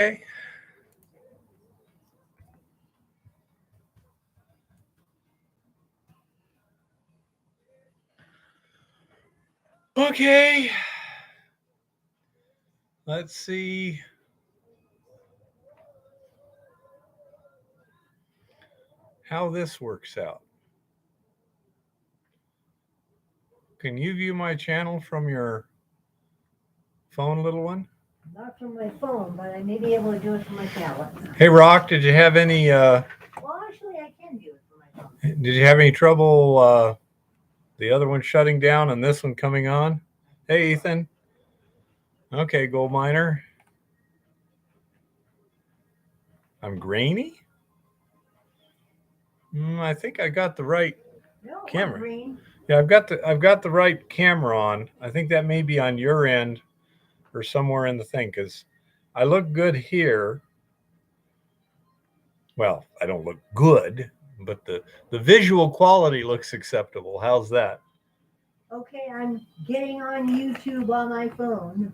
Okay. Okay. Let's see. How this works out. Can you view my channel from your phone, little one? Not from my phone, but I may be able to do it from my tablet. Hey, Rock, did you have any Well, actually, I can do it from my phone. did you have any trouble the other one shutting down and this one coming on? Hey, Ethan. Okay, gold miner. I'm grainy? I think I got the right camera. Green. Yeah, I've got the right camera on. I think that may be on your end or somewhere in the thing, because I look good here. Well, I don't look good, but the visual quality looks acceptable. How's that? Okay, I'm getting on YouTube on my phone,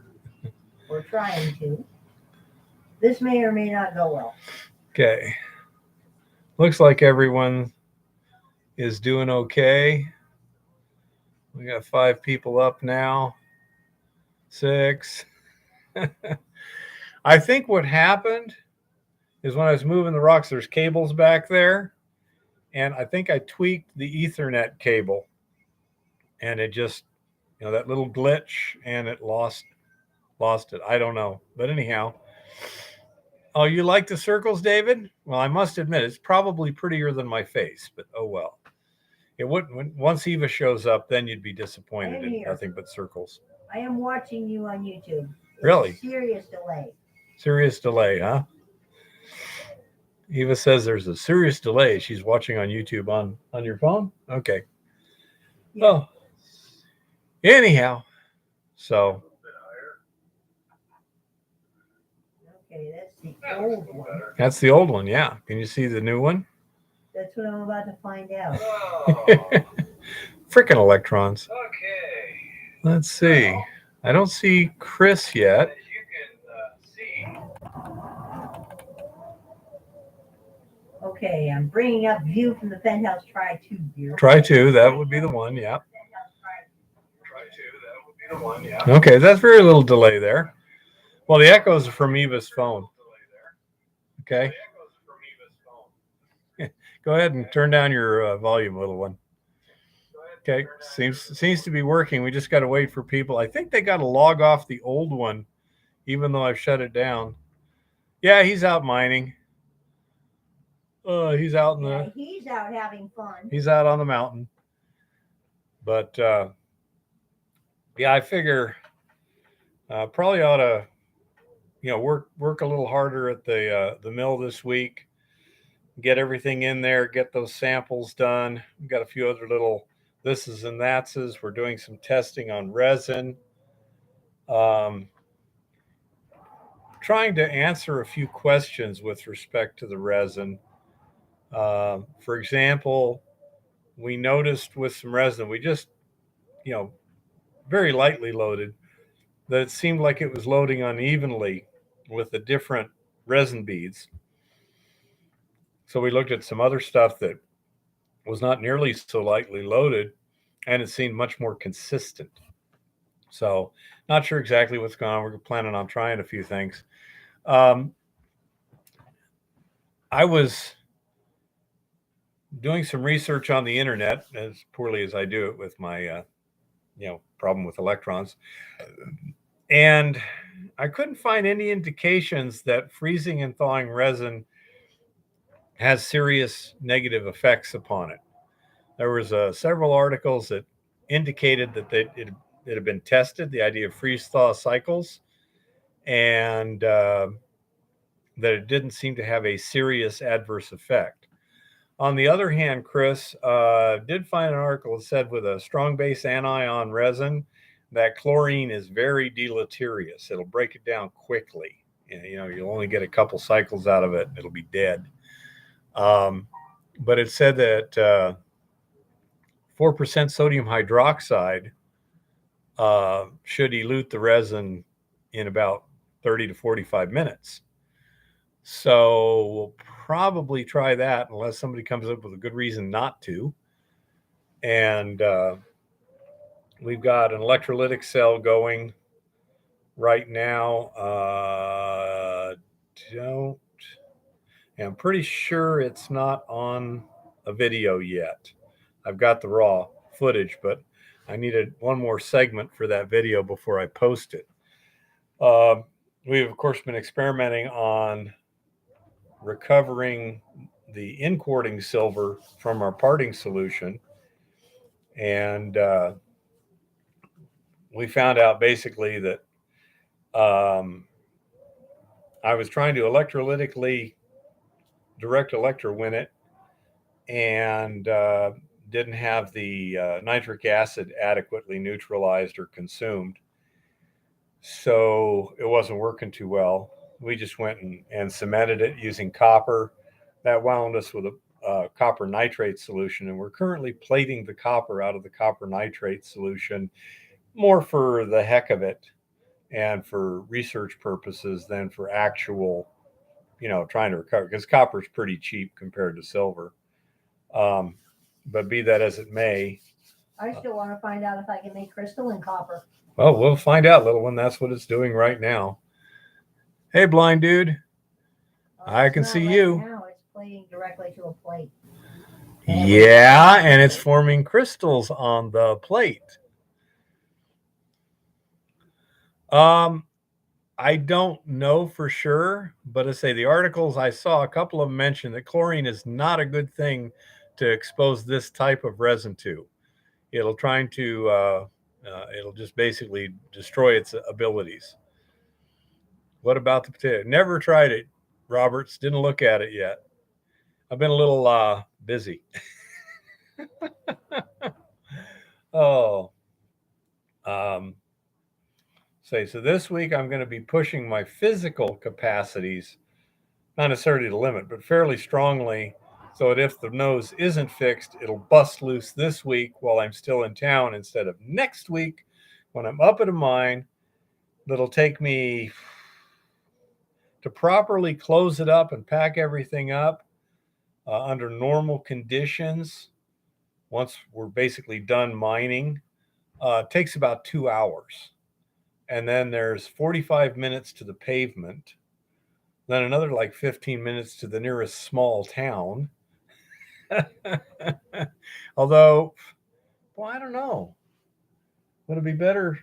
or trying to. This may or may not go well. Okay. Looks like everyone is doing okay. We got 5 people up now. 6. I think what happened is when I was moving the rocks, there's cables back there, and I think I tweaked the Ethernet cable, and it just, that little glitch, and it lost it. I don't know, but anyhow. Oh, you like the circles, David? Well, I must admit it's probably prettier than my face, but oh well. It wouldn't. Once Eva shows up, then you'd be disappointed in nothing but circles. I am watching you on YouTube. Really? Serious delay. Serious delay, huh? Eva says there's a serious delay. She's watching on YouTube on your phone? Okay. Yeah. Oh. Anyhow, so. Okay, that's the old one. That's the old one, yeah. Can you see the new one? That's what I'm about to find out. Freaking electrons. Okay. Let's see. I don't see Chris yet. Okay, I'm bringing up view from the Penthouse. Try 2 here. Try 2, that would be the one, yeah. Try 2, that would be the one, yeah. Okay, that's very little delay there. Well, the echoes are from Eva's phone. Okay. Go ahead and turn down your volume, little one. Okay, seems to be working. We just got to wait for people. I think they got to log off the old one, even though I've shut it down. Yeah, he's out mining. He's out he's out having fun. He's out on the mountain. But yeah, I figure probably ought to, work a little harder at the mill this week. Get everything in there. Get those samples done. We've got a few other little thises and thatses. We're doing some testing on resin. Trying to answer a few questions with respect to the resin. For example, we noticed with some resin, we just, very lightly loaded, that it seemed like it was loading unevenly with the different resin beads. So we looked at some other stuff that was not nearly so lightly loaded, and it seemed much more consistent. So not sure exactly what's going on. We're planning on trying a few things. I was doing some research on the internet, as poorly as I do it with my, problem with electrons. And I couldn't find any indications that freezing and thawing resin has serious negative effects upon it. There was several articles that indicated that it had been tested, the idea of freeze-thaw cycles, and that it didn't seem to have a serious adverse effect. On the other hand, Chris did find an article that said with a strong base anion resin that chlorine is very deleterious. It'll break it down quickly. You'll only get a couple cycles out of it. It'll be dead. But it said that 4% sodium hydroxide should elute the resin in about 30 to 45 minutes. So we'll probably try that unless somebody comes up with a good reason not to. And we've got an electrolytic cell going right now. I'm pretty sure it's not on a video yet. I've got the raw footage, but I needed one more segment for that video before I post it. We've, of course, been experimenting on recovering the in-quarting silver from our parting solution. And we found out basically that I was trying to electrolytically direct electrowin it and didn't have the nitric acid adequately neutralized or consumed. So it wasn't working too well. We just went and cemented it using copper. That wound us with a copper nitrate solution, and we're currently plating the copper out of the copper nitrate solution more for the heck of it and for research purposes than for actual, trying to recover, because copper is pretty cheap compared to silver. But be that as it may, I still want to find out if I can make crystalline copper. Well, we'll find out, little one. That's what it's doing right now. Hey, blind dude. I can see you. Now it's plating directly to a plate. Yeah, and it's forming crystals on the plate. I don't know for sure, but I say the articles I saw, a couple of them mentioned that chlorine is not a good thing to expose this type of resin to. It'll just basically destroy its abilities. What about the potato? Never tried it, Roberts. Didn't look at it yet. I've been a little busy. Oh. So this week I'm going to be pushing my physical capacities, not necessarily to the limit, but fairly strongly, so that if the nose isn't fixed, it'll bust loose this week while I'm still in town instead of next week when I'm up at a mine. That'll take me to properly close it up and pack everything up under normal conditions. Once we're basically done mining, it takes about 2 hours. And then there's 45 minutes to the pavement, then another like 15 minutes to the nearest small town. Although, well, I don't know. Would it be better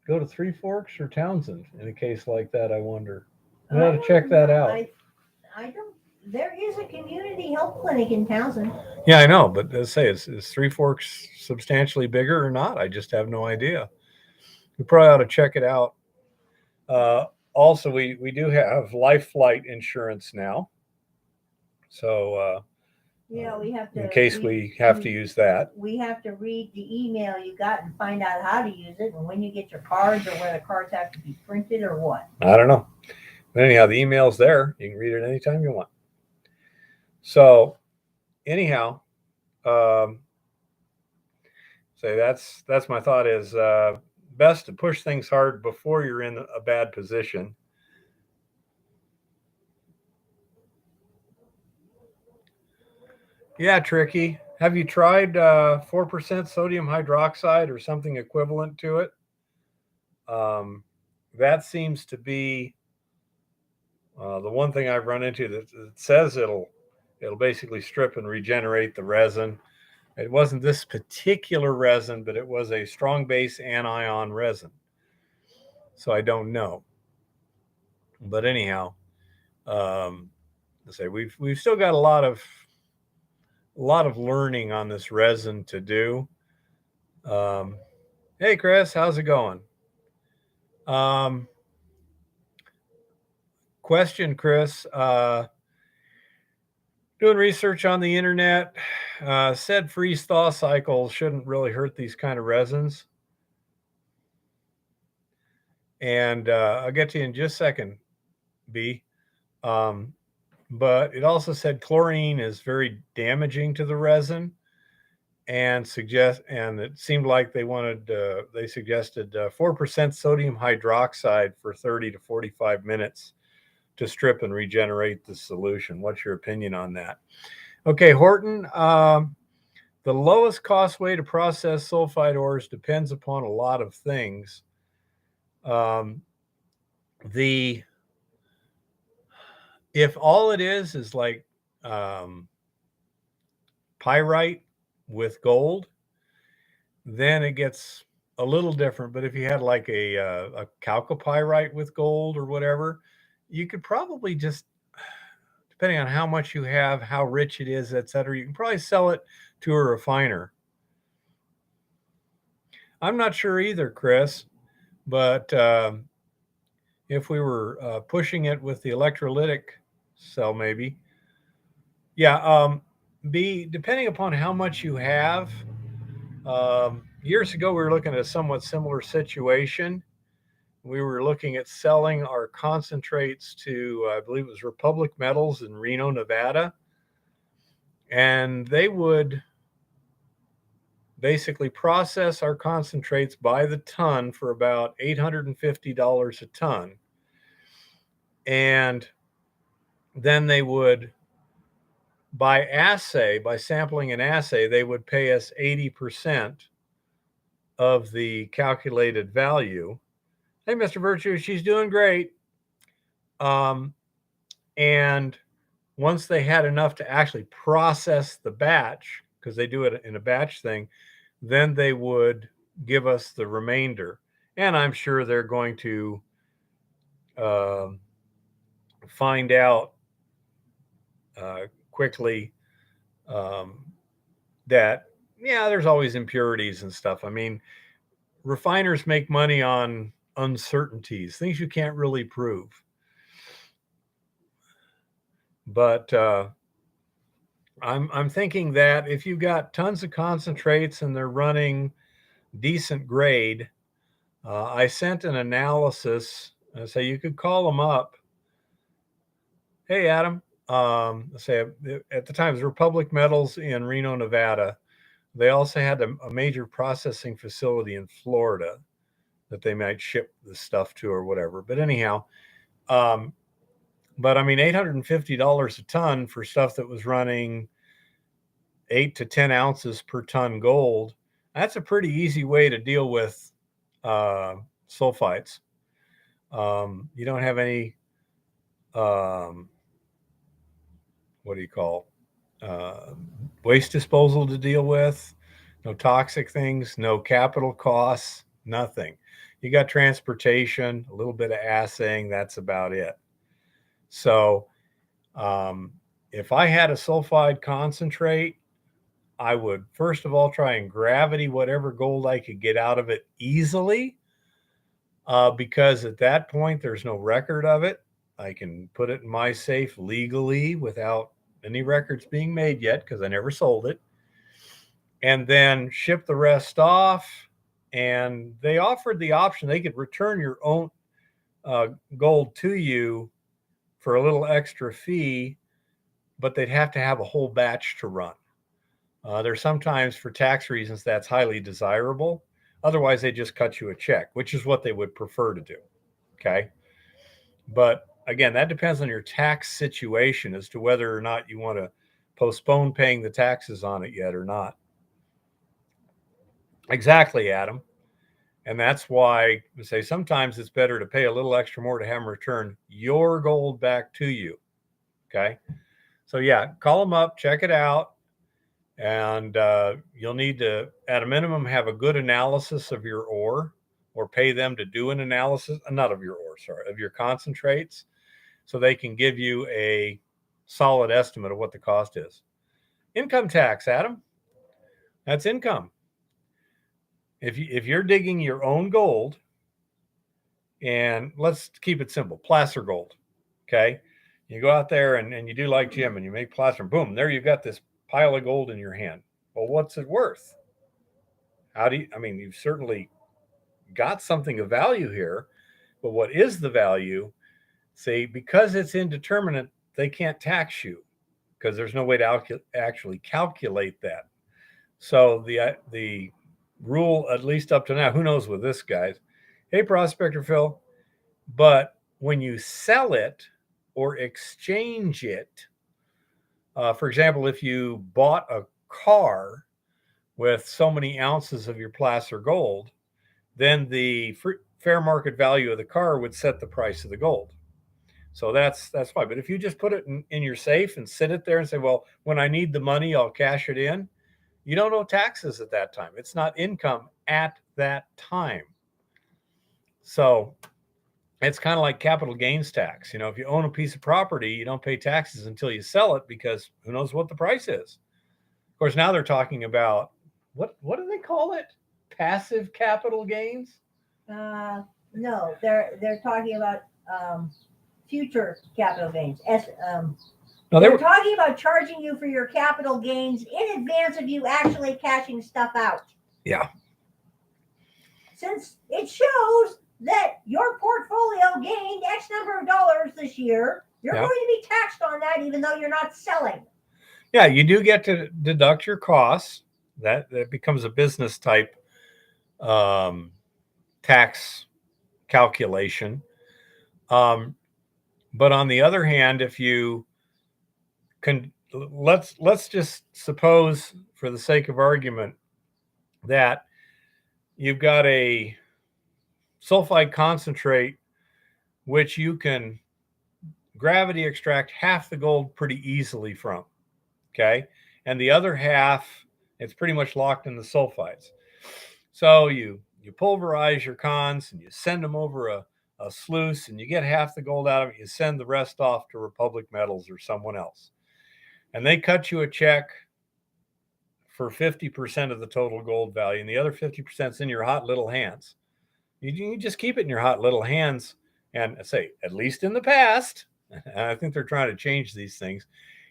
go to Three Forks or Townsend in a case like that? I wonder. We ought to check that out. I don't. There is a community health clinic in Townsend. Yeah, I know, but let's say is Three Forks substantially bigger or not? I just have no idea. We probably ought to check it out. Also, we do have life flight insurance now. So, we have to. In case we have to use that. We have to read the email you got and find out how to use it and when you get your cards or where the cards have to be printed or what. I don't know. But anyhow, the email's there. You can read it anytime you want. So, anyhow, so that's my thought is best to push things hard before you're in a bad position. Yeah, Tricky. Have you tried 4% sodium hydroxide or something equivalent to it? That seems to be the one thing I've run into that says it'll basically strip and regenerate the resin. It wasn't this particular resin, but it was a strong base anion resin. So I don't know. But anyhow, let's say we've still got a lot of learning on this resin to do. Hey, Chris, how's it going? Question, Chris. Doing research on the internet, said freeze thaw cycles shouldn't really hurt these kind of resins. And I'll get to you in just a second, B. But it also said chlorine is very damaging to the resin, and it seemed like they suggested 4% sodium hydroxide for 30 to 45 minutes to strip and regenerate the solution. What's your opinion on that? Okay, Horton, the lowest cost way to process sulfide ores depends upon a lot of things. If all it is like pyrite with gold, then it gets a little different. But if you had like a chalcopyrite with gold or whatever, you could probably just, depending on how much you have, how rich it is, etc., you can probably sell it to a refiner. I'm not sure either, Chris, but if we were pushing it with the electrolytic cell, maybe. Yeah. Depending upon how much you have. Years ago, we were looking at a somewhat similar situation. We were looking at selling our concentrates to, I believe it was Republic Metals in Reno, Nevada. And they would basically process our concentrates by the ton for about $850 a ton. And then they would, by sampling an assay, they would pay us 80% of the calculated value. Hey, Mr. Virtue, she's doing great. And once they had enough to actually process the batch, because they do it in a batch thing, then they would give us the remainder. And I'm sure they're going to find out quickly that, yeah, there's always impurities and stuff. I mean, refiners make money on uncertainties, things you can't really prove. But I'm thinking that if you've got tons of concentrates and they're running decent grade, I sent an analysis. So you could call them up. Hey, Adam. Say at the time it was Republic Metals in Reno, Nevada. They also had a major processing facility in Florida that they might ship the stuff to or whatever. But anyhow, but I mean, $850 a ton for stuff that was running 8 to 10 ounces per ton gold. That's a pretty easy way to deal with sulfites. You don't have any, what do you call, waste disposal to deal with, no toxic things, no capital costs, nothing. You got transportation, a little bit of assaying, that's about it. So if I had a sulfide concentrate, I would first of all try and gravity whatever gold I could get out of it easily, because at that point there's no record of it. I can put it in my safe legally without any records being made yet because I never sold it, and then ship the rest off. And they offered the option they could return your own gold to you for a little extra fee, but they'd have to have a whole batch to run. There's sometimes, for tax reasons, that's highly desirable. Otherwise, they just cut you a check, which is what they would prefer to do. Okay. But again, that depends on your tax situation as to whether or not you want to postpone paying the taxes on it yet or not. Exactly, Adam. And that's why I say sometimes it's better to pay a little extra more to have them return your gold back to you. Okay. So yeah, call them up, check it out. And you'll need to, at a minimum, have a good analysis of your ore, or pay them to do an analysis, not of your ore, sorry, of your concentrates, so they can give you a solid estimate of what the cost is. Income tax, Adam, that's income. If you're digging your own gold, and let's keep it simple, placer gold, okay? You go out there and you do like Jim and you make placer, and boom, there you've got this pile of gold in your hand. Well, what's it worth? You've certainly got something of value here, but what is the value? See, because it's indeterminate, they can't tax you because there's no way to actually calculate that. So the rule, at least up to now, who knows with this, guys? Hey, Prospector Phil, but when you sell it or exchange it. For example, if you bought a car with so many ounces of your placer gold, then the fair market value of the car would set the price of the gold. So that's fine. But if you just put it in your safe and sit it there and say, well, when I need the money, I'll cash it in, you don't owe taxes at that time. It's not income at that time. So it's kind of like capital gains tax. If you own a piece of property, you don't pay taxes until you sell it, because who knows what the price is. Of course, now they're talking about, what do they call it? Passive capital gains? No, they're talking about future capital gains. No, they're talking about charging you for your capital gains in advance of you actually cashing stuff out. Yeah. Since it shows that your portfolio gained X number of dollars this year, you're going to be taxed on that even though you're not selling. Yeah, you do get to deduct your costs. That becomes a business type tax calculation. But on the other hand, if you can, let's just suppose, for the sake of argument, that you've got a sulfide concentrate which you can gravity extract half the gold pretty easily from, okay? And the other half, it's pretty much locked in the sulfides. So you pulverize your cons and you send them over a sluice, and you get half the gold out of it. You send the rest off to Republic Metals or someone else, and they cut you a check for 50% of the total gold value, and the other 50% is in your hot little hands. You just keep it in your hot little hands, and say, at least in the past, and I think they're trying to change these things,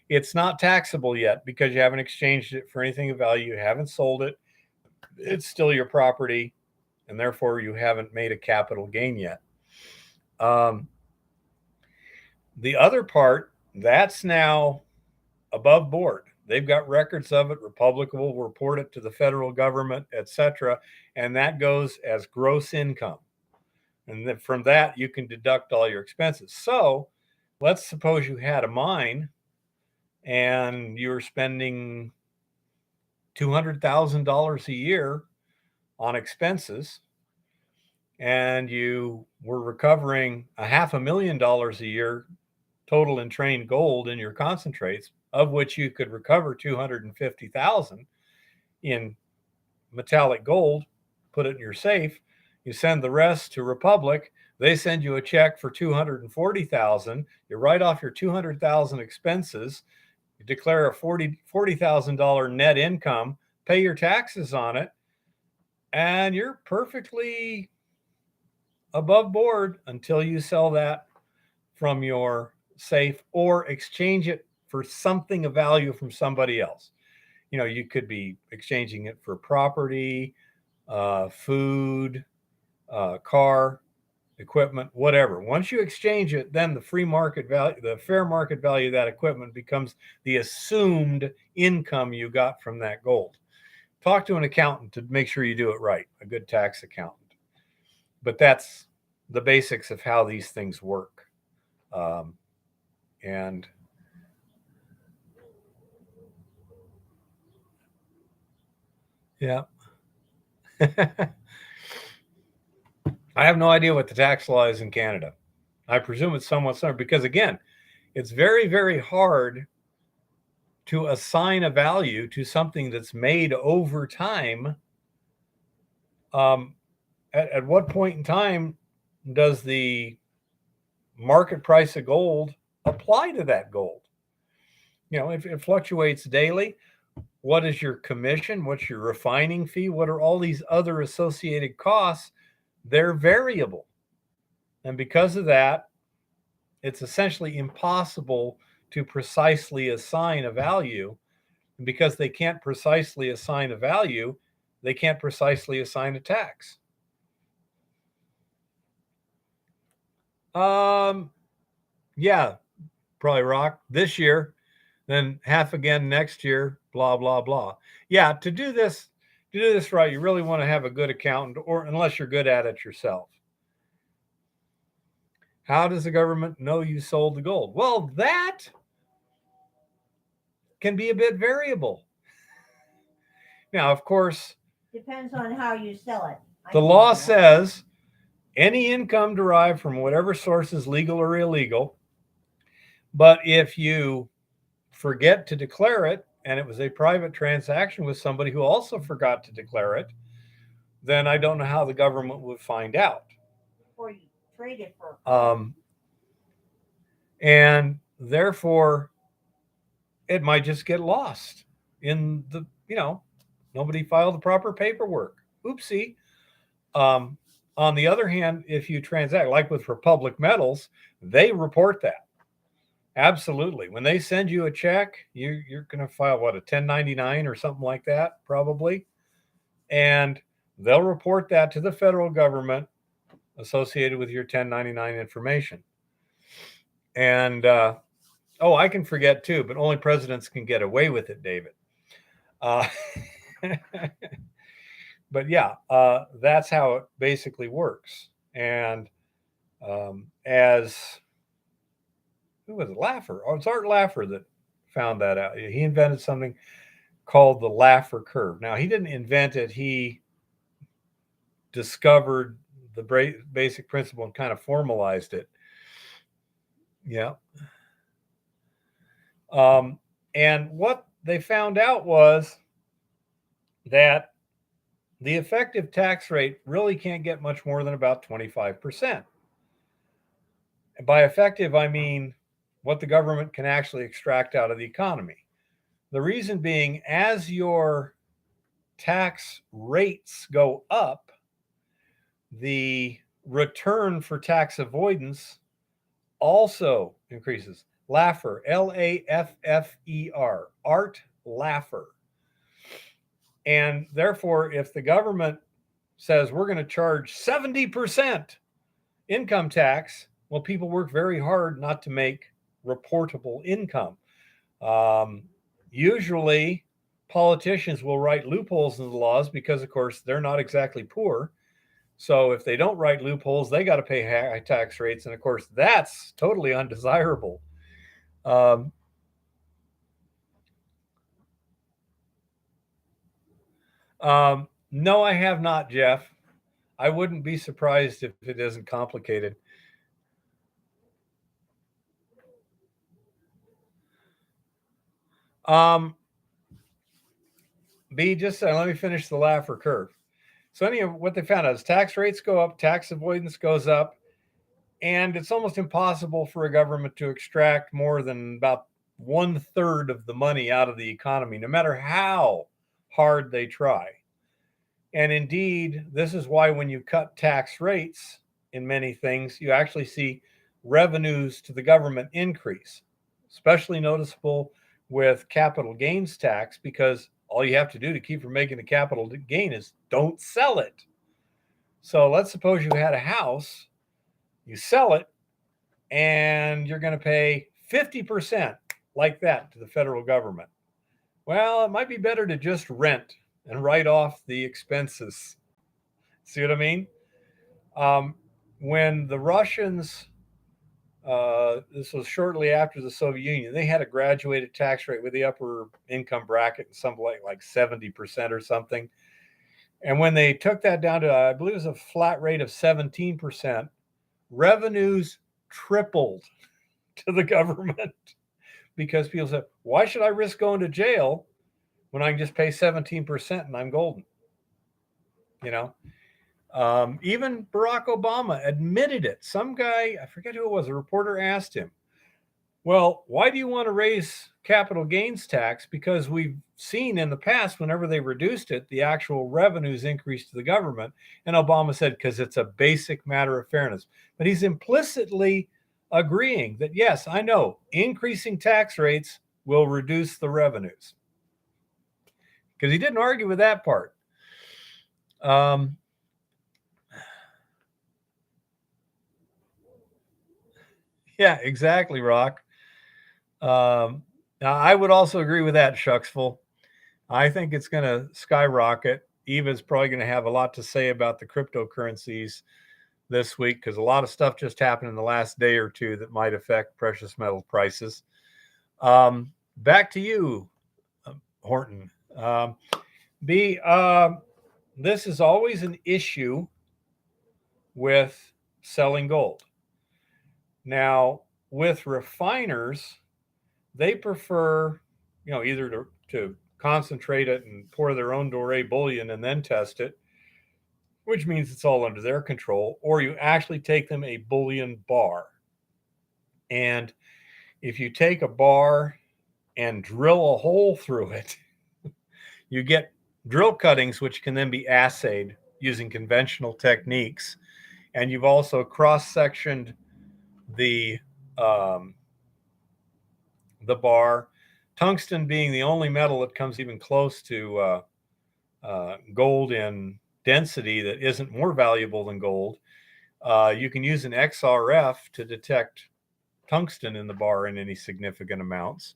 it's not taxable yet because you haven't exchanged it for anything of value. You haven't sold it. It's still your property, and therefore you haven't made a capital gain yet. The other part, that's now above board. They've got records of it. Republic will report it to the federal government, etc. And that goes as gross income. And then from that, you can deduct all your expenses. So let's suppose you had a mine and you were spending $200,000 a year on expenses, and you were recovering $500,000 a year total in trained gold in your concentrates, of which you could recover 250,000 in metallic gold, put it in your safe. You send the rest to Republic. They send you a check for 240,000. You write off your 200,000 expenses. You declare a $40,000 net income, pay your taxes on it, and you're perfectly above board until you sell that from your safe or exchange it for something of value from somebody else. You could be exchanging it for property, food, car, equipment, whatever. Once you exchange it, then the fair market value of that equipment becomes the assumed income you got from that gold. Talk to an accountant to make sure you do it right, a good tax accountant. But that's the basics of how these things work. And yeah. I have no idea what the tax law is in Canada. I presume it's somewhat similar because, again, it's very, very hard to assign a value to something that's made over time. At what point in time does the market price of gold apply to that gold? If it fluctuates daily, what is your commission? What's your refining fee? What are all these other associated costs? They're variable. And because of that, it's essentially impossible to precisely assign a value. And because they can't precisely assign a value, they can't precisely assign a tax. Yeah, probably rock this year, then half again next year, blah, blah, blah. Yeah, to do this right, you really want to have a good accountant, or unless you're good at it yourself. How does the government know you sold the gold? Well, that can be a bit variable. Now, of course, depends on how you sell it. The law says any income derived from whatever source is legal or illegal. But if you forget to declare it, and it was a private transaction with somebody who also forgot to declare it, then I don't know how the government would find out. Or you trade it for. And therefore, it might just get lost in the, nobody filed the proper paperwork. Oopsie. On the other hand, if you transact, like with Republic Metals, they report that. Absolutely. When they send you a check, you're going to file, what, a 1099 or something like that, probably. And they'll report that to the federal government associated with your 1099 information. And, I can forget too, but only presidents can get away with it, David. But yeah, that's how it basically works. And as who was it? Laffer. Oh, it's Art Laffer that found that out. He invented something called the Laffer Curve. Now, he didn't invent it. He discovered the basic principle and kind of formalized it. Yeah. And what they found out was that the effective tax rate really can't get much more than about 25%. And by effective, I mean what the government can actually extract out of the economy. The reason being, as your tax rates go up, the return for tax avoidance also increases. Laffer, Laffer, Art Laffer. And therefore, if the government says we're going to charge 70% income tax, well, people work very hard not to make reportable income. Usually, politicians will write loopholes in the laws because, of course, they're not exactly poor. So if they don't write loopholes, they got to pay high tax rates. And, of course, that's totally undesirable. No, I have not, Jeff. I wouldn't be surprised if it isn't complicated. B, just let me finish the Laffer curve. So anyway, what they found out is tax rates go up, tax avoidance goes up, and it's almost impossible for a government to extract more than about 1/3 of the money out of the economy, no matter how hard they try. And indeed, this is why when you cut tax rates in many things, you actually see revenues to the government increase, especially noticeable with capital gains tax, because all you have to do to keep from making a capital gain is don't sell it. So let's suppose you had a house, you sell it, and you're going to pay 50% like that to the federal government. Well, it might be better to just rent and write off the expenses. See what I mean? When the Russians, this was shortly after the Soviet Union, they had a graduated tax rate with the upper income bracket, something like 70% or something. And when they took that down to, I believe it was a flat rate of 17%, revenues tripled to the government because people said, why should I risk going to jail when I can just pay 17% and I'm golden? Even Barack Obama admitted it. Some guy, I forget who it was, a reporter asked him, well, why do you want to raise capital gains tax? Because we've seen in the past, whenever they reduced it, the actual revenues increased to the government. And Obama said, because it's a basic matter of fairness. But he's implicitly agreeing that, yes, I know, increasing tax rates will reduce the revenues. Because he didn't argue with that part. Yeah, exactly, Rock. Now, I would also agree with that, Shucksful. I think it's going to skyrocket. Eva's probably going to have a lot to say about the cryptocurrencies this week because a lot of stuff just happened in the last day or two that might affect precious metal prices. Back to you, Horton. B, this is always an issue with selling gold. Now, with refiners, they prefer, either to concentrate it and pour their own doré bullion and then test it, which means it's all under their control, or you actually take them a bullion bar. And if you take a bar and drill a hole through it, you get drill cuttings, which can then be assayed using conventional techniques. And you've also cross-sectioned the bar, tungsten being the only metal that comes even close to gold in density that isn't more valuable than gold. You can use an XRF to detect tungsten in the bar in any significant amounts.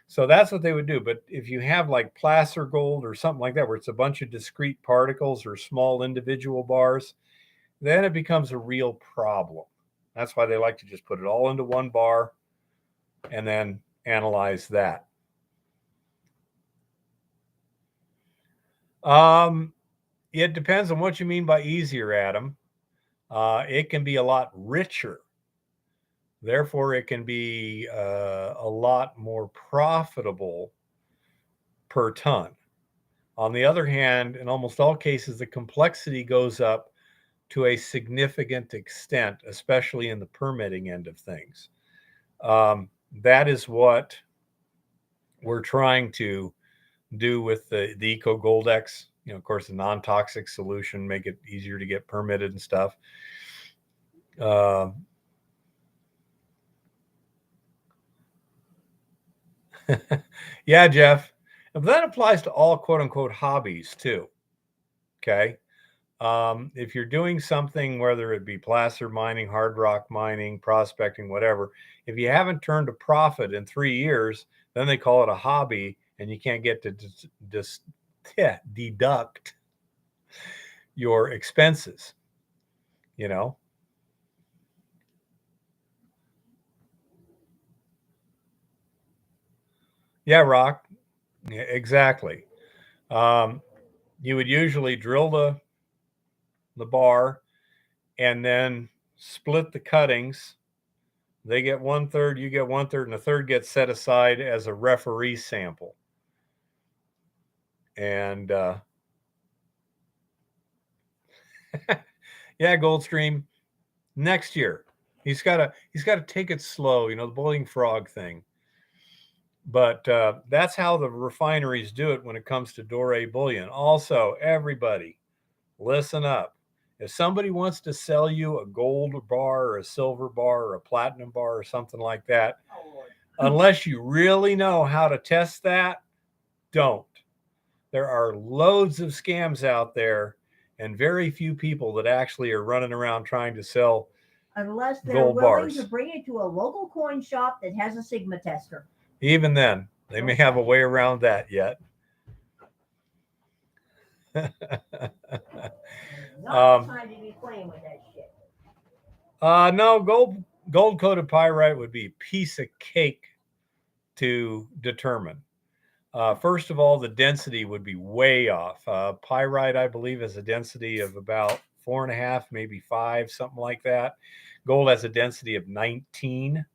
So that's what they would do. But if you have like placer gold or something like that, where it's a bunch of discrete particles or small individual bars, then it becomes a real problem. That's why they like to just put it all into one bar and then analyze that. It depends on what you mean by easier, Adam. It can be a lot richer. Therefore, it can be a lot more profitable per ton. On the other hand, in almost all cases, the complexity goes up to a significant extent, especially in the permitting end of things. That is what we're trying to do with the Eco Gold X. Of course, a non-toxic solution, make it easier to get permitted and stuff. Yeah, Jeff. But that applies to all quote unquote hobbies too. Okay. If you're doing something, whether it be placer mining, hard rock mining, prospecting, whatever, if you haven't turned a profit in 3 years, then they call it a hobby and you can't get to deduct your expenses, Yeah, Rock. Yeah, exactly. You would usually drill the bar and then split the cuttings. They get 1/3, you get 1/3, and a third gets set aside as a referee sample. And yeah, Goldstream, next year. He's got to take it slow, the boiling frog thing. But that's how the refineries do it when it comes to doré bullion. Also, everybody, listen up. If somebody wants to sell you a gold bar or a silver bar or a platinum bar or something like that, unless you really know how to test that, don't. There are loads of scams out there and very few people that actually are running around trying to sell unless they're gold willing bars. to bring it to a local coin shop that has a Sigma tester. Even then, they may have a way around that yet. Not the time to be playing with that shit. No, gold coated pyrite would be a piece of cake to determine. First of all, the density would be way off. Pyrite, I believe, has a density of about 4.5, maybe 5, something like that. Gold has a density of 19.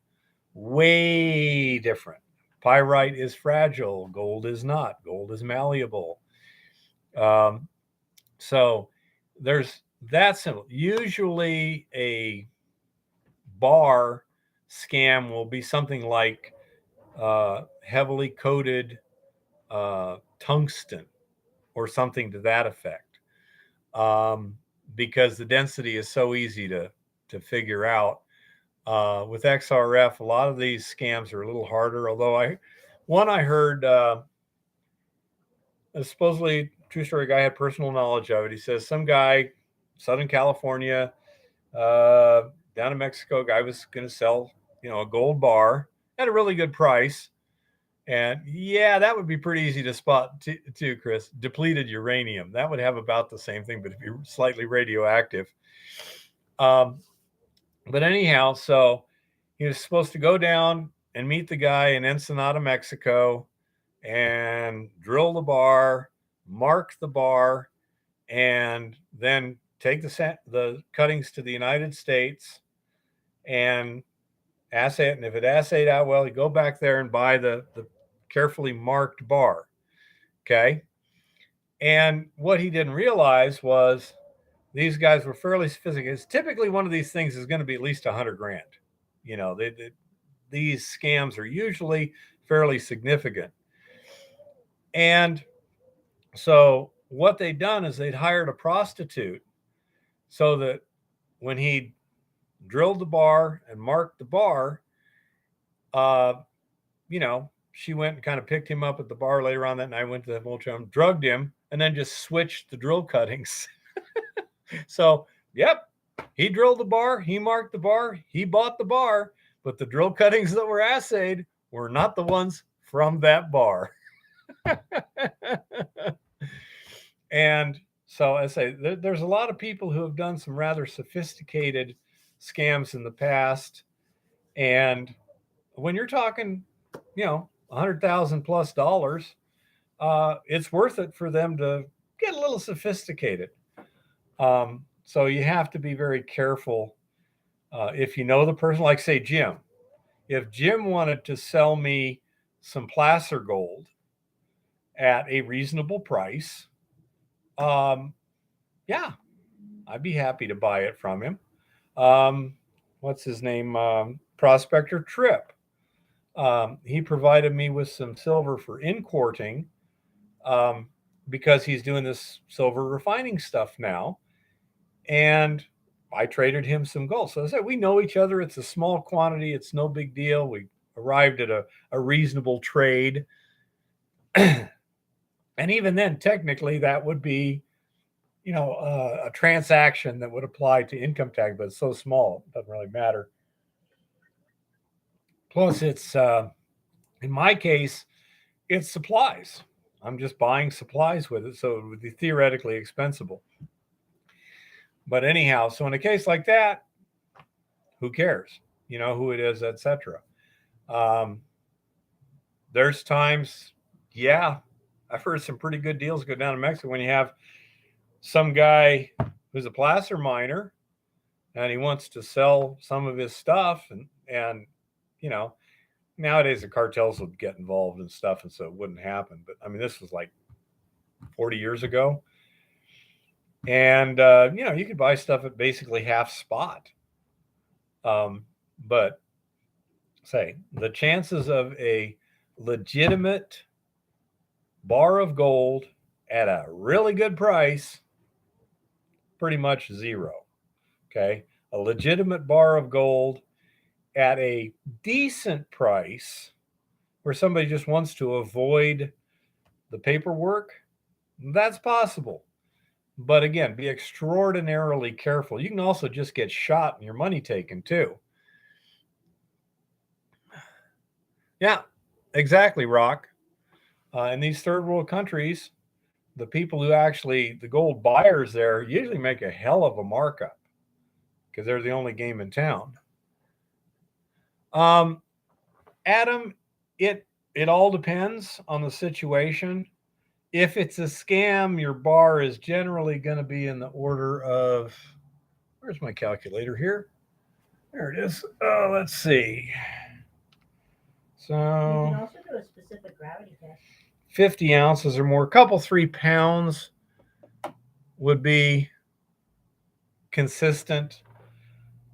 Way different. Pyrite is fragile. Gold is not. Gold is malleable. So there's that simple. Usually a bar scam will be something like heavily coated tungsten or something to that effect, because the density is so easy to figure out. With XRF, a lot of these scams are a little harder, although I heard supposedly true story guy had personal knowledge of it. He says some guy, Southern California, down in Mexico, guy was going to sell, a gold bar at a really good price. And yeah, that would be pretty easy to spot too, Chris. Depleted uranium. That would have about the same thing, but it'd be slightly radioactive. But anyhow, so he was supposed to go down and meet the guy in Ensenada, Mexico, and drill the bar, mark the bar, and then take the cuttings to the United States and assay it. And if it assayed out well, you go back there and buy the carefully marked bar. Okay. And what he didn't realize was these guys were fairly sophisticated. Typically, one of these things is going to be at least $100,000. You know, these scams are usually fairly significant. And so what they'd done is they'd hired a prostitute so that when he drilled the bar and marked the bar, you know, she went and kind of picked him up at the bar later on that night, went to the motel, drugged him, and then just switched the drill cuttings. So, yep, he drilled the bar, he marked the bar, he bought the bar, but the drill cuttings that were assayed were not the ones from that bar. And so I say there's a lot of people who have done some rather sophisticated scams in the past. And when you're talking, you know, $100,000+ it's worth it for them to get a little sophisticated. So you have to be very careful. If you know the person, like say Jim, if Jim wanted to sell me some placer gold at a reasonable price, yeah, I'd be happy to buy it from him. What's his name? Prospector Tripp. He provided me with some silver for inquarting because he's doing this silver refining stuff now. And I traded him some gold. So I said, we know each other. It's a small quantity. It's no big deal. We arrived at a reasonable trade. And even then, technically, that would be, you know, a transaction that would apply to income tax, but it's so small, it doesn't really matter. Plus, it's, in my case, it's supplies. I'm just buying supplies with it, so it would be theoretically expensible. But anyhow, so in a case like that, who cares? You know who it is, etc. There's times, yeah, I've heard some pretty good deals go down in Mexico when you have some guy who's a placer miner and he wants to sell some of his stuff, and you know, nowadays the cartels would get involved and stuff, and so it wouldn't happen. But I mean, this was like 40 years ago. And, you know, you could buy stuff at basically half spot. But say the chances of a legitimate bar of gold at a really good price, pretty much zero. Okay. A legitimate bar of gold at a decent price where somebody just wants to avoid the paperwork, that's possible. But again, be extraordinarily careful. You can also just get shot and your money taken too. Yeah, exactly, Rock. In these third world countries, the people who actually, the gold buyers there, usually make a hell of a markup because they're the only game in town. Adam, it all depends on the situation. If it's a scam, your bar is generally going to be in the order of, where's my calculator here? There it is. Oh, let's see. So you can also do a specific gravity test. 50 ounces or more, a couple 3 pounds would be consistent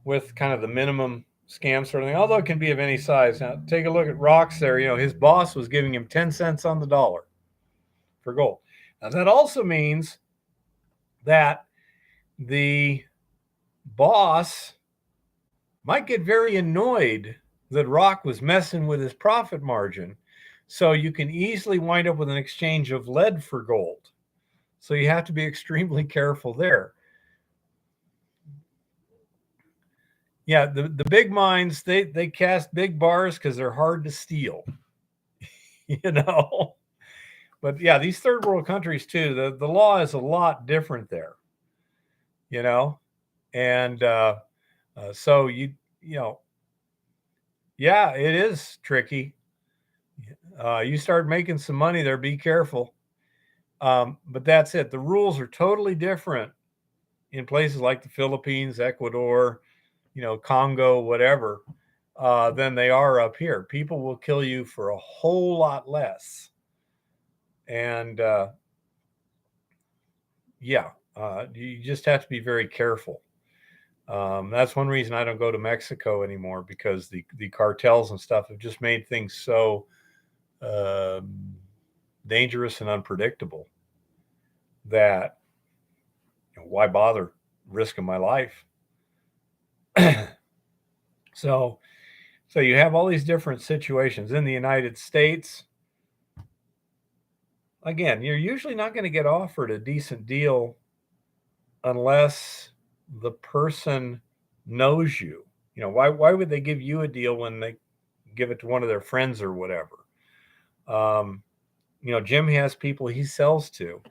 with kind of the minimum scam sort of thing, although it can be of any size. Now, take a look at Rock's there. You know, his boss was giving him 10 cents on the dollar for gold. Now, that also means that the boss might get very annoyed that Rock was messing with his profit margin. So you can easily wind up with an exchange of lead for gold. So you have to be extremely careful there. Yeah, the big mines, they cast big bars because they're hard to steal. You know? But yeah, these third world countries too, the law is a lot different there. You know? And so you know, yeah, it is tricky. You start making some money there, be careful. But that's it. The rules are totally different in places like the Philippines, Ecuador, Congo, whatever, than they are up here. People will kill you for a whole lot less. And yeah, you just have to be very careful. That's one reason I don't go to Mexico anymore, because the cartels and stuff have just made things so dangerous and unpredictable that why bother risking my life? so you have all these different situations in the United States. Again, you're usually not going to get offered a decent deal unless the person knows you. Why would they give you a deal when they give it to one of their friends or whatever? Jim has people he sells to,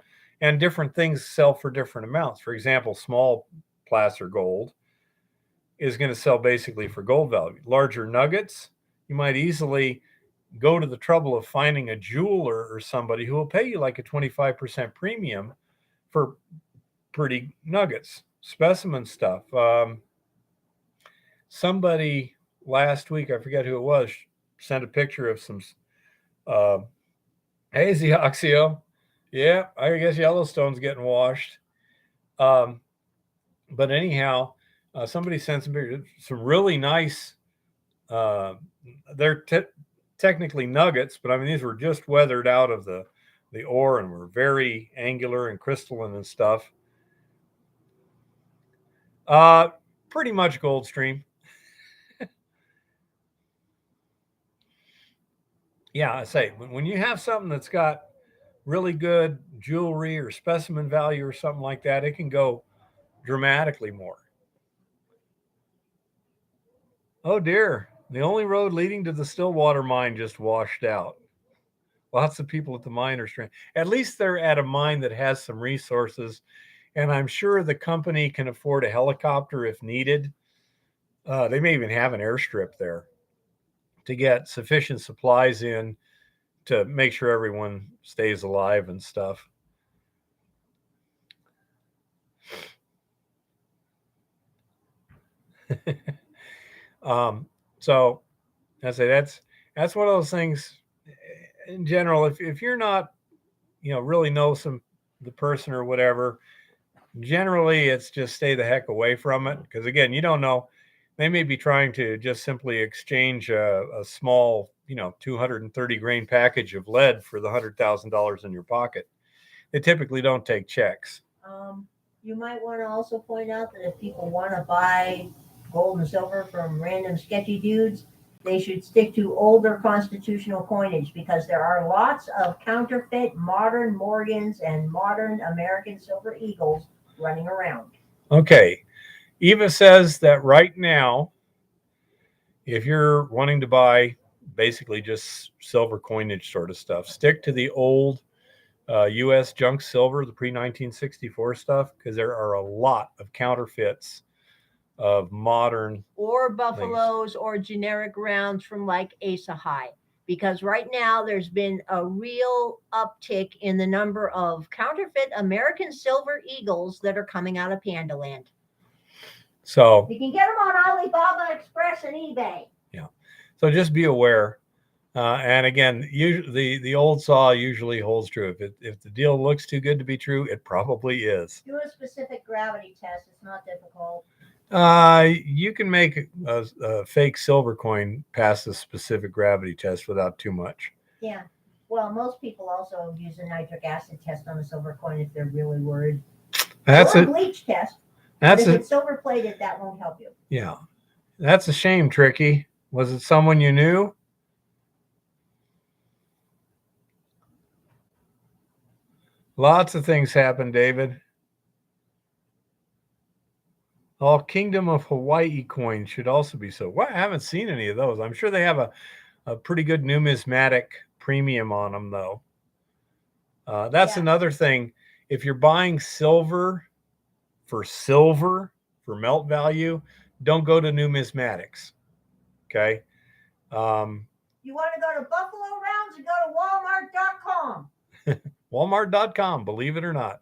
and different things sell for different amounts. For example, small placer gold is going to sell basically for gold value. Larger nuggets, you might easily go to the trouble of finding a jeweler or somebody who will pay you like a 25% premium for pretty nuggets, specimen stuff. Somebody last week, I forget who it was, sent a picture of some hazy oxio. Yeah, I guess Yellowstone's getting washed. But anyhow, somebody sent some really nice. They're technically nuggets, but I mean these were just weathered out of the ore and were very angular and crystalline and stuff. Pretty much gold stream. Yeah, I say when you have something that's got really good jewelry or specimen value or something like that, it can go dramatically more. Oh dear, the only road leading to the Stillwater mine just washed out. Lots of people at the mine are stranded. At least they're at a mine that has some resources, and I'm sure the company can afford a helicopter if needed. They may even have an airstrip there to get sufficient supplies in to make sure everyone stays alive and stuff. So I say that's one of those things. In general, if you're not, really know the person or whatever, generally it's just stay the heck away from it, because again, you don't know. They may be trying to just simply exchange a small, 230 grain package of lead for the $100,000 in your pocket. They typically don't take checks. You might want to also point out that if people want to buy gold and silver from random sketchy dudes, they should stick to older constitutional coinage, because there are lots of counterfeit modern Morgans and modern American silver eagles running around. Okay. Eva says that right now, if you're wanting to buy basically just silver coinage sort of stuff, stick to the old U.S. junk silver, the pre-1964 stuff, because there are a lot of counterfeits of modern or buffaloes things, or generic rounds from like Asa High. Because right now there's been a real uptick in the number of counterfeit American silver eagles that are coming out of Pandaland. So you can get them on Alibaba Express and eBay. Yeah. So just be aware. And again, the old saw usually holds true. If the deal looks too good to be true, it probably is. Do a specific gravity test. It's not difficult. You can make a fake silver coin pass a specific gravity test without too much. Yeah. Well, most people also use a nitric acid test on a silver coin if they're really worried. Or a bleach test. If it's silver plated, that won't help you. Yeah. That's a shame, Tricky. Was it someone you knew? Lots of things happen, David. All Kingdom of Hawaii coins should also be so. Well, I haven't seen any of those. I'm sure they have a pretty good numismatic premium on them, though. That's another thing. If you're buying silver for silver for melt value, don't go to numismatics. Okay. You want to go to Buffalo Rounds and go to Walmart.com. Walmart.com, believe it or not.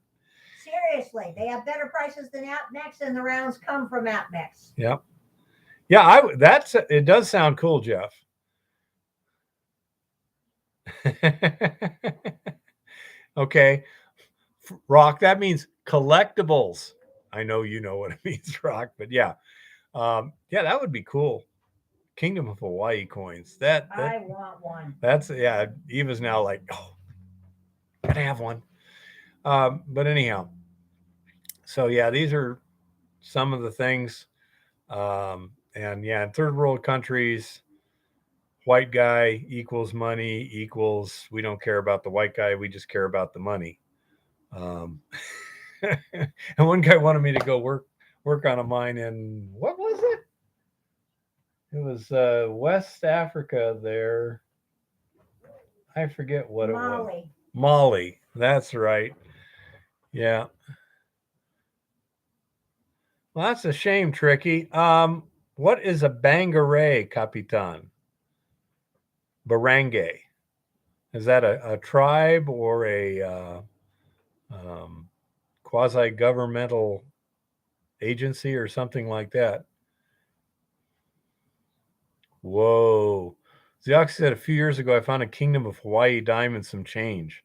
Seriously, they have better prices than AppMex, and the rounds come from AppMex. Yep. Yeah, it does sound cool, Jeff. Okay. Rock, that means collectibles. I know you know what it means, Rock, but yeah. Yeah, that would be cool. Kingdom of Hawaii coins. I want one. That's, yeah, Eva's now like, oh, gotta have one. But anyhow, so yeah, these are some of the things. And yeah, in third world countries, white guy equals money equals we don't care about the white guy, we just care about the money. And one guy wanted me to go work on a mine in, what was it? It was West Africa there. I forget what it was. Mali. That's right. Yeah. Well, that's a shame, Tricky. What is a Bangaree, Capitan? Barangay. Is that a tribe or a quasi-governmental agency or something like that? Whoa. Ziox said a few years ago, I found a Kingdom of Hawaii dime and some change.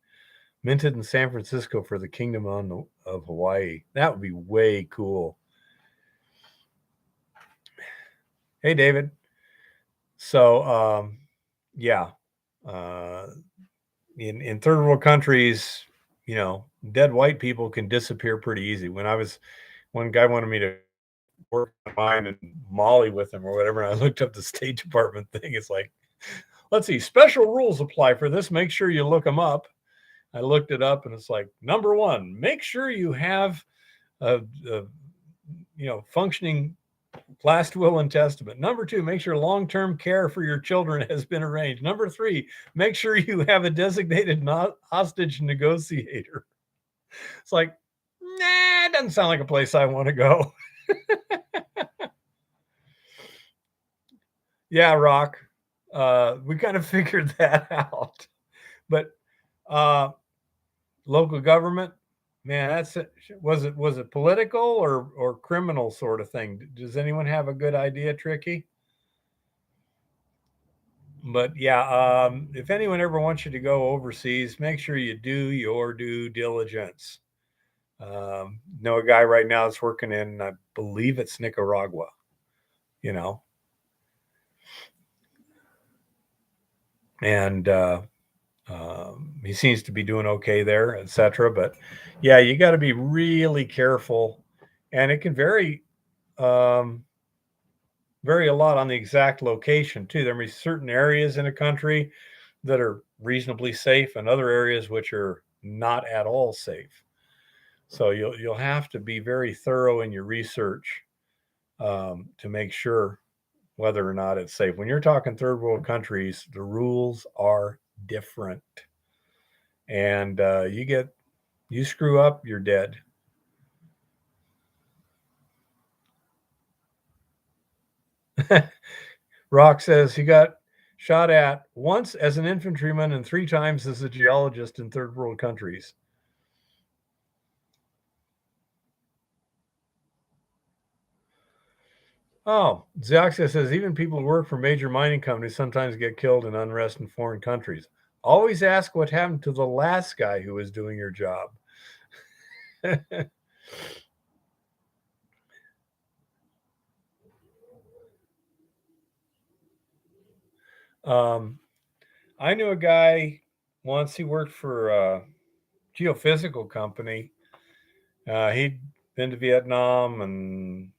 Minted in San Francisco for the Kingdom of Hawaii. That would be way cool. Hey, David. So, yeah. In third world countries, dead white people can disappear pretty easy. One guy wanted me to work on mine and Molly with him or whatever, and I looked up the State Department thing. It's like, let's see, special rules apply for this. Make sure you look them up. I looked it up, and it's like, number one, make sure you have a functioning last will and testament. Number two, make sure long-term care for your children has been arranged. Number three, make sure you have a designated hostage negotiator. It's like, nah, it doesn't sound like a place I want to go. Yeah, Rock. We kind of figured that out. But local government, man, was it political or criminal sort of thing? Does anyone have a good idea, Tricky? But yeah, if anyone ever wants you to go overseas, make sure you do your due diligence. Know a guy right now that's working in, I believe it's Nicaragua, and he seems to be doing okay there, etc. But yeah, you got to be really careful, and it can vary a lot on the exact location too. There may be certain areas in a country that are reasonably safe, and other areas which are not at all safe. So you'll have to be very thorough in your research to make sure whether or not it's safe. When you're talking third world countries, the rules are different, and you screw up, you're dead. Rock says he got shot at once as an infantryman and 3 times as a geologist in third world countries. Oh, Zaxia says even people who work for major mining companies sometimes get killed in unrest in foreign countries. Always ask what happened to the last guy who was doing your job. I knew a guy once, he worked for a geophysical company. He'd been to Vietnam and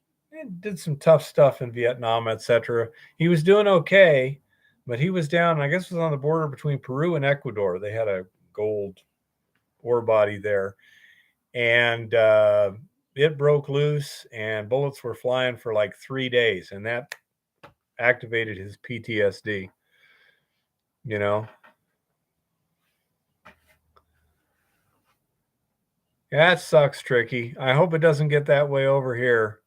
did some tough stuff in Vietnam, etc. He was doing okay, but he was down, I guess it was on the border between Peru and Ecuador. They had a gold ore body there. And it broke loose and bullets were flying for like 3 days. And that activated his PTSD, That sucks, Tricky. I hope it doesn't get that way over here.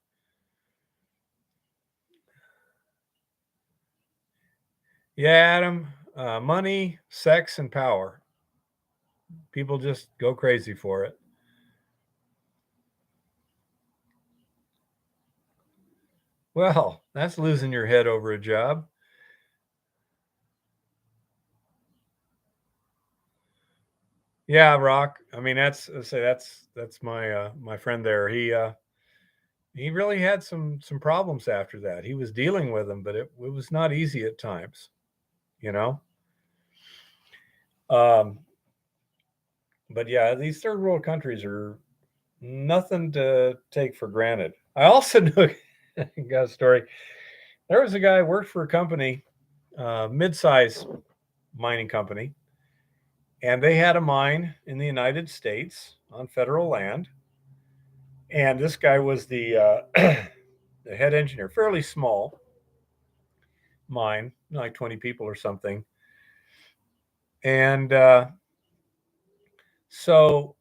Yeah, Adam, money, sex, and power. People just go crazy for it. Well, that's losing your head over a job. Yeah, Rock. I mean, that's my friend there. He really had some problems after that. He was dealing with them, but it was not easy at times. You know. Um, but yeah, these third world countries are nothing to take for granted. I also knew, got a story. There was a guy who worked for a company, mid-size mining company, and they had a mine in the United States on federal land. And this guy was the head engineer, fairly small mine, like 20 people or something. And so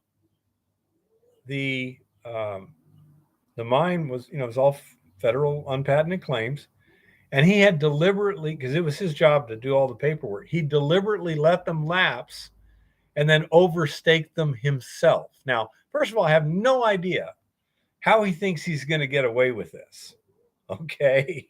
the um, the mine was, it was all federal unpatented claims, and he had deliberately, because it was his job to do all the paperwork, he deliberately let them lapse and then overstaked them himself. Now, first of all, I have no idea how he thinks he's going to get away with this. Okay.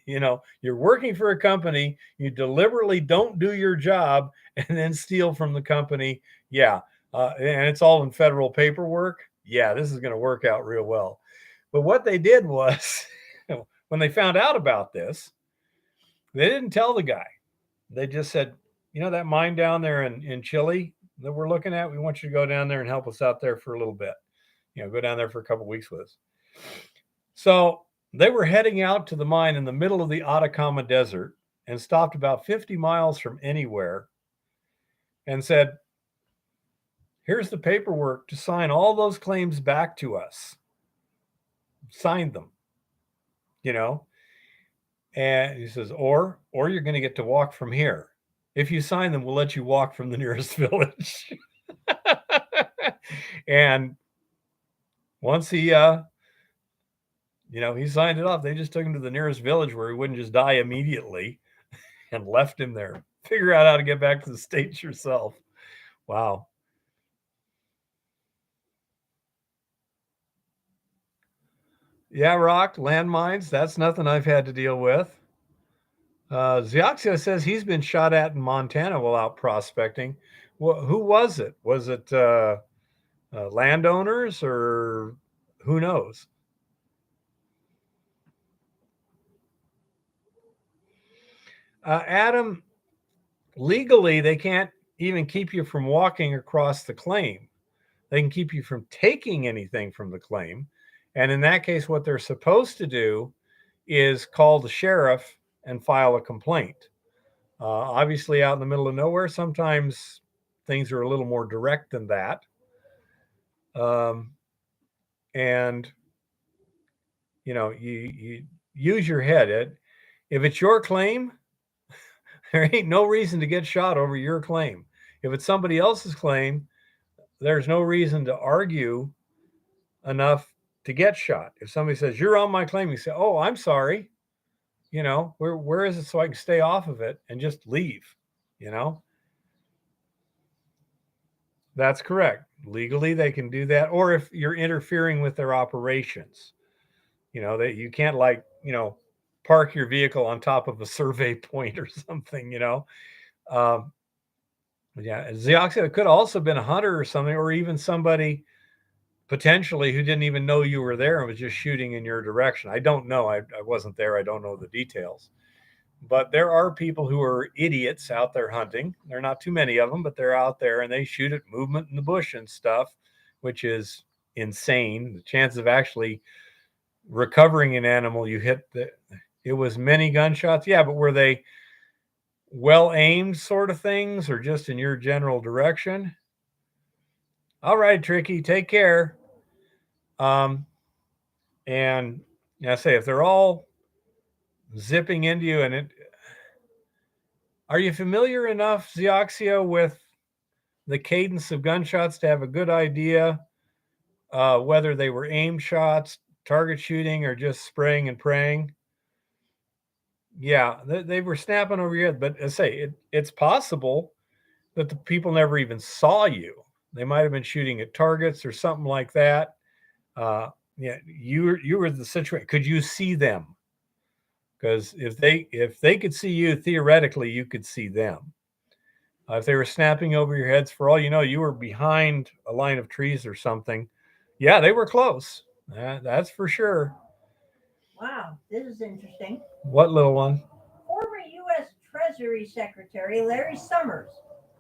You're working for a company, you deliberately don't do your job and then steal from the company. Yeah. And it's all in federal paperwork. Yeah, this is going to work out real well. But what they did was, when they found out about this, they didn't tell the guy. They just said, that mine down there in Chile that we're looking at, we want you to go down there and help us out there for a little bit. Go down there for a couple of weeks with us. So they were heading out to the mine in the middle of the Atacama Desert and stopped about 50 miles from anywhere and said, here's the paperwork to sign all those claims back to us. Signed them, And he says, or you're going to get to walk from here. If you sign them, we'll let you walk from the nearest village. And once he signed it off, they just took him to the nearest village where he wouldn't just die immediately and left him there. Figure out how to get back to the States yourself. Wow. Yeah, Rock, landmines, that's nothing I've had to deal with. Zioxia says he's been shot at in Montana while out prospecting. Well, who was it? Was it landowners or who knows? Adam, legally, they can't even keep you from walking across the claim. They can keep you from taking anything from the claim. And in that case, what they're supposed to do is call the sheriff and file a complaint. Obviously, out in the middle of nowhere, sometimes things are a little more direct than that. And you use your head. If it's your claim, there ain't no reason to get shot over your claim. If it's somebody else's claim, there's no reason to argue enough to get shot. If somebody says, you're on my claim, you say, oh, I'm sorry. Where is it so I can stay off of it and just leave? That's correct. Legally, they can do that. Or if you're interfering with their operations, that you can't park your vehicle on top of a survey point or something, Yeah, Zioxia could also have been a hunter or something, or even somebody potentially who didn't even know you were there and was just shooting in your direction. I don't know. I wasn't there. I don't know the details. But there are people who are idiots out there hunting. There are not too many of them, but they're out there and they shoot at movement in the bush and stuff, which is insane. The chance of actually recovering an animal it was many gunshots. Yeah, but were they well aimed sort of things or just in your general direction? All right, Tricky, take care. And I say, if they're all zipping into you are you familiar enough, Zioxia, with the cadence of gunshots to have a good idea whether they were aim shots, target shooting, or just spraying and praying? Yeah, they were snapping over your head. But I say it's possible that the people never even saw you. They might have been shooting at targets or something like that. Yeah, you were the situation. Could you see them? Because if they could see you, theoretically, you could see them. If they were snapping over your heads, for all you know, you were behind a line of trees or something. Yeah, they were close. That's for sure. Wow, this is interesting. What little one? Former U.S. Treasury Secretary Larry Summers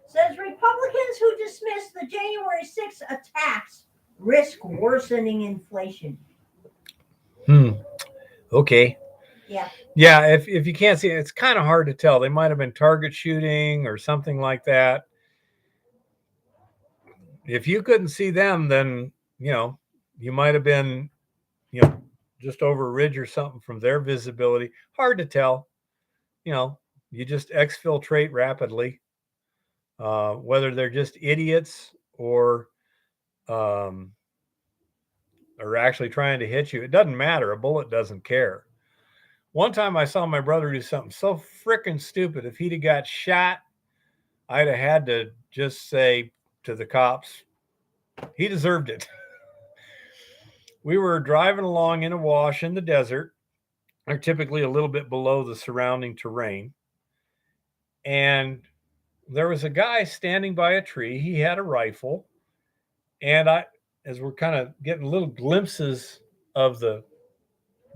says Republicans who dismissed the January 6th attacks risk worsening inflation. Hmm. Okay. Yeah. Yeah, if you can't see it, it's kind of hard to tell. They might have been target shooting or something like that. If you couldn't see them, then you might have been you know just over a ridge or something from their visibility. Hard to tell. You know, you just exfiltrate rapidly. Whether they're just idiots um, or actually trying to hit you, it doesn't matter. A bullet doesn't care. One time I saw my brother do something so freaking stupid. If he'd have got shot, I'd have had to just say to the cops, he deserved it. We were driving along in a wash in the desert. They're typically a little bit below the surrounding terrain. And there was a guy standing by a tree. He had a rifle. And as we're kind of getting little glimpses of the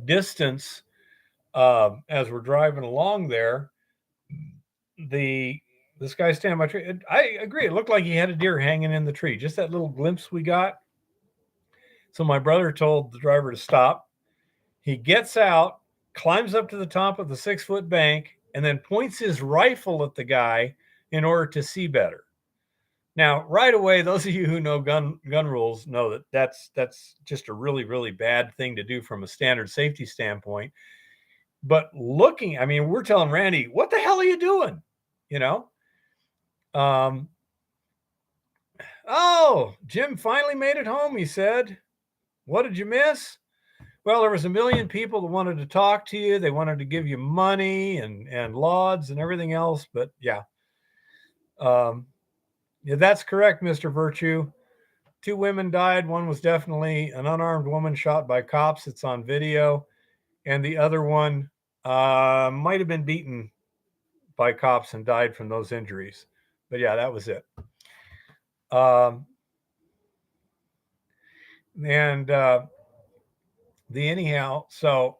distance as we're driving along there, this guy standing by a tree. I agree. It looked like he had a deer hanging in the tree. Just that little glimpse we got. So my brother told the driver to stop. He gets out, climbs up to the top of the 6-foot bank, and then points his rifle at the guy in order to see better. Now, right away, those of you who know gun rules know that that's just a really, really bad thing to do from a standard safety standpoint. But looking, I mean, we're telling Randy, what the hell are you doing? You know? Um, oh, Jim finally made it home, he said. What did you miss? Well, there was a million people that wanted to talk to you. They wanted to give you money and lauds and everything else. But yeah, yeah, that's correct, Mr. Virtue. 2 women died. One was definitely an unarmed woman shot by cops. It's on video. And the other one might have been beaten by cops and died from those injuries. But yeah, that was it. And so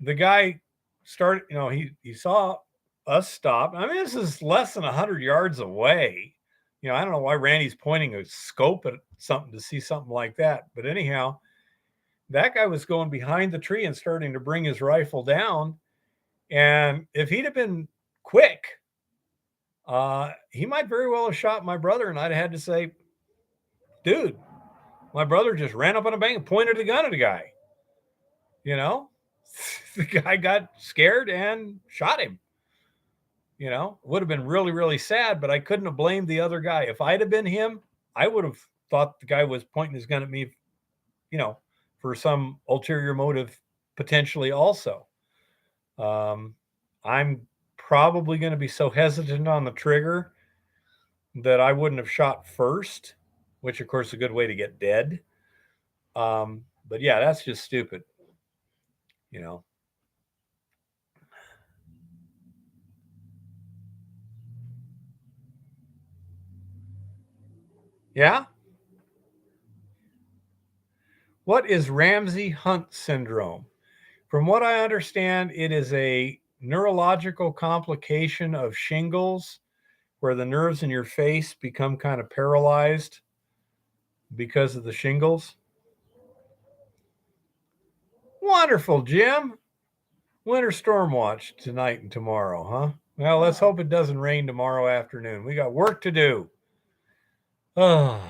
the guy started, he saw us stop. I mean, this is less than 100 yards away. I don't know why Randy's pointing a scope at something to see something like that. But anyhow, that guy was going behind the tree and starting to bring his rifle down. And if he'd have been quick, he might very well have shot my brother. And I'd have had to say, dude, my brother just ran up on a bank and pointed a gun at a guy. The guy got scared and shot him. Would have been really, really sad, but I couldn't have blamed the other guy. If I'd have been him, I would have thought the guy was pointing his gun at me, for some ulterior motive, potentially also. I'm probably going to be so hesitant on the trigger that I wouldn't have shot first, which of course is a good way to get dead. But yeah, that's just stupid. Yeah. What is Ramsay-Hunt syndrome? From what I understand, it is a neurological complication of shingles where the nerves in your face become kind of paralyzed because of the shingles. Wonderful, Jim. Winter storm watch tonight and tomorrow, huh? Well, let's hope it doesn't rain tomorrow afternoon. We got work to do. Oh.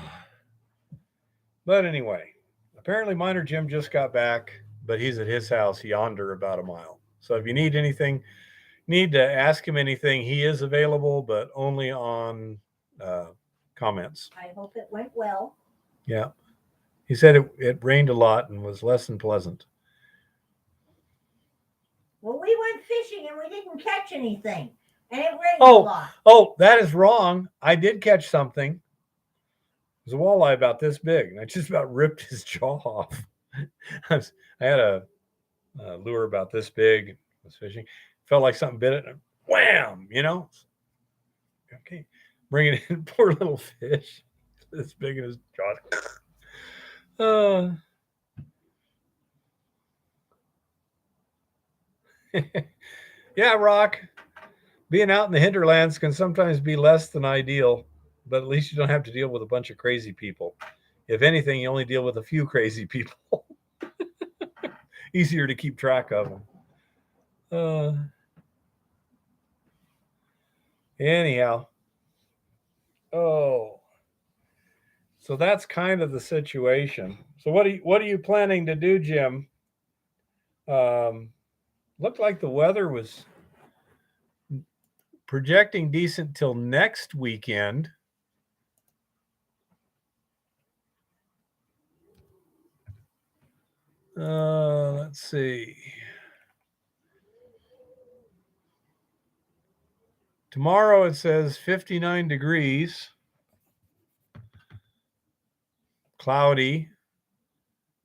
But anyway, apparently Miner Jim just got back, but he's at his house yonder about a mile. So if you need anything, need to ask him anything, he is available, but only on comments. I hope it went well. Yeah. He said it rained a lot and was less than pleasant. Well, we went fishing and and we didn't catch anything. And it rained a Oh, lot. that is wrong. I did catch something. It was a walleye about this big, and I just about ripped his jaw off. I had a lure about this big. I was fishing. Felt like something bit it, and wham! Okay, bring it in. Poor little fish, this big in his jaw. Yeah, Rock. Being out in the hinterlands can sometimes be less than ideal, but at least you don't have to deal with a bunch of crazy people. If anything, you only deal with a few crazy people. Easier to keep track of them. Anyhow. Oh. So that's kind of the situation. So what are you planning to do, Jim? Looked like the weather was projecting decent till next weekend. Let's see. Tomorrow it says 59 degrees, cloudy.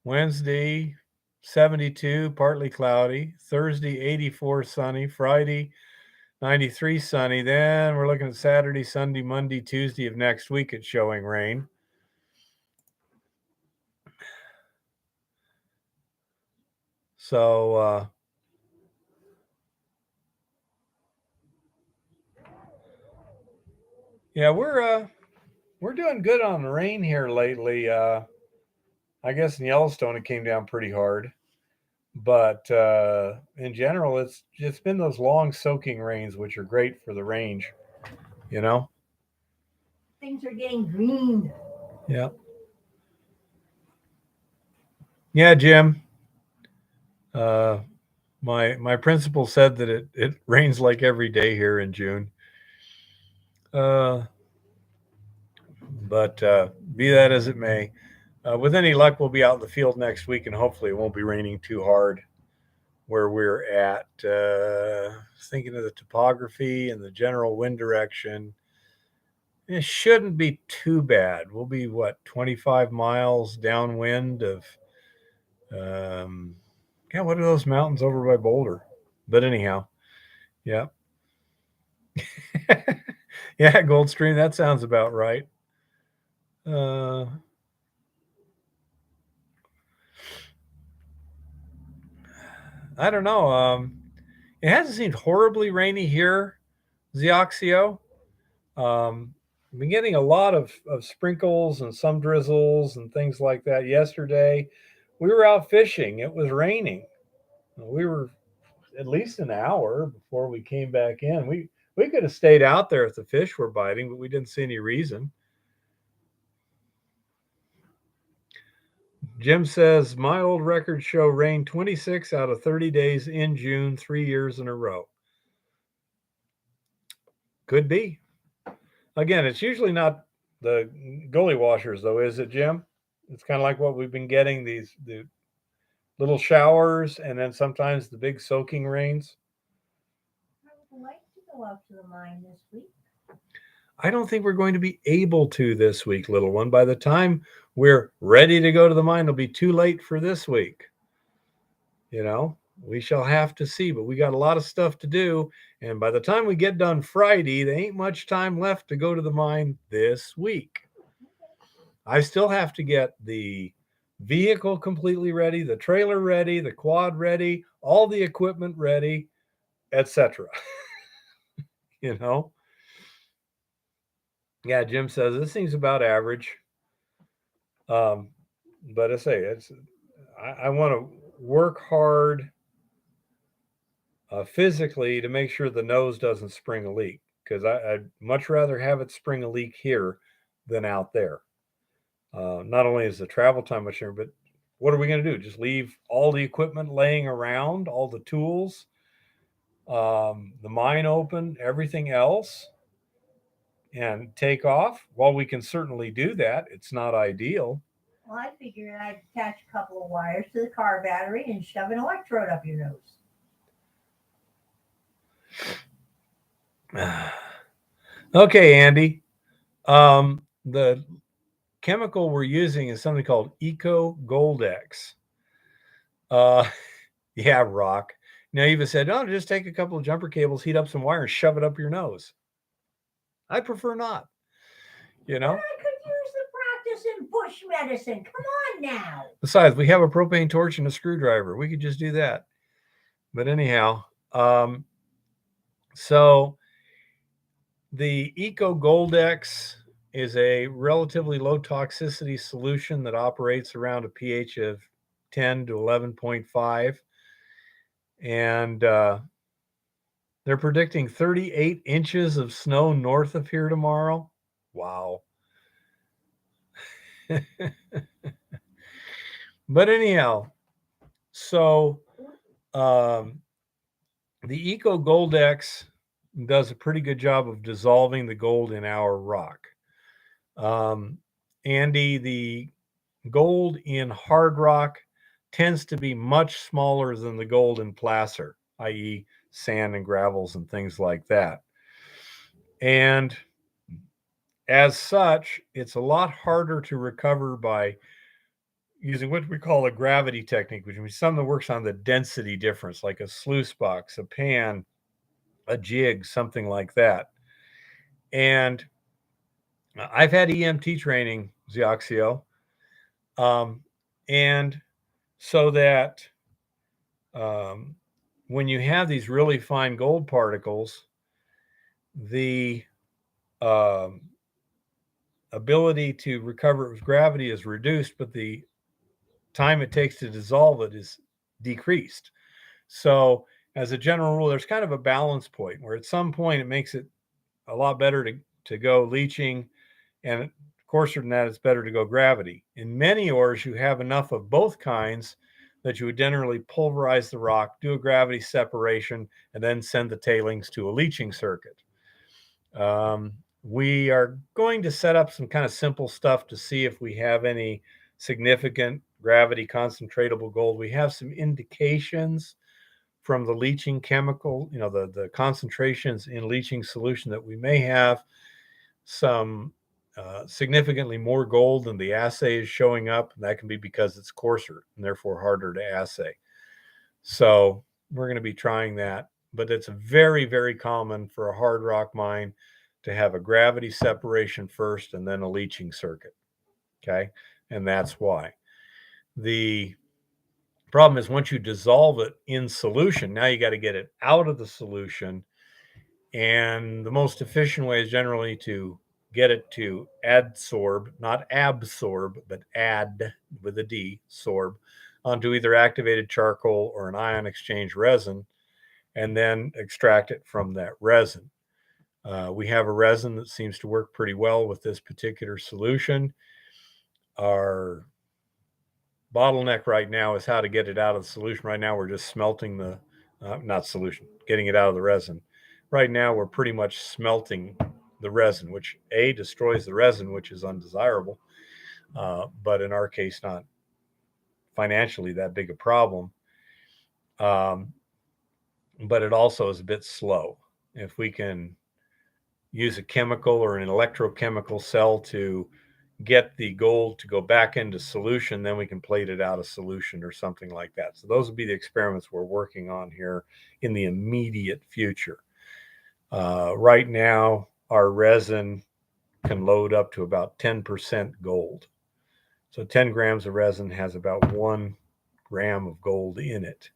Wednesday, 72, partly cloudy. Thursday, 84, sunny. Friday, 93, sunny. Then we're looking at Saturday, Sunday, Monday, Tuesday of next week. It's showing rain. So, yeah, we're doing good on the rain here lately. I guess in Yellowstone it came down pretty hard, but in general, it's been those long soaking rains, which are great for the range. Things are getting green. Yeah. Yeah, Jim. My principal said that it rains like every day here in June. But be that as it may, with any luck, we'll be out in the field next week, and hopefully it won't be raining too hard where we're at. Thinking of the topography and the general wind direction, it shouldn't be too bad. We'll be 25 miles downwind of what are those mountains over by Boulder? But anyhow, yeah. Yeah, Goldstream, that sounds about right. I don't know. It hasn't seemed horribly rainy here, Zioxio. I've been getting a lot of sprinkles and some drizzles and things like that. Yesterday, we were out fishing. It was raining. We were at least an hour before we came back in. We could have stayed out there if the fish were biting, but we didn't see any reason. Jim says, my old records show rain 26 out of 30 days in June, 3 years in a row. Could be. Again, it's usually not the gully washers, though, is it, Jim? It's kind of like what we've been getting, the little showers and then sometimes the big soaking rains. I would like to go out to the mine this week. I don't think we're going to be able to this week, little one. By the time we're ready to go to the mine, it'll be too late for this week. We shall have to see, but we got a lot of stuff to do. And by the time we get done Friday, there ain't much time left to go to the mine this week. I still have to get the vehicle completely ready, the trailer ready, the quad ready, all the equipment ready, etc. Yeah, Jim says this seems about average. But I say I want to work hard physically to make sure the nose doesn't spring a leak, because I'd much rather have it spring a leak here than out there. Not only is the travel time much more, but what are we going to do? Just leave all the equipment laying around, all the tools, the mine open, everything else, and take off? Well, we can certainly do that. It's not ideal. Well, I figured I'd attach a couple of wires to the car battery and shove an electrode up your nose. Okay, Andy. The chemical we're using is something called Eco Goldex. Yeah, rock. Now you've said, oh, just take a couple of jumper cables, heat up some wire, and shove it up your nose. I prefer not. You know? I could use the practice in bush medicine. Come on now. Besides, we have a propane torch and a screwdriver. We could just do that. But anyhow, so the Eco Goldex is a relatively low toxicity solution that operates around a pH of 10 to 11.5. And they're predicting 38 inches of snow north of here tomorrow. Wow. But anyhow, so the Eco Goldex does a pretty good job of dissolving the gold in our rock. Andy, the gold in hard rock tends to be much smaller than the gold in placer, i.e., sand and gravels and things like that. And as such, it's a lot harder to recover by using what we call a gravity technique, which means something that works on the density difference, like a sluice box, a pan, a jig, something like that. And I've had EMT training, Zioxio. And so that when you have these really fine gold particles, the ability to recover it with gravity is reduced, but the time it takes to dissolve it is decreased. So, as a general rule, there's kind of a balance point where at some point it makes it a lot better to go leaching, and coarser than that, it's better to go gravity. In many ores, you have enough of both kinds that you would generally pulverize the rock, do a gravity separation, and then send the tailings to a leaching circuit. We are going to set up some kind of simple stuff to see if we have any significant gravity concentratable gold. We have some indications from the leaching chemical, the concentrations in leaching solution that we may have some significantly more gold than the assay is showing up. And that can be because it's coarser and therefore harder to assay. So we're going to be trying that. But it's very, very common for a hard rock mine to have a gravity separation first and then a leaching circuit. Okay. And that's why. The problem is once you dissolve it in solution, now you got to get it out of the solution. And the most efficient way is generally to get it to adsorb, not absorb, but add with a D, sorb, onto either activated charcoal or an ion exchange resin, and then extract it from that resin. We have a resin that seems to work pretty well with this particular solution. Our bottleneck right now is how to get it out of the solution. Right now, we're just smelting the, not solution, getting it out of the resin. Right now, we're pretty much smelting the resin, which A, destroys the resin, which is undesirable, but in our case, not financially that big a problem. But it also is a bit slow. If we can use a chemical or an electrochemical cell to get the gold to go back into solution, then we can plate it out of solution or something like that. So those would be the experiments we're working on here in the immediate future. Right now, our resin can load up to about 10% gold. So 10 grams of resin has about 1 gram of gold in it.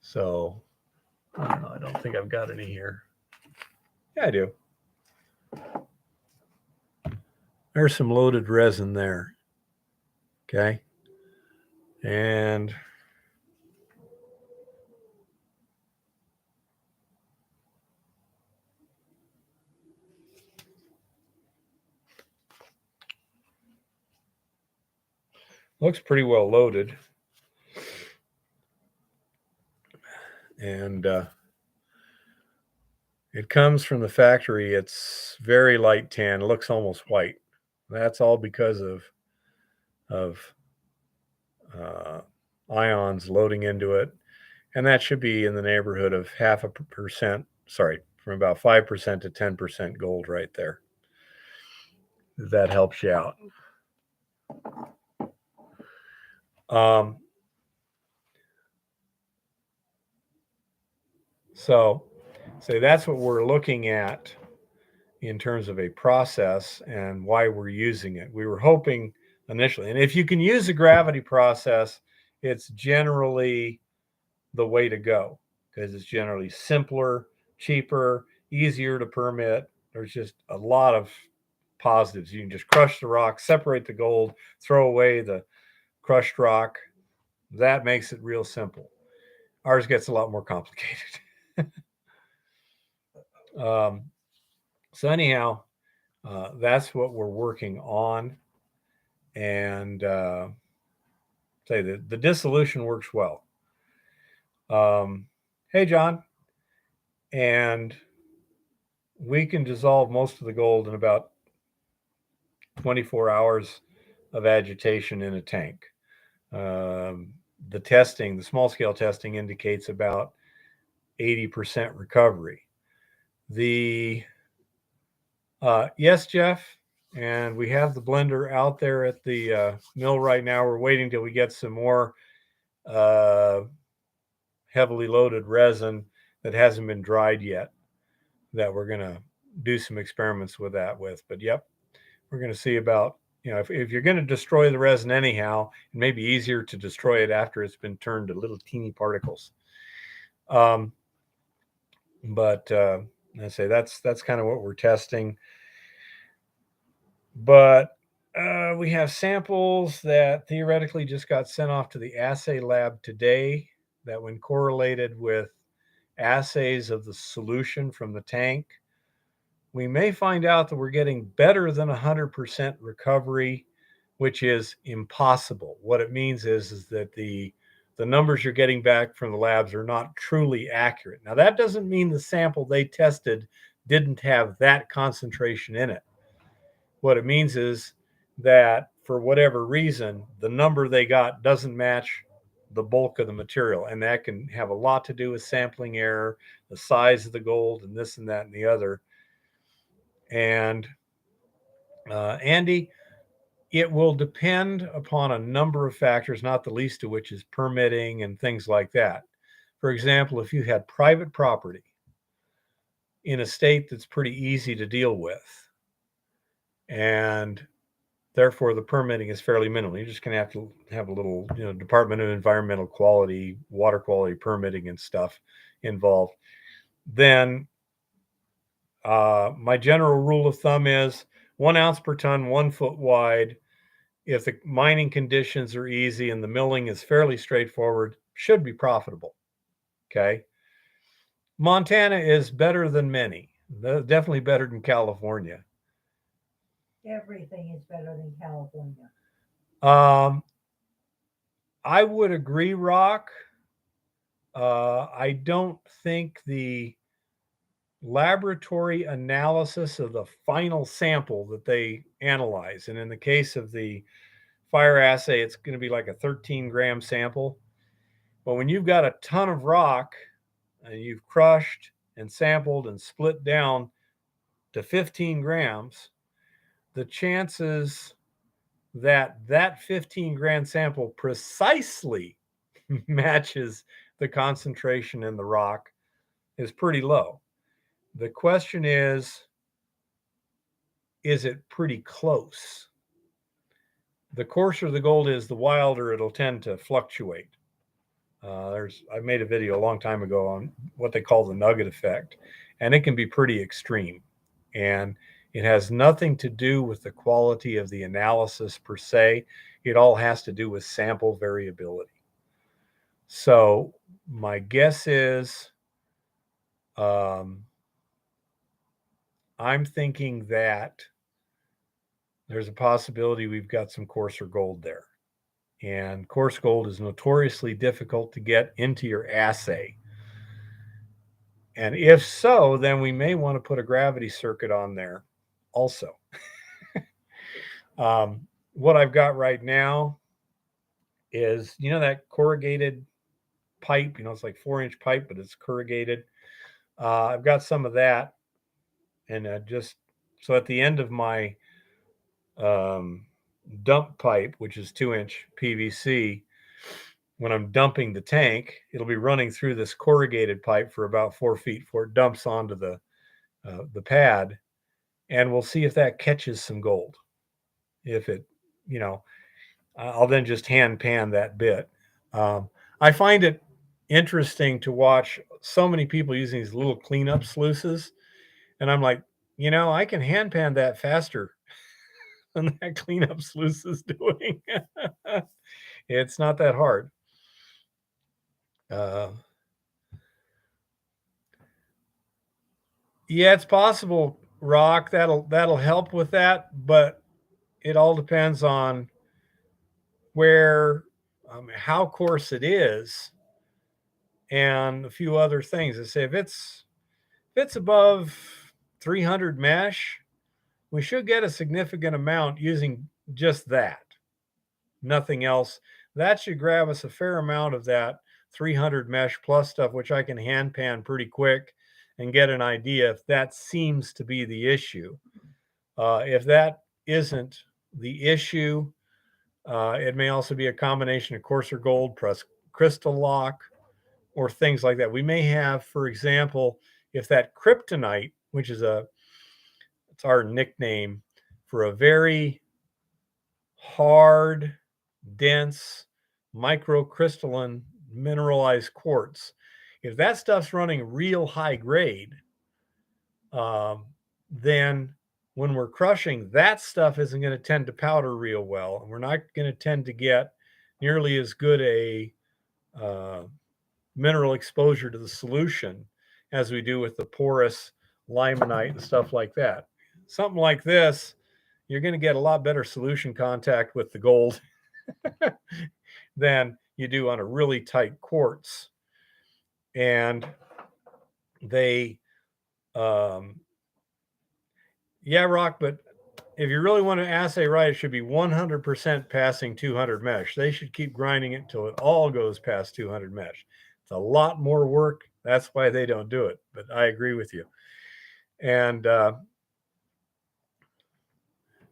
So I don't think I've got any here. Yeah, I do. There's some loaded resin there. Okay. And looks pretty well loaded. And it comes from the factory. It's very light tan. It looks almost white. That's all because of ions loading into it. And that should be in the neighborhood of 0.5% from about 5% to 10% gold right there. That helps you out. So that's what we're looking at in terms of a process and why we're using it. We were hoping initially, and if you can use the gravity process, it's generally the way to go because it's generally simpler, cheaper, easier to permit. There's just a lot of positives. You can just crush the rock, separate the gold, throw away the crushed rock. That makes it real simple. Ours gets a lot more complicated. So anyhow, that's what we're working on. And say that the dissolution works well. Hey, John. And we can dissolve most of the gold in about 24 hours of agitation in a tank. The small scale testing indicates about 80% recovery. Yes, Jeff, and we have the blender out there at the mill right now. We're waiting till we get some more heavily loaded resin that hasn't been dried yet that we're going to do some experiments with that with. But yep, we're going to see about, if you're going to destroy the resin anyhow, it may be easier to destroy it after it's been turned to little teeny particles. But I say that's kind of what we're testing. But we have samples that theoretically just got sent off to the assay lab today that when correlated with assays of the solution from the tank, we may find out that we're getting better than 100% recovery, which is impossible. What it means is that the numbers you're getting back from the labs are not truly accurate. Now, that doesn't mean the sample they tested didn't have that concentration in it. What it means is that for whatever reason, the number they got doesn't match the bulk of the material. And that can have a lot to do with sampling error, the size of the gold, and this and that and the other. And Andy, it will depend upon a number of factors, not the least of which is permitting and things like that. For example, if you had private property in a state that's pretty easy to deal with, and therefore the permitting is fairly minimal, you're just going to have to have a little, Department of Environmental Quality, water quality permitting and stuff involved, then my general rule of thumb is 1 ounce per ton, 1 foot wide. If the mining conditions are easy and the milling is fairly straightforward, should be profitable. Okay. Montana is better than many, definitely better than California. Everything is better than California. I would agree, Rock. I don't think the laboratory analysis of the final sample that they analyze, and in the case of the fire assay, it's going to be like a 13-gram sample. But when you've got a ton of rock and you've crushed and sampled and split down to 15 grams, the chances that 15-gram sample precisely matches the concentration in the rock is pretty low. The question is it pretty close? The coarser the gold is, the wilder it'll tend to fluctuate. I made a video a long time ago on what they call the Nugget Effect, and it can be pretty extreme. And it has nothing to do with the quality of the analysis per se. It all has to do with sample variability. So my guess is I'm thinking that there's a possibility we've got some coarser gold there. And coarse gold is notoriously difficult to get into your assay. And if so, then we may want to put a gravity circuit on there also. What I've got right now is, that corrugated pipe, it's like 4-inch pipe, but it's corrugated. I've got some of that, and just so at the end of my um, dump pipe, which is 2-inch PVC, when I'm dumping the tank, it'll be running through this corrugated pipe for about 4 feet before it dumps onto the pad, and we'll see if that catches some gold. If it, you know, I'll then just hand pan that bit. I find it interesting to watch so many people using these little cleanup sluices, and I'm like, I can hand pan that faster than that cleanup sluice is doing. It's not that hard. Uh, yeah, it's possible, Rock. That'll help with that, but it all depends on where, how coarse it is, and a few other things. I say if it's above 300 mesh, we should get a significant amount using just that, nothing else. That should grab us a fair amount of that 300 mesh plus stuff, which I can hand pan pretty quick and get an idea if that seems to be the issue. If that isn't the issue, it may also be a combination of coarser gold plus crystal lock or things like that. We may have, for example, if that kryptonite, which is it's our nickname for a very hard, dense, microcrystalline mineralized quartz. If that stuff's running real high grade, then when we're crushing, that stuff isn't going to tend to powder real well. And we're not going to tend to get nearly as good a mineral exposure to the solution as we do with the porous limonite and stuff like that. Something like this, you're going to get a lot better solution contact with the gold than you do on a really tight quartz. And they, yeah, Rock, but if you really want to assay right, it should be 100% passing 200 mesh. They should keep grinding it until it all goes past 200 mesh. It's a lot more work. That's why they don't do it. But I agree with you. And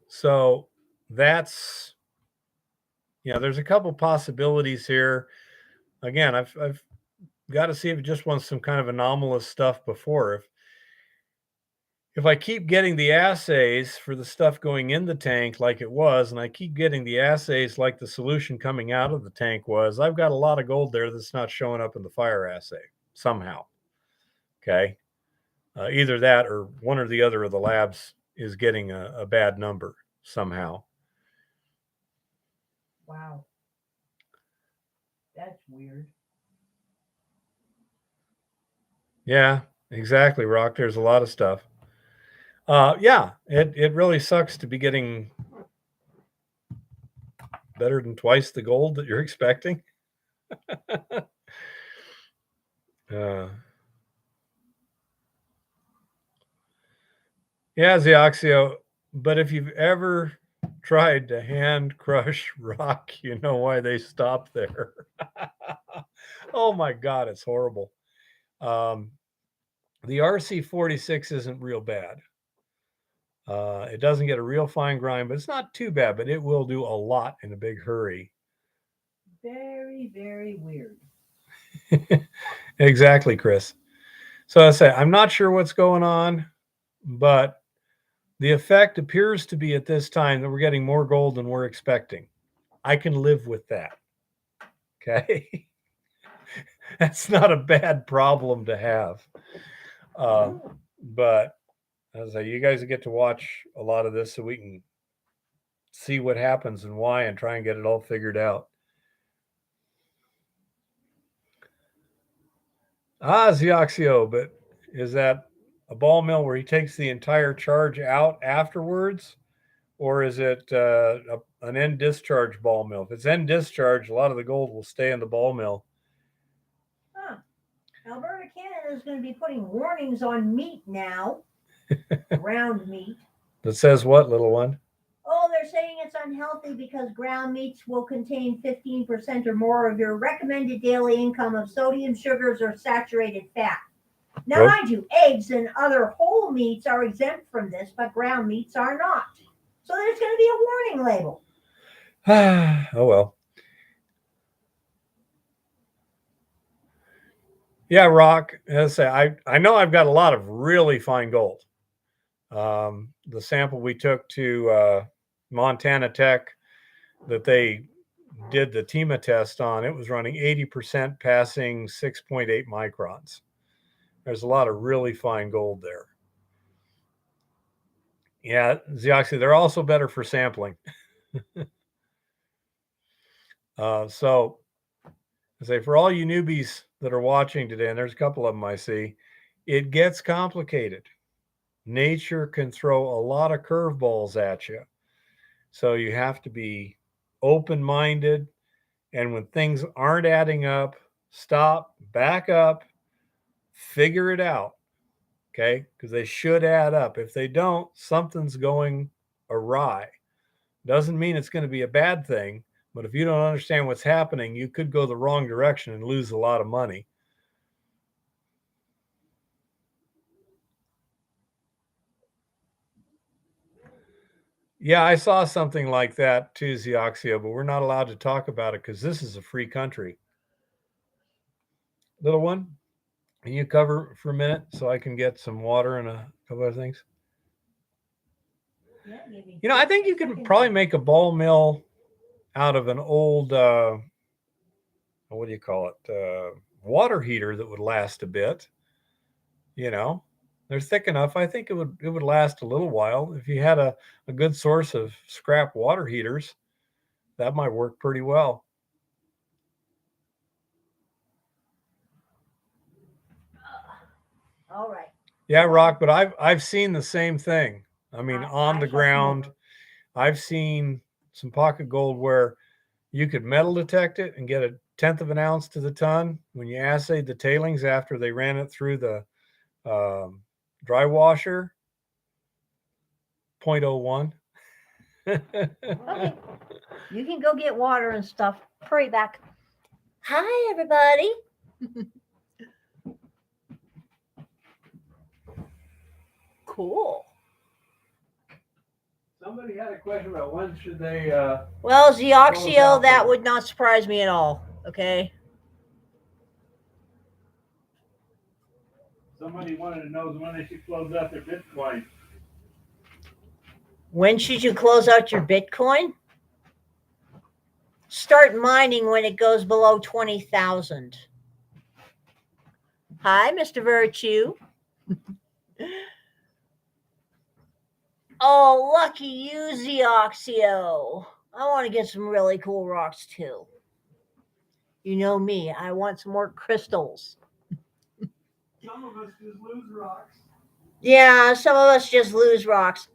so that's, there's a couple possibilities here. Again, I've got to see if it just wants some kind of anomalous stuff before. If I keep getting the assays for the stuff going in the tank like it was, and I keep getting the assays like the solution coming out of the tank was, I've got a lot of gold there that's not showing up in the fire assay somehow. Okay. Either that or one or the other of the labs is getting a bad number somehow. Wow. That's weird. Yeah, exactly, Rock. There's a lot of stuff. Yeah, it really sucks to be getting better than twice the gold that you're expecting. Yeah, Zioxio, but if you've ever tried to hand crush rock, you know why they stop there. Oh my God, it's horrible. The RC46 isn't real bad. It doesn't get a real fine grind, but it's not too bad, but it will do a lot in a big hurry. Very, very weird. Exactly, Chris. So I say, I'm not sure what's going on, but the effect appears to be at this time that we're getting more gold than we're expecting. I can live with that. Okay. That's not a bad problem to have. But as I say, you guys get to watch a lot of this so we can see what happens and why and try and get it all figured out. Zioxio, but is that a ball mill where he takes the entire charge out afterwards? Or is it an end discharge ball mill? If it's end discharge, a lot of the gold will stay in the ball mill. Huh. Alberta, Canada is going to be putting warnings on meat now, ground meat. That says what, little one? Oh, they're saying it's unhealthy because ground meats will contain 15% or more of your recommended daily income of sodium, sugars, or saturated fat. Now, mind you, eggs and other whole meats are exempt from this, but ground meats are not. So there's going to be a warning label. Oh, well. Yeah, Rock, as I say, I know I've got a lot of really fine gold. The sample we took to Montana Tech that they did the TEMA test on, it was running 80%, passing 6.8 microns. There's a lot of really fine gold there. Yeah, Zeoxy, they're also better for sampling. So, I say for all you newbies that are watching today, and there's a couple of them I see, it gets complicated. Nature can throw a lot of curveballs at you. So you have to be open-minded. And when things aren't adding up, stop, back up, figure it out. Okay? Because they should add up. If they don't, something's going awry. Doesn't mean it's going to be a bad thing, but if you don't understand what's happening, you could go the wrong direction and lose a lot of money. Yeah, I saw something like that too, Zeoxia, but we're not allowed to talk about it because this is a free country. Little one, can you cover for a minute so I can get some water and a couple other things? Yeah, you know, I think you could probably make a ball mill out of an old, what do you call it, water heater that would last a bit. You know, they're thick enough. I think it would last a little while. If you had a good source of scrap water heaters, that might work pretty well. All right. Yeah, Rock, but I've seen the same thing. I mean, on the ground, I've seen some pocket gold where you could metal detect it and get 1/10 of an ounce to the ton. When you assayed the tailings after they ran it through the dry washer, 0.01. Okay. You can go get water and stuff. Hurry back. Hi, everybody. Cool. Somebody had a question about when should they... Well, Zeoxio, that would not surprise me at all. Okay. Somebody wanted to know when they should close out their Bitcoin. When should you close out your Bitcoin? Start mining when it goes below 20,000. Hi, Mr. Virtue. Oh, lucky you, Zeoxio. I want to get some really cool rocks too. You know me, I want some more crystals. Some of us just lose rocks. Yeah, some of us just lose rocks.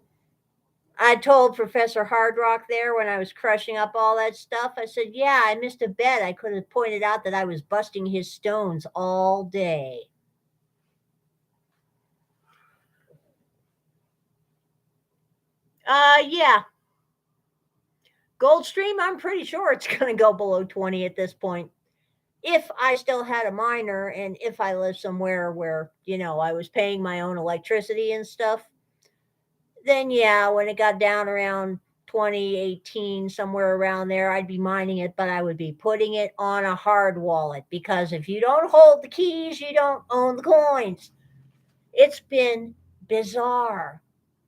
I told Professor Hardrock there when I was crushing up all that stuff, I said, yeah, I missed a bet. I could have pointed out that I was busting his stones all day. Yeah. Goldstream, I'm pretty sure it's going to go below 20 at this point. If I still had a miner and if I lived somewhere where, you know, I was paying my own electricity and stuff, then yeah, when it got down around 2018, somewhere around there, I'd be mining it, but I would be putting it on a hard wallet because if you don't hold the keys, you don't own the coins. It's been bizarre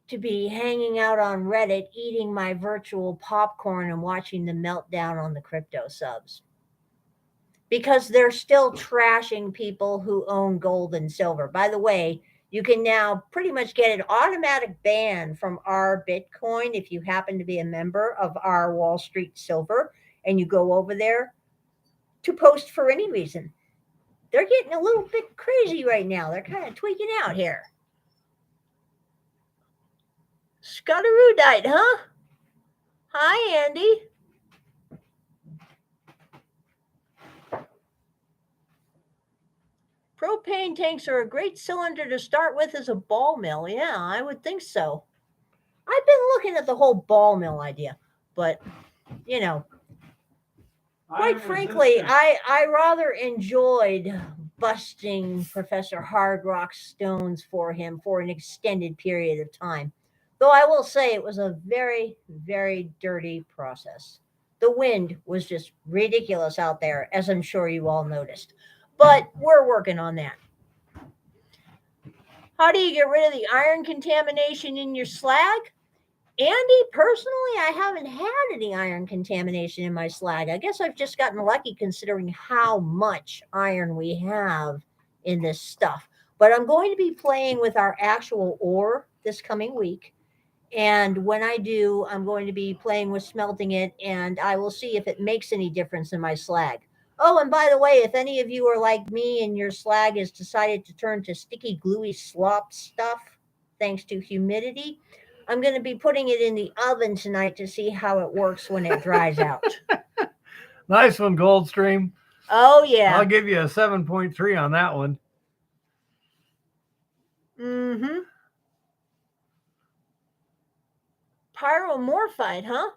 to be hanging out on Reddit, eating my virtual popcorn and watching the meltdown on the crypto subs. Because they're still trashing people who own gold and silver. By the way, you can now pretty much get an automatic ban from our Bitcoin if you happen to be a member of our Wall Street Silver and you go over there to post for any reason. They're getting a little bit crazy right now. They're kind of tweaking out here. Scotteroodite, huh? Hi, Andy. Propane tanks are a great cylinder to start with as a ball mill. Yeah, I would think so. I've been looking at the whole ball mill idea, but, quite frankly, I rather enjoyed busting Professor Hard Rock stones for him for an extended period of time. Though I will say it was a very, very dirty process. The wind was just ridiculous out there, as I'm sure you all noticed. But we're working on that. How do you get rid of the iron contamination in your slag? Andy, personally, I haven't had any iron contamination in my slag. I guess I've just gotten lucky considering how much iron we have in this stuff. But I'm going to be playing with our actual ore this coming week. And when I do, I'm going to be playing with smelting it, and I will see if it makes any difference in my slag. Oh, and by the way, if any of you are like me and your slag has decided to turn to sticky, gluey slop stuff thanks to humidity, I'm going to be putting it in the oven tonight to see how it works when it dries out. Nice one, Goldstream. Oh, yeah. I'll give you a 7.3 on that one. Mm-hmm. Pyromorphite, huh?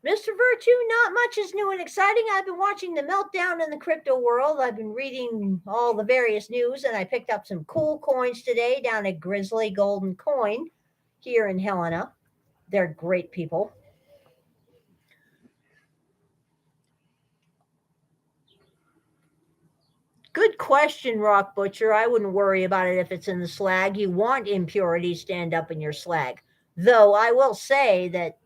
Mr. Virtue, not much is new and exciting. I've been watching the meltdown in the crypto world. I've been reading all the various news, and I picked up some cool coins today down at Grizzly Golden Coin here in Helena. They're great people. Good question, Rock Butcher. I wouldn't worry about it if it's in the slag. You want impurities to end up in your slag. Though I will say that,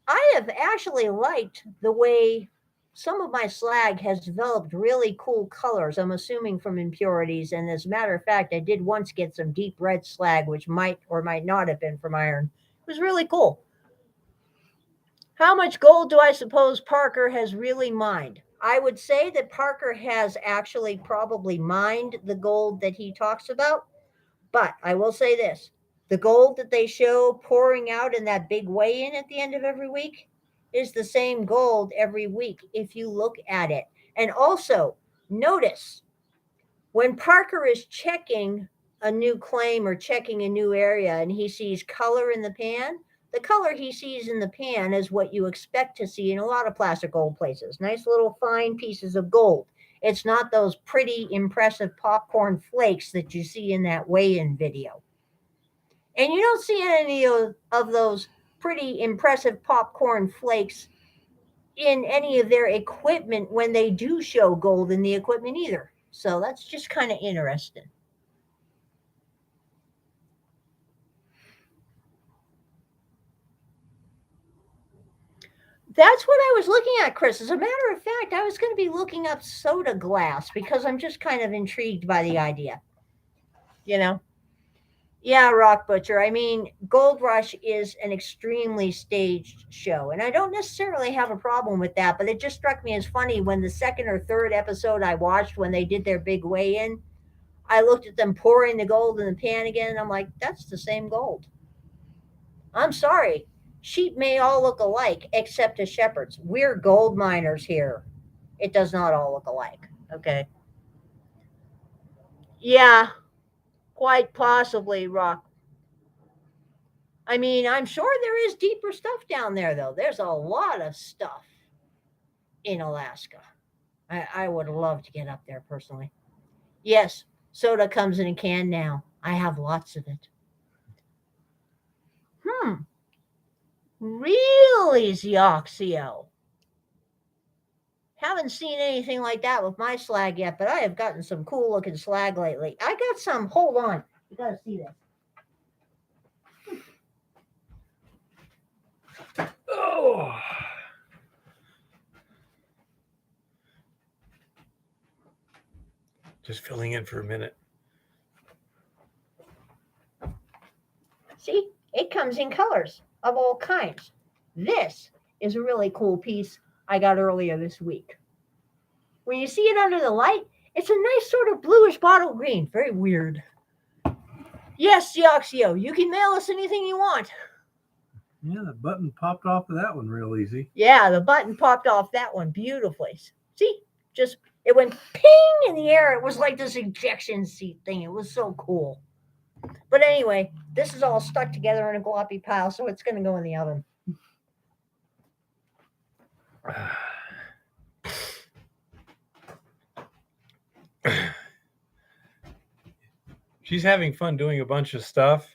I have actually liked the way some of my slag has developed really cool colors. I'm assuming from impurities. And as a matter of fact, I did once get some deep red slag, which might or might not have been from iron. It was really cool. How much gold do I suppose Parker has really mined? I would say that Parker has actually probably mined the gold that he talks about. But I will say this, the gold that they show pouring out in that big weigh-in at the end of every week is the same gold every week if you look at it. And also, notice when Parker is checking a new claim or checking a new area and he sees color in the pan, the color he sees in the pan is what you expect to see in a lot of plastic gold places. Nice little fine pieces of gold. It's not those pretty, impressive popcorn flakes that you see in that weigh-in video. And you don't see any of those pretty, impressive popcorn flakes in any of their equipment when they do show gold in the equipment either. So that's just kind of interesting. That's what I was looking at, Chris. As a matter of fact, I was going to be looking up soda glass because I'm just kind of intrigued by the idea. Yeah, Rock Butcher. I mean, Gold Rush is an extremely staged show, and I don't necessarily have a problem with that, but it just struck me as funny when the second or third episode I watched when they did their big weigh-in, I looked at them pouring the gold in the pan again, and I'm like, that's the same gold. I'm sorry. Sheep may all look alike, except as shepherds. We're gold miners here. It does not all look alike. Okay. Yeah, quite possibly, Rock. I mean, I'm sure there is deeper stuff down there, though. There's a lot of stuff in Alaska. I would love to get up there personally. Yes, soda comes in a can now. I have lots of it. Really, Zioxio? Haven't seen anything like that with my slag yet, but I have gotten some cool looking slag lately. I got some. Hold on. You got to see this. Oh. Just filling in for a minute. See, it comes in colors of all kinds. This is a really cool piece I got earlier this week. When you see it under the light, it's a nice sort of bluish bottle green. Very weird. Yes, Zioxio, you can mail us anything you want. Yeah, the button popped off of that one real easy. Yeah, the button popped off that one beautifully. See, just it went ping in the air. It was like this ejection seat thing. It was so cool. But anyway, this is all stuck together in a gloppy pile, so it's going to go in the oven. she's having fun doing a bunch of stuff,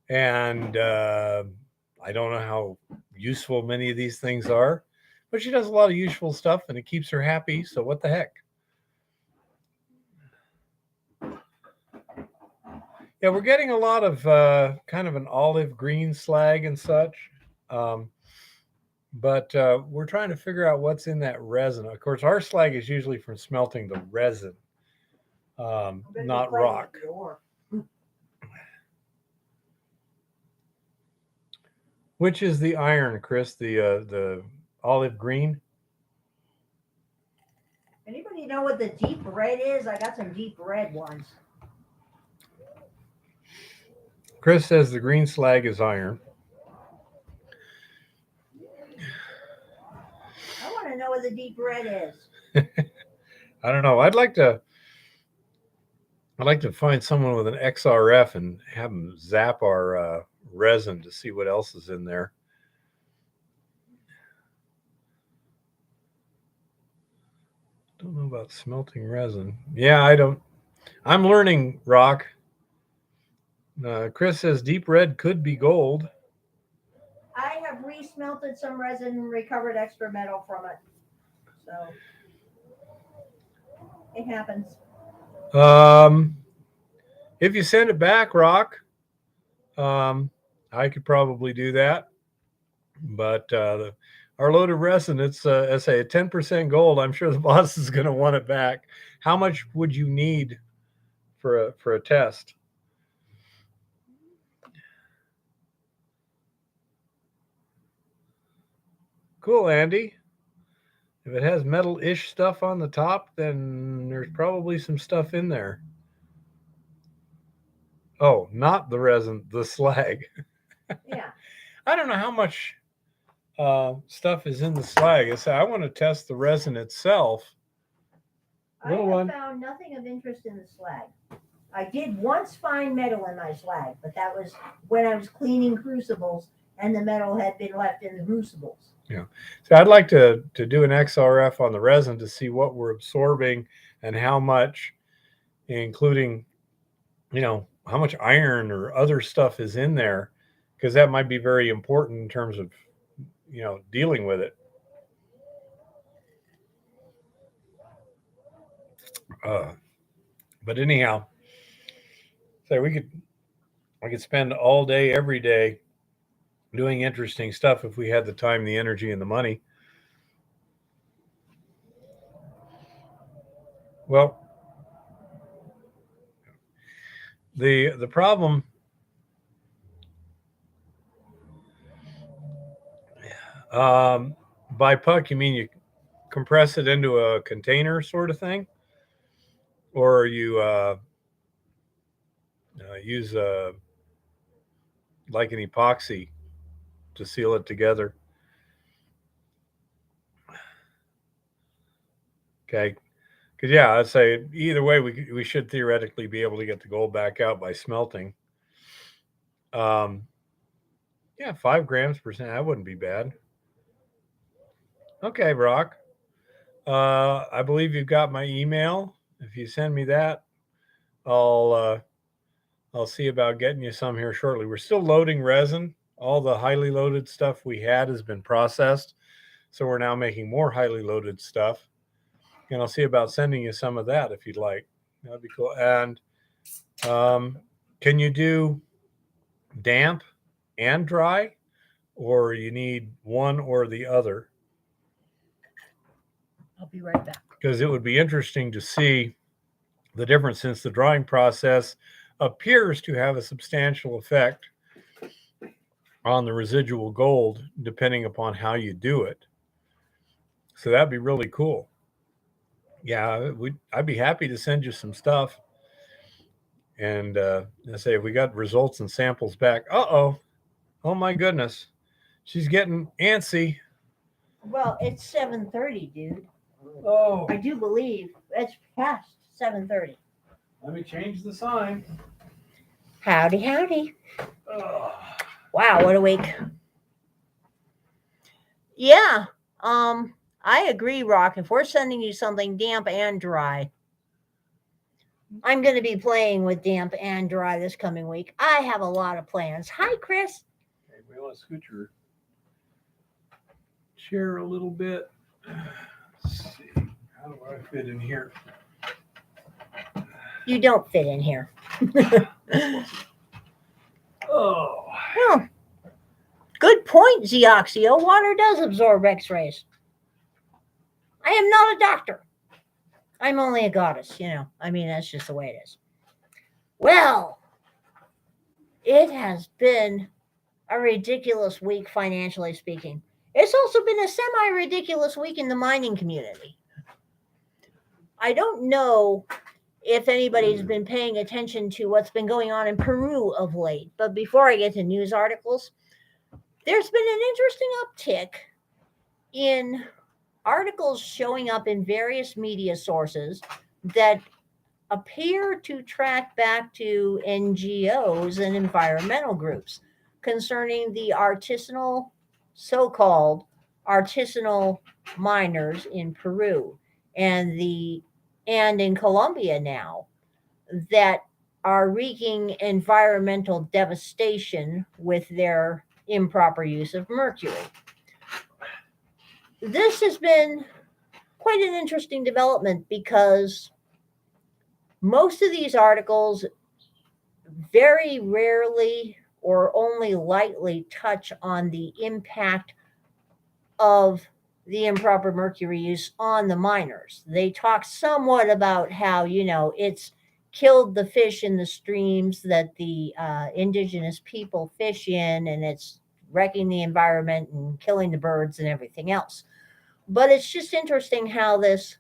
and I don't know how useful many of these things are, but she does a lot of useful stuff, and it keeps her happy. So what the heck? Yeah, we're getting a lot of kind of an olive green slag and such. But we're trying to figure out what's in that resin. Of course, our slag is usually from smelting the resin, not rock. Which is the iron, Chris? The olive green? Anybody know what the deep red is? I got some deep red ones. Chris says the green slag is iron. I want to know what the deep red is. I don't know. I'd like to find someone with an XRF and have them zap our resin to see what else is in there. Don't know about smelting resin. Yeah, I don't. I'm learning, Rock. Chris says deep red could be gold. I have re-smelted some resin and recovered extra metal from it. So it happens. If you send it back, Rock, I could probably do that. But our load of resin, it's I say a 10% gold. I'm sure the boss is going to want it back. How much would you need for a test? Cool, Andy. If it has metal-ish stuff on the top, then there's probably some stuff in there. Oh, not the resin, the slag. Yeah. I don't know how much stuff is in the slag. I want to test the resin itself. I have found nothing of interest in the slag. I did once find metal in my slag, but that was when I was cleaning crucibles and the metal had been left in the crucibles. Yeah. So I'd like to do an XRF on the resin to see what we're absorbing and how much, including, how much iron or other stuff is in there, because that might be very important in terms of, dealing with it. But anyhow, so I could spend all day, every day doing interesting stuff if we had the time, the energy, and the money. Well, the problem by puck, you mean you compress it into a container sort of thing, or you use like an epoxy to seal it together? Okay, because I'd say either way we should theoretically be able to get the gold back out by smelting. 5 grams percent, that wouldn't be bad. Okay, Brock. I believe you've got my email. If you send me that, I'll see about getting you some here shortly. We're still loading resin. All the highly loaded stuff we had has been processed, so we're now making more highly loaded stuff. And I'll see about sending you some of that if you'd like. That'd be cool. And can you do damp and dry, or you need one or the other? I'll be right back. Because it would be interesting to see the difference, since the drying process appears to have a substantial effect on the residual gold, depending upon how you do it. So that'd be really cool. Yeah, I'd be happy to send you some stuff. And I say, if we got results and samples back, oh my goodness, she's getting antsy. Well, it's 7:30, dude. Oh, I do believe it's past 7:30. let me change the sign. Howdy, howdy. Oh. Wow, what a week. Yeah, I agree, Rock. If we're sending you something damp and dry, I'm going to be playing with damp and dry this coming week. I have a lot of plans. Hi, Chris. Okay, we want to scoot your chair a little bit. Let's see. How do I fit in here? You don't fit in here. Oh. Well, good point, Zeoxio. Water does absorb X-rays. I am not a doctor. I'm only a goddess, I mean, that's just the way it is. Well, it has been a ridiculous week financially speaking. It's also been a semi-ridiculous week in the mining community. I don't know if anybody's been paying attention to what's been going on in Peru of late, but before I get to news articles, there's been an interesting uptick in articles showing up in various media sources that appear to track back to NGOs and environmental groups concerning the so-called artisanal miners in Peru and in Colombia now that are wreaking environmental devastation with their improper use of mercury. This has been quite an interesting development because most of these articles very rarely or only lightly touch on the impact of the improper mercury use on the miners. They talk somewhat about how, it's killed the fish in the streams that the indigenous people fish in, and it's wrecking the environment and killing the birds and everything else. But it's just interesting how this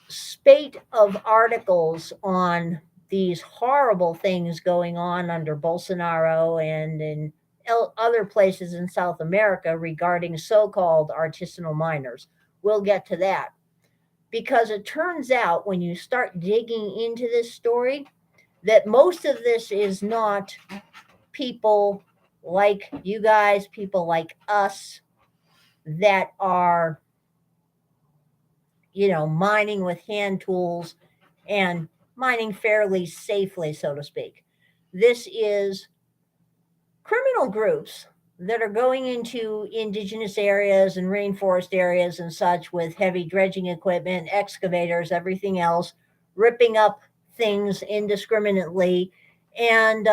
spate of articles on these horrible things going on under Bolsonaro and in other places in South America regarding so-called artisanal miners. We'll get to that. Because it turns out when you start digging into this story that most of this is not people like you guys, people like us that are mining with hand tools and mining fairly safely, so to speak. This is criminal groups that are going into indigenous areas and rainforest areas and such with heavy dredging equipment, excavators, everything else, ripping up things indiscriminately. And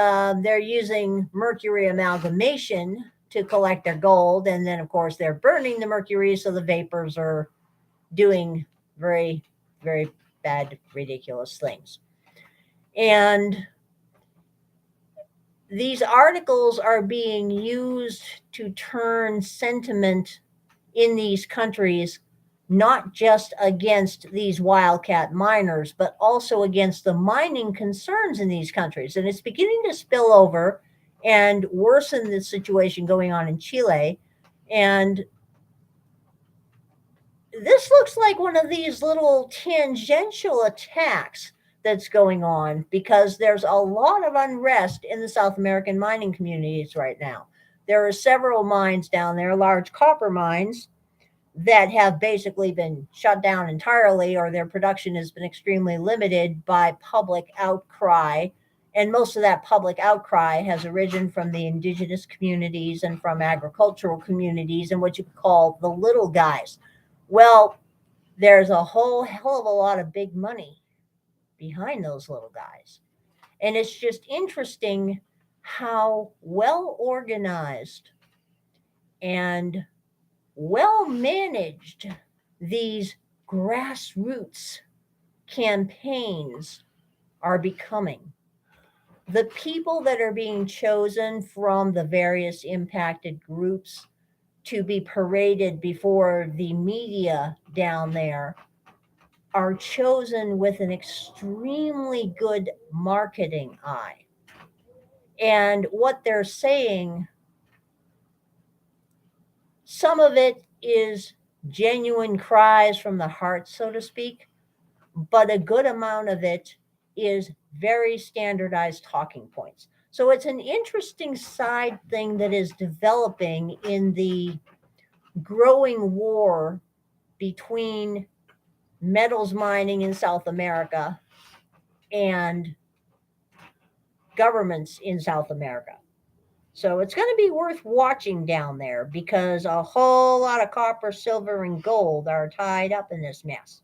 they're using mercury amalgamation to collect their gold. And then, of course, they're burning the mercury so the vapors are doing very, very bad, ridiculous things. And these articles are being used to turn sentiment in these countries, not just against these wildcat miners, but also against the mining concerns in these countries. And it's beginning to spill over and worsen the situation going on in Chile. And this looks like one of these little tangential attacks that's going on because there's a lot of unrest in the South American mining communities right now. There are several mines down there, large copper mines, that have basically been shut down entirely, or their production has been extremely limited by public outcry. And most of that public outcry has arisen from the indigenous communities and from agricultural communities and what you could call the little guys. Well, there's a whole hell of a lot of big money behind those little guys. And it's just interesting how well organized and well managed these grassroots campaigns are becoming. The people that are being chosen from the various impacted groups to be paraded before the media down there are chosen with an extremely good marketing eye. And what they're saying, some of it is genuine cries from the heart, so to speak, but a good amount of it is very standardized talking points. So it's an interesting side thing that is developing in the growing war between metals mining in South America and governments in South America. So it's going to be worth watching down there because a whole lot of copper, silver, and gold are tied up in this mess.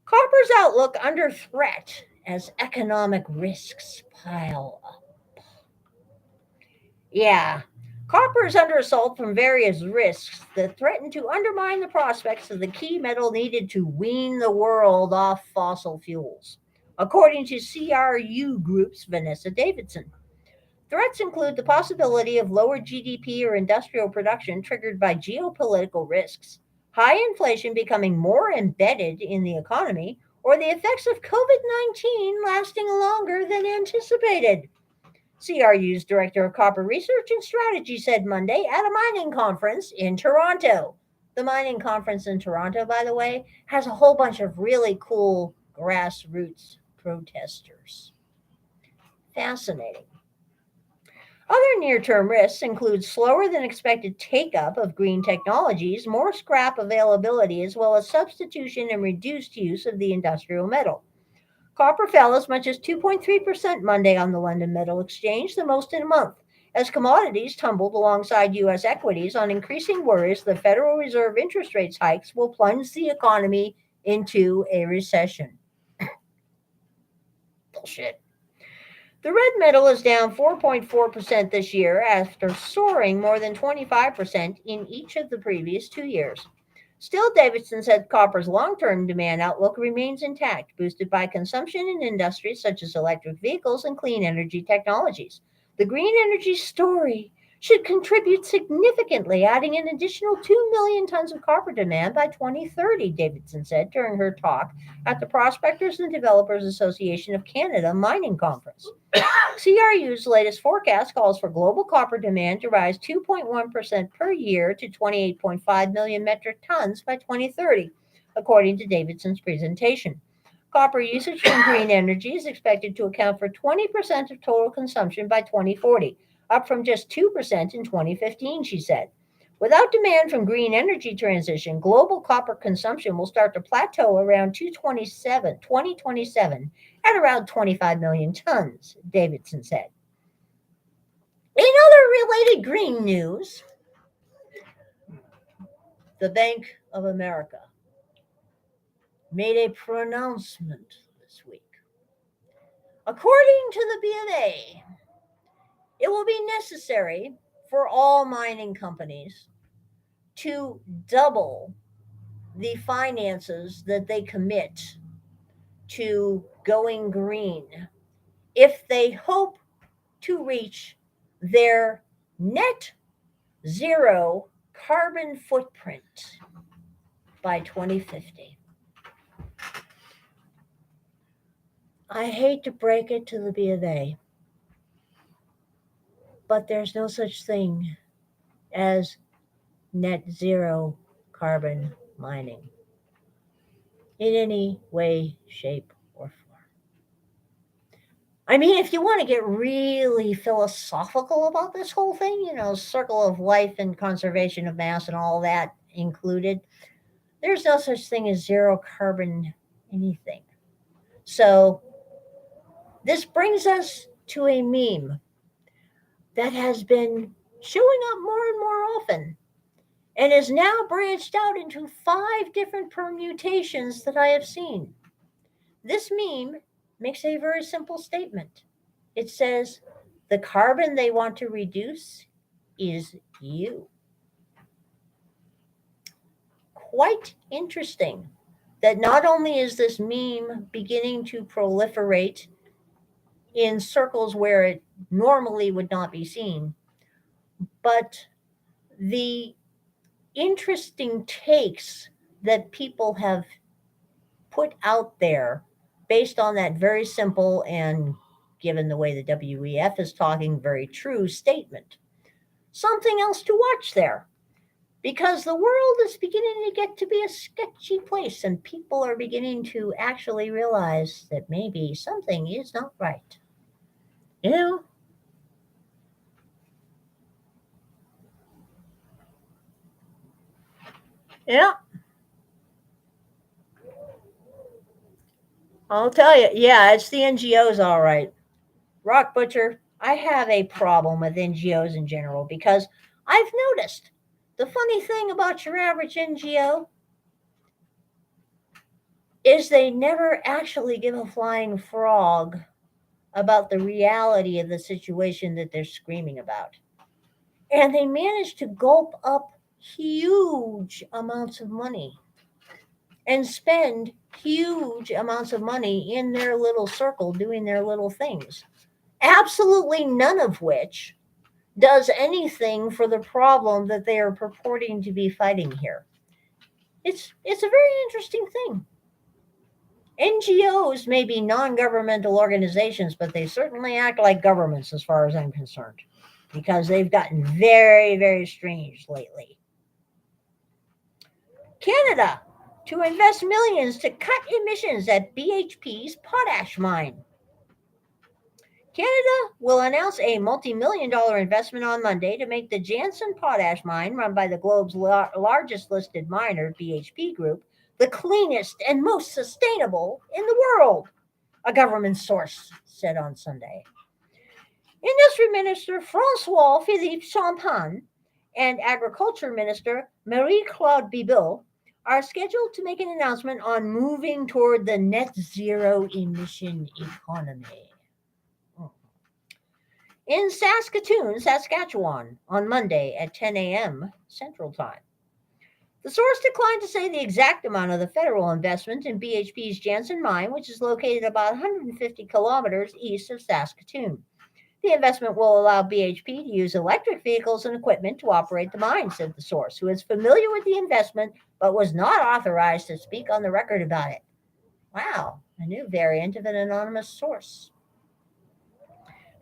Copper's outlook under threat as economic risks pile up. Yeah, copper is under assault from various risks that threaten to undermine the prospects of the key metal needed to wean the world off fossil fuels, according to CRU Group's Vanessa Davidson. Threats include the possibility of lower GDP or industrial production triggered by geopolitical risks, high inflation becoming more embedded in the economy, or the effects of COVID-19 lasting longer than anticipated. CRU's Director of Copper Research and Strategy said Monday at a mining conference in Toronto. The mining conference in Toronto, by the way, has a whole bunch of really cool grassroots protesters. Fascinating. Other near-term risks include slower than expected take-up of green technologies, more scrap availability, as well as substitution and reduced use of the industrial metal. Copper fell as much as 2.3% Monday on the London Metal Exchange, the most in a month, as commodities tumbled alongside U.S. equities on increasing worries the Federal Reserve interest rates hikes will plunge the economy into a recession. Bullshit. The red metal is down 4.4% this year after soaring more than 25% in each of the previous 2 years. Still, Davidson said copper's long-term demand outlook remains intact, boosted by consumption in industries such as electric vehicles and clean energy technologies. The green energy story should contribute significantly, adding an additional 2 million tons of copper demand by 2030, Davidson said during her talk at the Prospectors and Developers Association of Canada mining conference. CRU's latest forecast calls for global copper demand to rise 2.1% per year to 28.5 million metric tons by 2030, according to Davidson's presentation. Copper usage from green energy is expected to account for 20% of total consumption by 2040, up from just 2% in 2015, she said. Without demand from green energy transition, global copper consumption will start to plateau around 2027 at around 25 million tons, Davidson said. In other related green news, the Bank of America made a pronouncement this week. According to the B of A, it will be necessary for all mining companies to double the finances that they commit to going green if they hope to reach their net zero carbon footprint by 2050. I hate to break it to the B of A, but there's no such thing as net zero carbon mining in any way, shape, or form. I mean, if you want to get really philosophical about this whole thing, circle of life and conservation of mass and all that included, there's no such thing as zero carbon anything. So this brings us to a meme that has been showing up more and more often and is now branched out into 5 different permutations that I have seen. This meme makes a very simple statement. It says, the carbon they want to reduce is you. Quite interesting that not only is this meme beginning to proliferate in circles where it normally would not be seen, but the interesting takes that people have put out there based on that very simple and, given the way the WEF is talking, very true statement. Something else to watch there, because the world is beginning to get to be a sketchy place and people are beginning to actually realize that maybe something is not right. Yeah. I'll tell you, yeah, it's the NGOs, all right. Rock Butcher, I have a problem with NGOs in general because I've noticed the funny thing about your average NGO is they never actually give a flying frog about the reality of the situation that they're screaming about. And they manage to gulp up huge amounts of money and spend huge amounts of money in their little circle doing their little things. Absolutely none of which does anything for the problem that they are purporting to be fighting here. It's a very interesting thing. NGOs may be non-governmental organizations, but they certainly act like governments as far as I'm concerned, because they've gotten very, very strange lately. Canada to invest millions to cut emissions at BHP's potash mine. Canada will announce a multi-million dollar investment on Monday to make the Jansen potash mine, run by the globe's largest listed miner, BHP Group, the cleanest and most sustainable in the world, a government source said on Sunday. Industry Minister Francois Philippe Champagne and Agriculture Minister Marie-Claude Bibeau are scheduled to make an announcement on moving toward the net zero emission economy. In Saskatoon, Saskatchewan, on Monday at 10 a.m. Central Time. The source declined to say the exact amount of the federal investment in BHP's Jansen mine, which is located about 150 kilometers east of Saskatoon. The investment will allow BHP to use electric vehicles and equipment to operate the mine, said the source, who is familiar with the investment but was not authorized to speak on the record about it. Wow, a new variant of an anonymous source.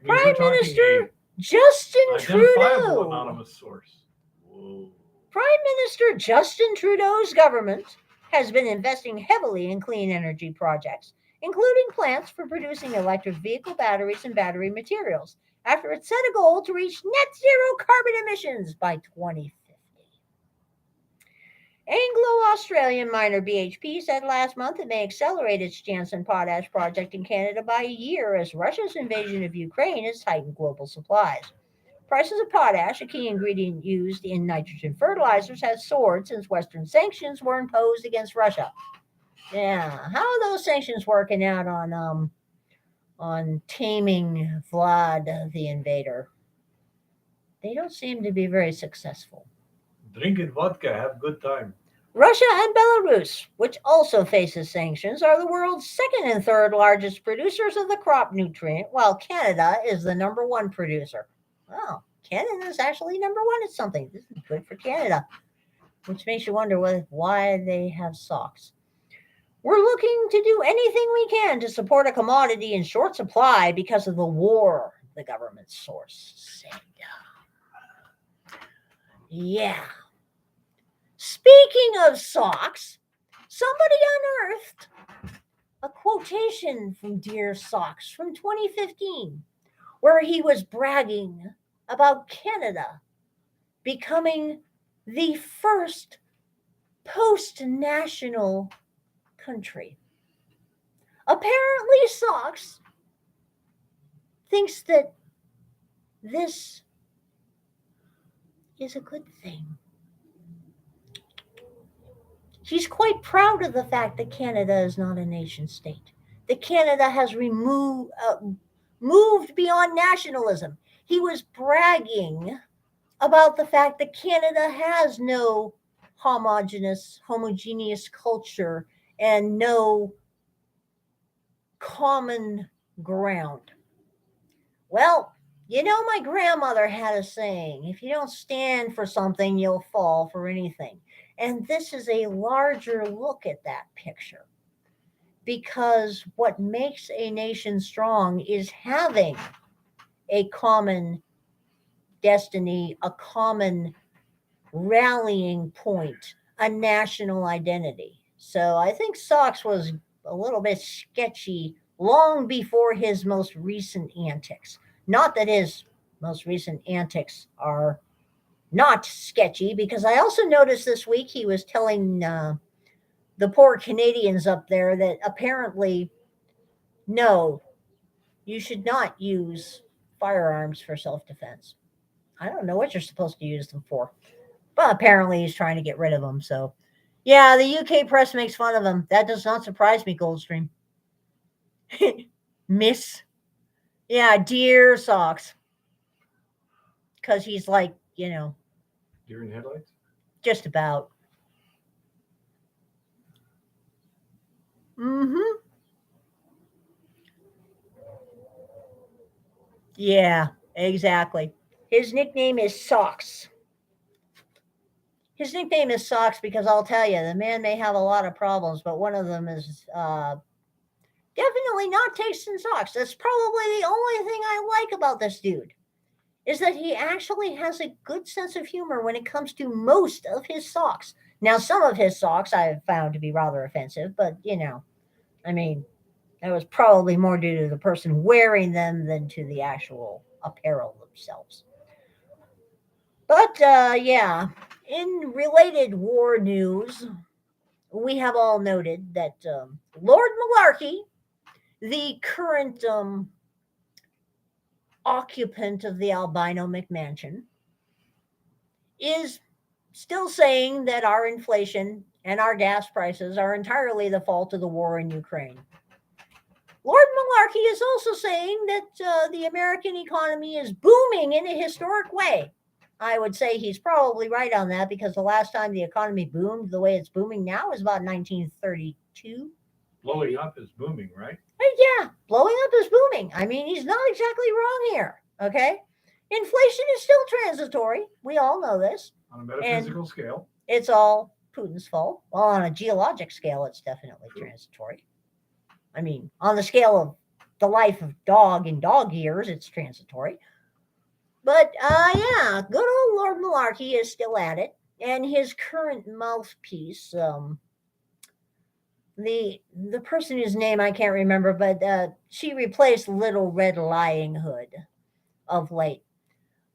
Prime Minister Justin Trudeau. Anonymous source. Whoa. Prime Minister Justin Trudeau's government has been investing heavily in clean energy projects, including plants for producing electric vehicle batteries and battery materials, after it set a goal to reach net zero carbon emissions by 2050. Anglo-Australian miner BHP said last month it may accelerate its Jansen potash project in Canada by a year as Russia's invasion of Ukraine has tightened global supplies. Prices of potash, a key ingredient used in nitrogen fertilizers, has soared since Western sanctions were imposed against Russia. Yeah, how are those sanctions working out on taming Vlad the invader? They don't seem to be very successful. Drinking vodka, have a good time. Russia and Belarus, which also faces sanctions, are the world's second and third largest producers of the crop nutrient, while Canada is the number one producer. Wow, Canada is actually number one at something. This is good for Canada, which makes you wonder why they have socks. We're looking to do anything we can to support a commodity in short supply because of the war, the government source said. Yeah. Speaking of socks, somebody unearthed a quotation from Dear Socks from 2015 where he was bragging about Canada becoming the first post-national country. Apparently, Socks thinks that this is a good thing. He's quite proud of the fact that Canada is not a nation state, that Canada has moved beyond nationalism. He was bragging about the fact that Canada has no homogeneous culture and no common ground. Well, you know, my grandmother had a saying, if you don't stand for something, you'll fall for anything. And this is a larger look at that picture. Because what makes a nation strong is having a common destiny, a common rallying point, a national identity. So I think Socks was a little bit sketchy long before his most recent antics. Not that his most recent antics are not sketchy, because I also noticed this week he was telling the poor Canadians up there that apparently No, you should not use firearms for self-defense. I don't know what you're supposed to use them for. But apparently he's trying to get rid of them. So, yeah, the UK press makes fun of him. That does not surprise me, Goldstream. Miss. Yeah, deer socks. Because he's like, Deer in headlights? just about. Mm-hmm. Yeah, exactly. His nickname is Socks. His nickname is Socks because I'll tell you, the man may have a lot of problems, but one of them is definitely not tasting socks. That's probably the only thing I like about this dude, is that he actually has a good sense of humor when it comes to most of his socks. Now, some of his socks I have found to be rather offensive, but I mean, that was probably more due to the person wearing them than to the actual apparel themselves. But yeah, in related war news, we have all noted that Lord Malarkey, the current occupant of the albino McMansion, is still saying that our inflation and our gas prices are entirely the fault of the war in Ukraine. Lord Malarkey is also saying that the American economy is booming in a historic way. I would say he's probably right on that, because the last time the economy boomed the way it's booming now is about 1932. Blowing up is booming, right? Yeah, blowing up is booming. I mean, he's not exactly wrong here, okay? Inflation is still transitory. We all know this. On a metaphysical scale. It's all Putin's fault. Well, on a geologic scale, it's definitely transitory. I mean, on the scale of the life of dog in dog years, it's transitory. But yeah, good old Lord Malarkey is still at it, and his current mouthpiece, the person whose name I can't remember, but she replaced Little Red Lying Hood of late.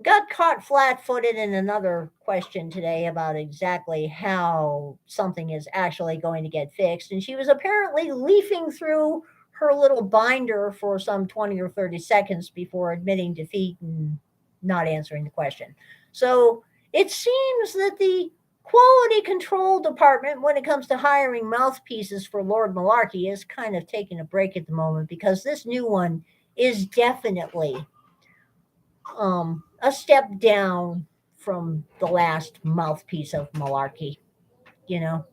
Got caught flat-footed in another question today about exactly how something is actually going to get fixed, and she was apparently leafing through her little binder for some 20 or 30 seconds before admitting defeat and not answering the question. So it seems that the quality control department, when it comes to hiring mouthpieces for Lord Malarkey, is kind of taking a break at the moment, because this new one is definitely a step down from the last mouthpiece of Malarkey. You know,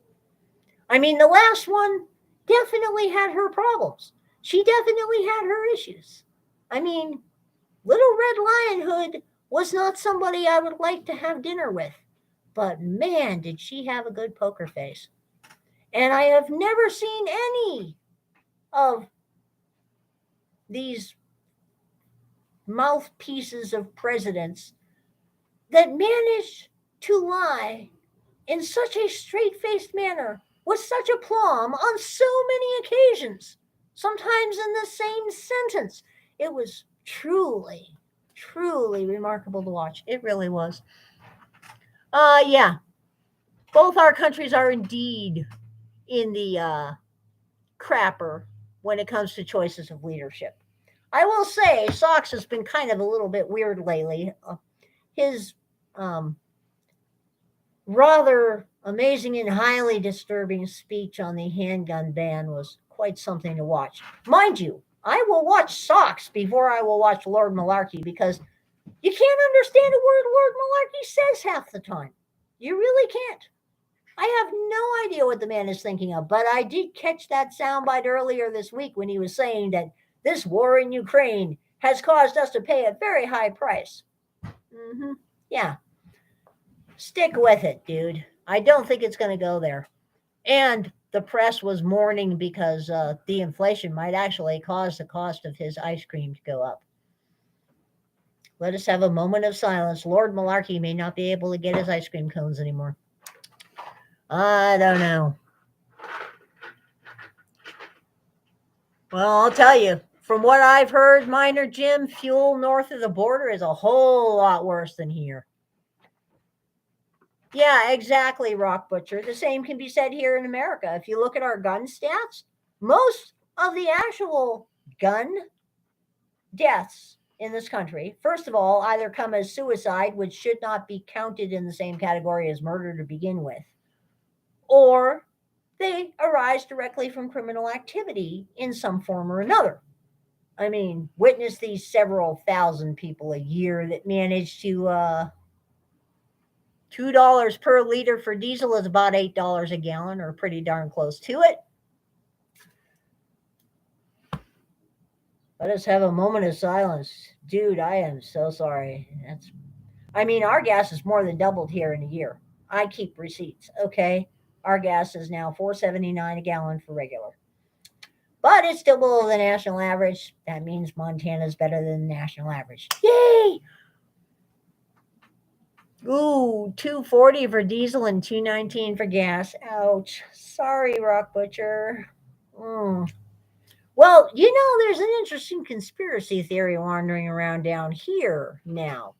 I mean, the last one definitely had her problems. She definitely had her issues. I mean, Little Red Lion Hood was not somebody I would like to have dinner with, but man, did she have a good poker face. And I have never seen any of these mouthpieces of presidents that manage to lie in such a straight faced manner with such aplomb on so many occasions, sometimes in the same sentence. It was truly, truly remarkable to watch. It really was. Yeah, both our countries are indeed in the crapper when it comes to choices of leadership. I will say, Socks has been kind of a little bit weird lately. His rather amazing and highly disturbing speech on the handgun ban was quite something to watch. Mind you, I will watch Socks before I will watch Lord Malarkey, because you can't understand a word Lord Malarkey says half the time. You really can't. I have no idea what the man is thinking of, but I did catch that soundbite earlier this week when he was saying that this war in Ukraine has caused us to pay a very high price. Yeah. Stick with it, dude. I don't think it's going to go there. And the press was mourning because the inflation might actually cause the cost of his ice cream to go up. Let us have a moment of silence. Lord Malarkey may not be able to get his ice cream cones anymore. I don't know. Well, I'll tell you, from what I've heard, Miner Jim, fuel north of the border is a whole lot worse than here. Yeah, exactly, Rock Butcher. The same can be said here in America. If you look at our gun stats, most of the actual gun deaths in this country, first of all, either come as suicide, which should not be counted in the same category as murder to begin with, or they arise directly from criminal activity in some form or another. I mean, witness these several thousand people a year that manage to $2 per liter for diesel is about $8 a gallon, or pretty darn close to it. Let us have a moment of silence. Dude, I am so sorry. Our gas is more than doubled here in a year. I keep receipts, okay? Our gas is now $4.79 a gallon for regular. But it's still below the national average. That means Montana's better than the national average. Yay! Ooh, $2.40 for diesel and $2.19 for gas. Ouch. Sorry, Rock Butcher. Well, there's an interesting conspiracy theory wandering around down here now.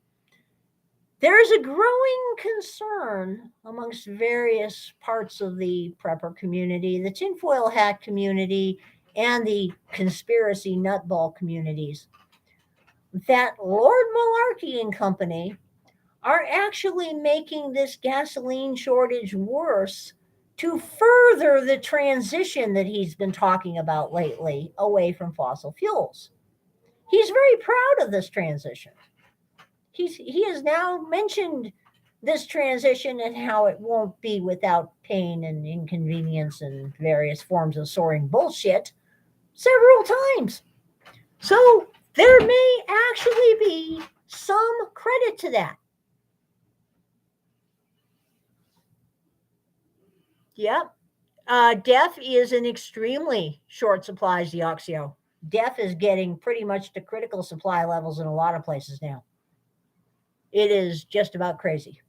There is a growing concern amongst various parts of the prepper community, the tinfoil hat community, and the conspiracy nutball communities, that Lord Malarkey and company are actually making this gasoline shortage worse to further the transition that he's been talking about lately away from fossil fuels. He's very proud of this transition. He has now mentioned this transition and how it won't be without pain and inconvenience and various forms of soaring bullshit several times. So there may actually be some credit to that. Yep. DEF is in extremely short supplies, Deoxyo. DEF is getting pretty much to critical supply levels in a lot of places now. It is just about crazy.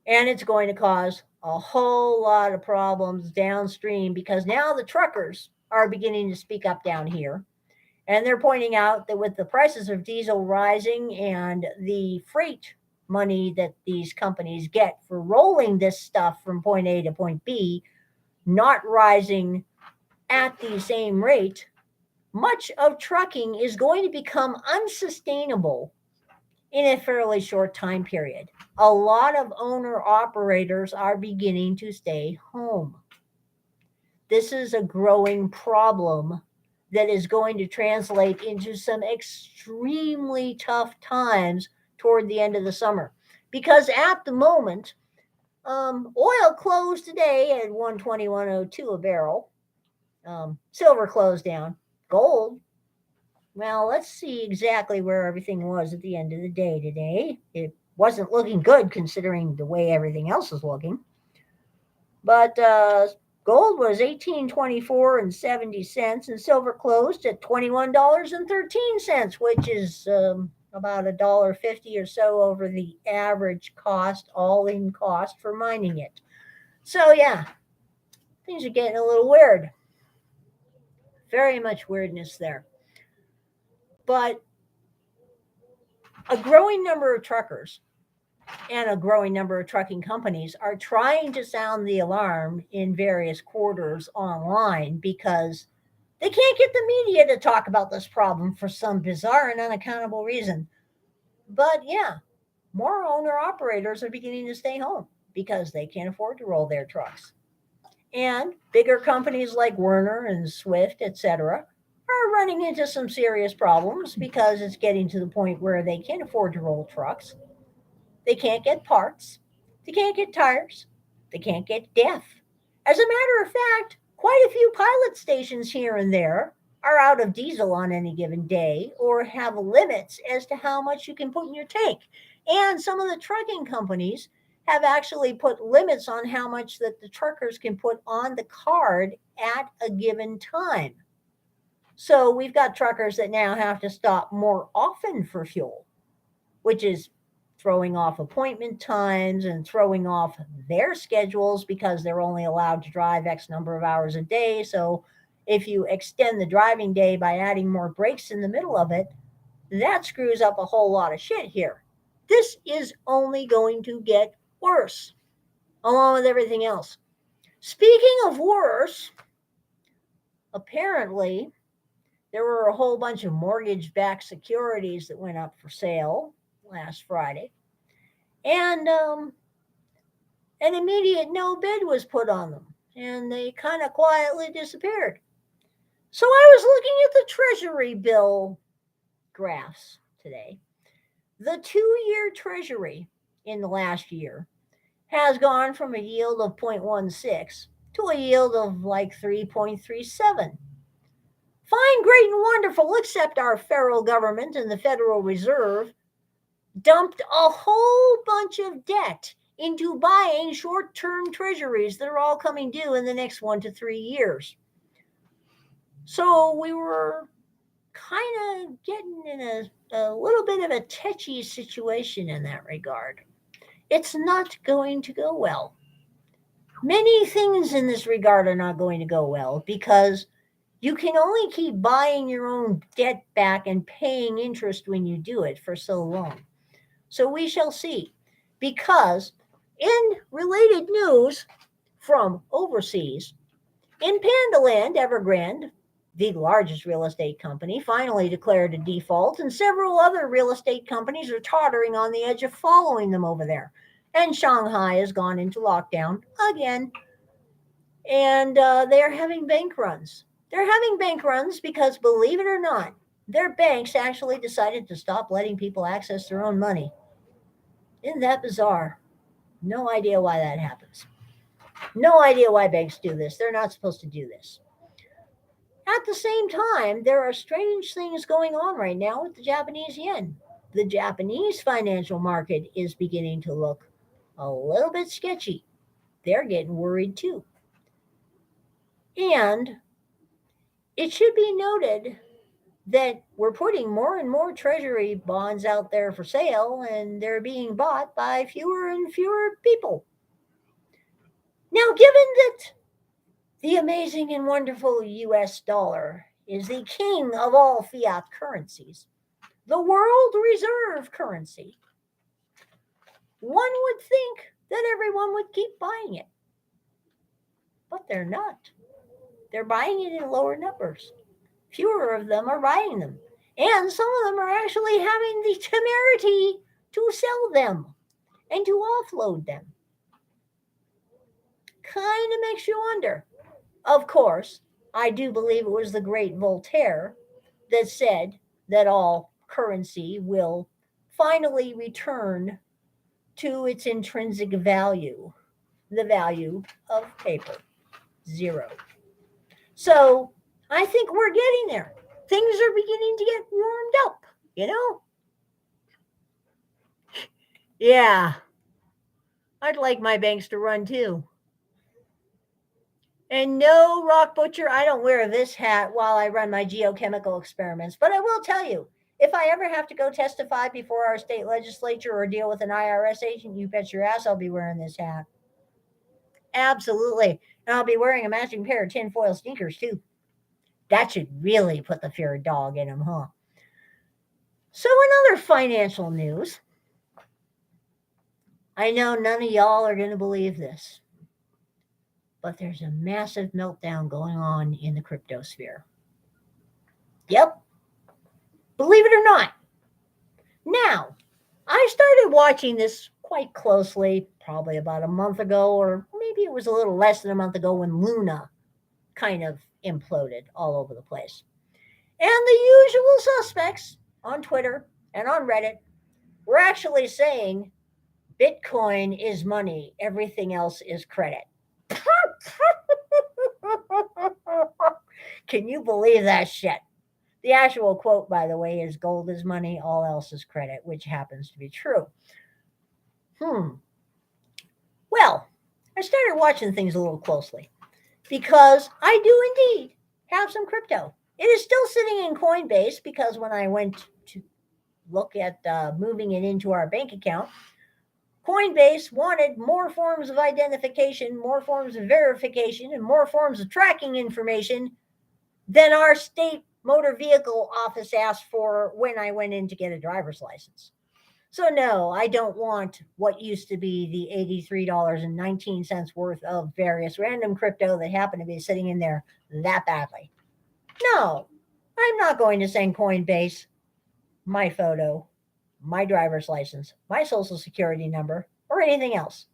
And it's going to cause a whole lot of problems downstream, because now the truckers are beginning to speak up down here. And they're pointing out that with the prices of diesel rising and the freight money that these companies get for rolling this stuff from point A to point B not rising at the same rate, much of trucking is going to become unsustainable in a fairly short time period. A lot of owner-operators are beginning to stay home. This is a growing problem that is going to translate into some extremely tough times toward the end of the summer. Because at the moment, oil closed today at $121.02 a barrel. Silver closed down. Gold, well, let's see exactly where everything was at the end of the day today. It wasn't looking good considering the way everything else is looking. But gold was $18.24.70, and silver closed at $21.13, which is about $1.50 or so over the average cost, all-in cost for mining it. So yeah, things are getting a little weird. Very much weirdness there. But a growing number of truckers and a growing number of trucking companies are trying to sound the alarm in various quarters online, because they can't get the media to talk about this problem for some bizarre and unaccountable reason. But yeah, more owner-operators are beginning to stay home because they can't afford to roll their trucks. And bigger companies like Werner and Swift, etc., are running into some serious problems because it's getting to the point where they can't afford to roll trucks. They can't get parts. They can't get tires. They can't get DEF. As a matter of fact, quite a few pilot stations here and there are out of diesel on any given day, or have limits as to how much you can put in your tank. And some of the trucking companies have actually put limits on how much that the truckers can put on the card at a given time. So we've got truckers that now have to stop more often for fuel, which is throwing off appointment times and throwing off their schedules because they're only allowed to drive X number of hours a day. So if you extend the driving day by adding more breaks in the middle of it, that screws up a whole lot of shit here. This is only going to get worse, along with everything else. Speaking of worse, apparently there were a whole bunch of mortgage-backed securities that went up for sale last Friday. And an immediate no bid was put on them, and they kind of quietly disappeared. So I was looking at the Treasury bill graphs today. The 2-year Treasury in the last year has gone from a yield of 0.16 to a yield of like 3.37. Fine, great, and wonderful, except our federal government and the Federal Reserve dumped a whole bunch of debt into buying short-term treasuries that are all coming due in the next 1 to 3 years. So we were kind of getting in a little bit of a tetchy situation in that regard. It's not going to go well. Many things in this regard are not going to go well because you can only keep buying your own debt back and paying interest when you do it for so long. So we shall see. Because in related news from overseas, in Pandaland, Evergrande, the largest real estate company, finally declared a default, and several other real estate companies are tottering on the edge of following them over there. And Shanghai has gone into lockdown again. And they're having bank runs. They're having bank runs because, believe it or not, their banks actually decided to stop letting people access their own money. Isn't that bizarre? No idea why that happens. No idea why banks do this. They're not supposed to do this. At the same time, there are strange things going on right now with the Japanese yen. The Japanese financial market is beginning to look a little bit sketchy. They're getting worried too. And it should be noted that we're putting more and more Treasury bonds out there for sale, and they're being bought by fewer and fewer people. Now, given that the amazing and wonderful US dollar is the king of all fiat currencies, the world reserve currency, one would think that everyone would keep buying it. But they're not. They're buying it in lower numbers. Fewer of them are buying them. And some of them are actually having the temerity to sell them and to offload them. Kind of makes you wonder. Of course, I do believe it was the great Voltaire that said that all currency will finally return to its intrinsic value, the value of paper, zero. So I think we're getting there. Things are beginning to get warmed up, you know? Yeah, I'd like my banks to run too. And no, Rock Butcher, I don't wear this hat while I run my geochemical experiments. But I will tell you, if I ever have to go testify before our state legislature or deal with an IRS agent, you bet your ass I'll be wearing this hat. Absolutely. And I'll be wearing a matching pair of tinfoil sneakers too. That should really put the fear of dog in them, huh? So in other financial news, I know none of y'all are going to believe this, but there's a massive meltdown going on in the crypto sphere. Yep. Believe it or not. Now, I started watching this quite closely probably about a month ago, or maybe it was a little less than a month ago when Luna kind of imploded all over the place. And the usual suspects on Twitter and on Reddit were actually saying Bitcoin is money, everything else is credit. Can you believe that shit? The actual quote, by the way, is gold is money, all else is credit, which happens to be true. Well, I started watching things a little closely because I do indeed have some crypto. It is still sitting in Coinbase because when I went to look at moving it into our bank account, Coinbase wanted more forms of identification, more forms of verification, and more forms of tracking information than our state motor vehicle office asked for when I went in to get a driver's license. So no, I don't want what used to be the $83.19 worth of various random crypto that happened to be sitting in there that badly. No, I'm not going to send Coinbase my photo, my driver's license, my social security number, or anything else.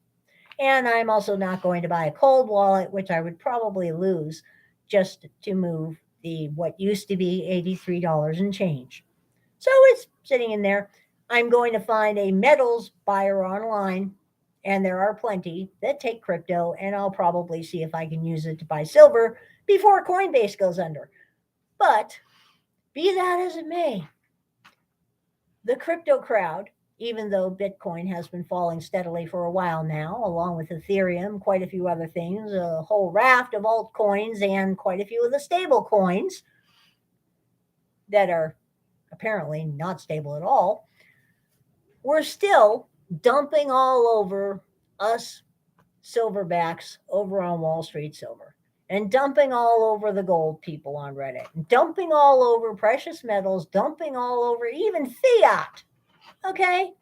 And I'm also not going to buy a cold wallet, which I would probably lose just to move the what used to be $83 and change. So it's sitting in there. I'm going to find a metals buyer online, and there are plenty that take crypto, and I'll probably see if I can use it to buy silver before Coinbase goes under. But be that as it may, the crypto crowd, even though Bitcoin has been falling steadily for a while now, along with Ethereum, quite a few other things, a whole raft of altcoins, and quite a few of the stable coins that are apparently not stable at all, we're still dumping all over us silverbacks over on Wall Street Silver, and dumping all over the gold people on Reddit, and dumping all over precious metals, dumping all over even fiat. Okay?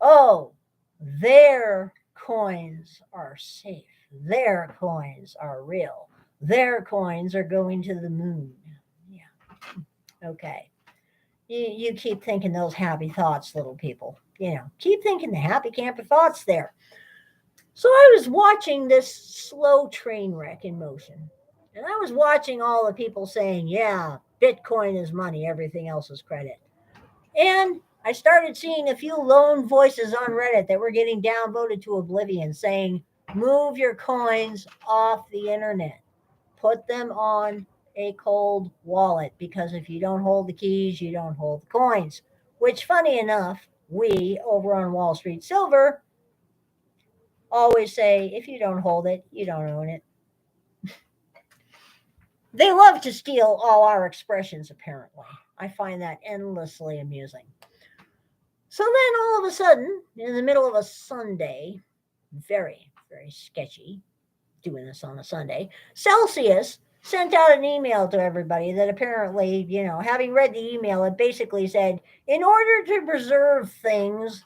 Oh, their coins are safe. Their coins are real. Their coins are going to the moon. Yeah. Okay. You keep thinking those happy thoughts, little people. Keep thinking the happy camper thoughts there. So I was watching this slow train wreck in motion. And I was watching all the people saying, yeah, Bitcoin is money, everything else is credit. And I started seeing a few lone voices on Reddit that were getting downvoted to oblivion saying, move your coins off the internet. Put them on a cold wallet, because if you don't hold the keys, you don't hold the coins. Which, funny enough, we over on Wall Street Silver always say, if you don't hold it, you don't own it. They love to steal all our expressions, apparently. I find that endlessly amusing. So then all of a sudden, in the middle of a Sunday, very, very sketchy, doing this on a Sunday, Celsius sent out an email to everybody that apparently, having read the email, it basically said, in order to preserve things,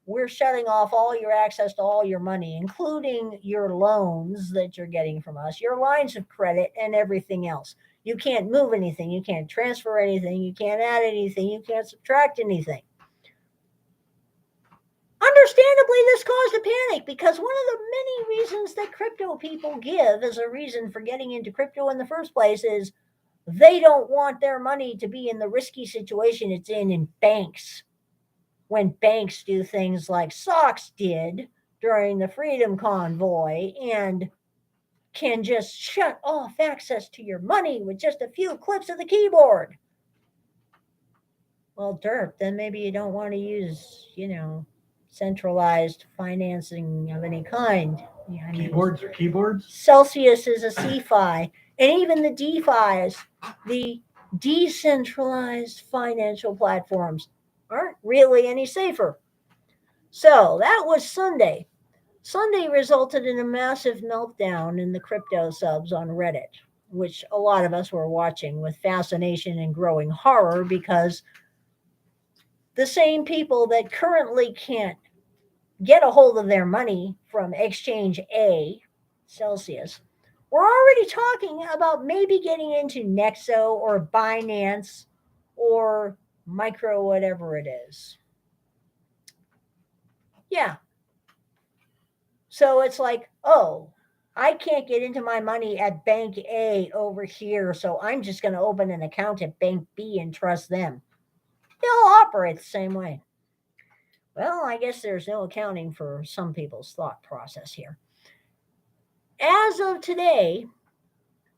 we're shutting off all your access to all your money, including your loans that you're getting from us, your lines of credit, and everything else. You can't move anything. You can't transfer anything. You can't add anything. You can't subtract anything. Understandably, this caused a panic, because one of the many reasons that crypto people give as a reason for getting into crypto in the first place is they don't want their money to be in the risky situation it's in banks. When banks do things like Sox did during the Freedom Convoy and can just shut off access to your money with just a few clicks of the keyboard. Well, derp, then maybe you don't want to use, centralized financing of any kind. Keyboards or keyboards? Celsius is a CFI, and even the DeFis, the decentralized financial platforms, aren't really any safer. So that was Sunday. Sunday resulted in a massive meltdown in the crypto subs on Reddit, which a lot of us were watching with fascination and growing horror, because the same people that currently can't get a hold of their money from Exchange A, Celsius, we're already talking about maybe getting into Nexo or Binance or Micro, whatever it is. Yeah. So it's like, oh, I can't get into my money at Bank A over here, so I'm just going to open an account at Bank B and trust them. They'll operate the same way. Well, I guess there's no accounting for some people's thought process here. As of today,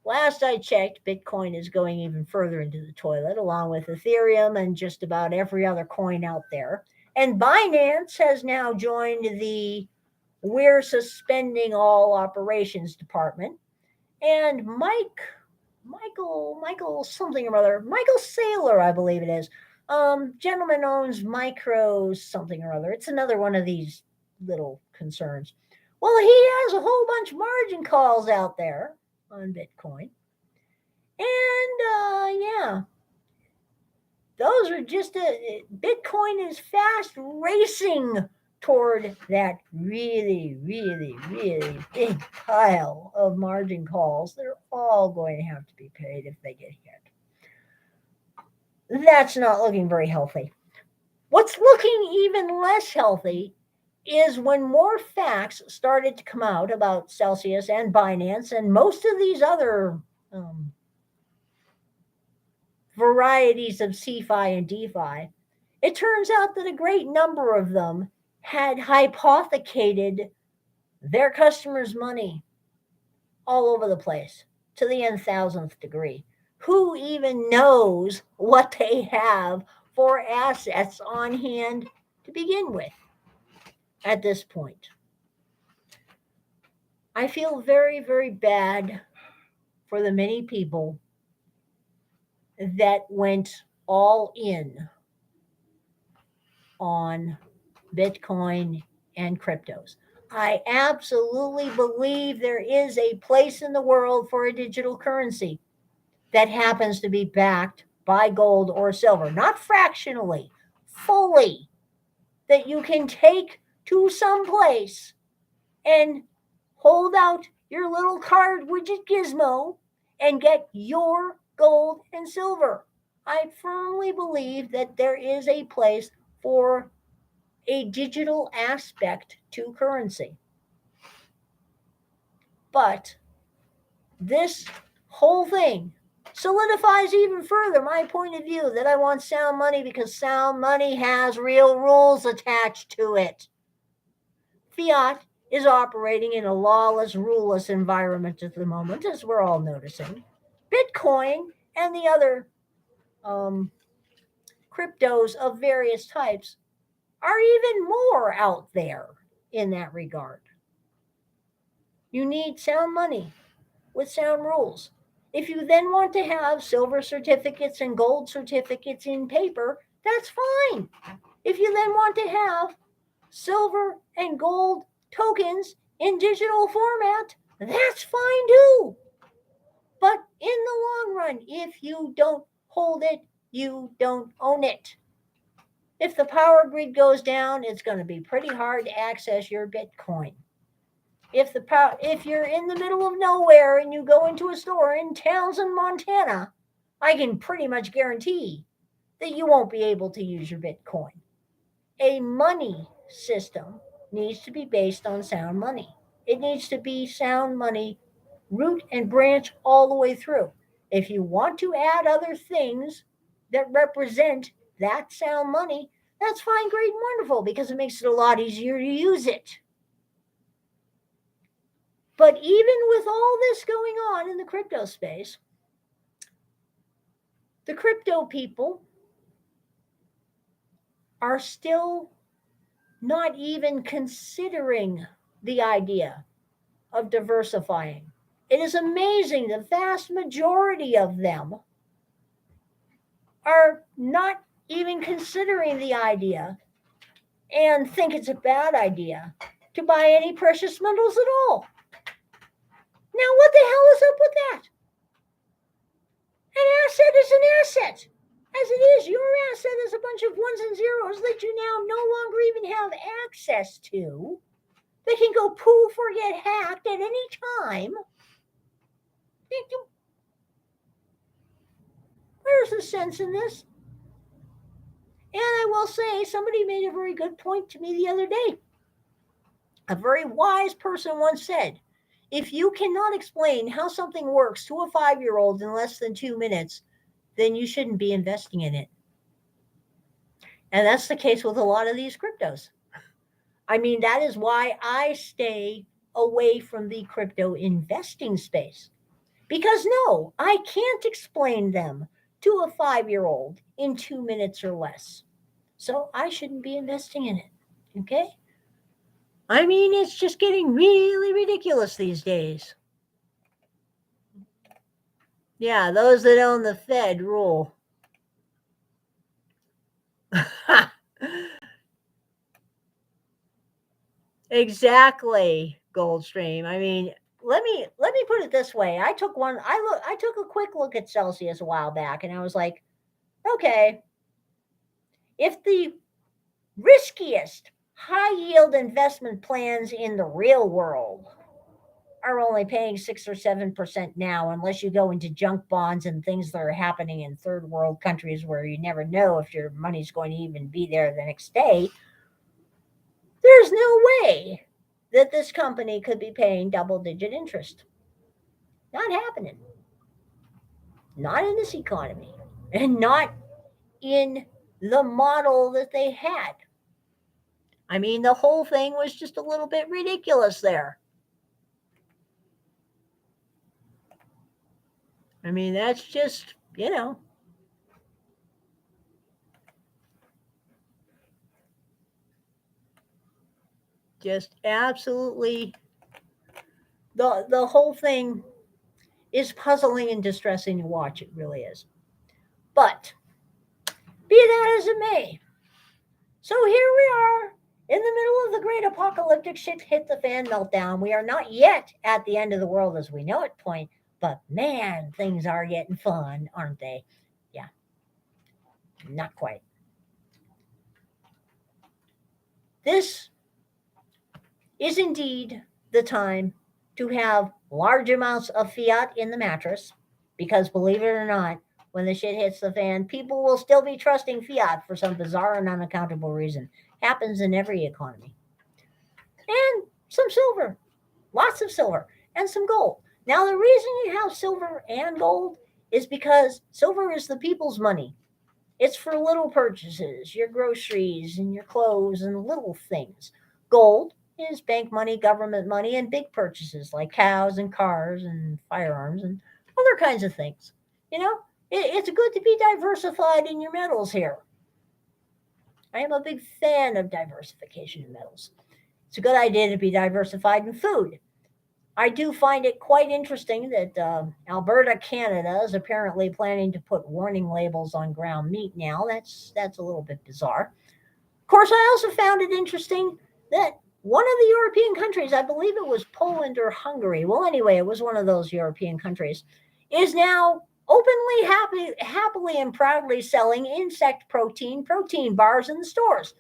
last I checked, Bitcoin is going even further into the toilet, along with Ethereum and just about every other coin out there. And Binance has now joined the we're suspending all operations department. And Michael something or other, Michael Saylor, I believe it is, gentleman owns Micro something or other. It's another one of these little concerns. Well, he has a whole bunch of margin calls out there on Bitcoin. And yeah, those are just Bitcoin is fast racing toward that really, really, really big pile of margin calls that are all going to have to be paid if they get hit. That's not looking very healthy. What's looking even less healthy is when more facts started to come out about Celsius and Binance and most of these other varieties of CeFi and DeFi. It turns out that a great number of them had hypothecated their customers' money all over the place to the n,000th degree. Who even knows what they have for assets on hand to begin with at this point? I feel very, very bad for the many people that went all in on Bitcoin and cryptos. I absolutely believe there is a place in the world for a digital currency that happens to be backed by gold or silver, not fractionally, fully, that you can take to some place and hold out your little card widget gizmo and get your gold and silver. I firmly believe that there is a place for a digital aspect to currency. But this whole thing solidifies even further my point of view that I want sound money because sound money has real rules attached to it. Fiat is operating in a lawless, ruleless environment at the moment, as we're all noticing. Bitcoin and the other cryptos of various types are even more out there in that regard. You need sound money with sound rules. If you then want to have silver certificates and gold certificates in paper, that's fine. If you then want to have silver and gold tokens in digital format, that's fine too. But in the long run, if you don't hold it, you don't own it. If the power grid goes down, it's going to be pretty hard to access your Bitcoin. If you're in the middle of nowhere and you go into a store in Townsend, Montana, I can pretty much guarantee that you won't be able to use your Bitcoin. A money system needs to be based on sound money. It needs to be sound money, root and branch all the way through. If you want to add other things that represent that sound money, that's fine, great, and wonderful, because it makes it a lot easier to use it. But even with all this going on in the crypto space, the crypto people are still not even considering the idea of diversifying. It is amazing the vast majority of them are not even considering the idea and think it's a bad idea to buy any precious metals at all. Now, what the hell is up with that? An asset is an asset. As it is, your asset is a bunch of ones and zeros that you now no longer even have access to. They can go poof or get hacked at any time. Where's the sense in this? And I will say, somebody made a very good point to me the other day. A very wise person once said, if you cannot explain how something works to a 5-year-old in less than 2 minutes, then you shouldn't be investing in it. And that's the case with a lot of these cryptos. I mean, that is why I stay away from the crypto investing space. Because no, I can't explain them to a 5-year-old in 2 minutes or less. So I shouldn't be investing in it. Okay? I mean, it's just getting really ridiculous these days. Yeah, those that own the Fed rule. Exactly, Goldstream. I mean, let me put it this way. I took a quick look at Celsius a while back, and I was like, okay, if the riskiest high yield investment plans in the real world are only paying 6 or 7% now, unless you go into junk bonds and things that are happening in third world countries where you never know if your money's going to even be there the next day. There's no way that this company could be paying double-digit interest. Not happening. Not in this economy, and not in the model that they had. I mean, the whole thing was just a little bit ridiculous there. I mean, that's just, just absolutely, the whole thing is puzzling and distressing to watch. It really is. But be that as it may, so here we are in the middle of the great apocalyptic shit hit the fan meltdown. We are not yet at the end of the world as we know it point, but man, things are getting fun, aren't they? Yeah, not quite. This is indeed the time to have large amounts of fiat in the mattress, because believe it or not, when the shit hits the fan, people will still be trusting fiat for some bizarre and unaccountable reason. Happens in every economy. And some silver, lots of silver, and some gold. Now, the reason you have silver and gold is because silver is the people's money. It's for little purchases, your groceries and your clothes and little things. Gold is bank money, government money, and big purchases like cows and cars and firearms and other kinds of things. It's good to be diversified in your metals here. I am a big fan of diversification in metals. It's a good idea to be diversified in food. I do find it quite interesting that Alberta, Canada, is apparently planning to put warning labels on ground meat now. That's a little bit bizarre. Of course, I also found it interesting that one of the European countries, I believe it was Poland or Hungary, well, anyway, it was one of those European countries, is now openly, happily, and proudly selling insect protein bars in the stores.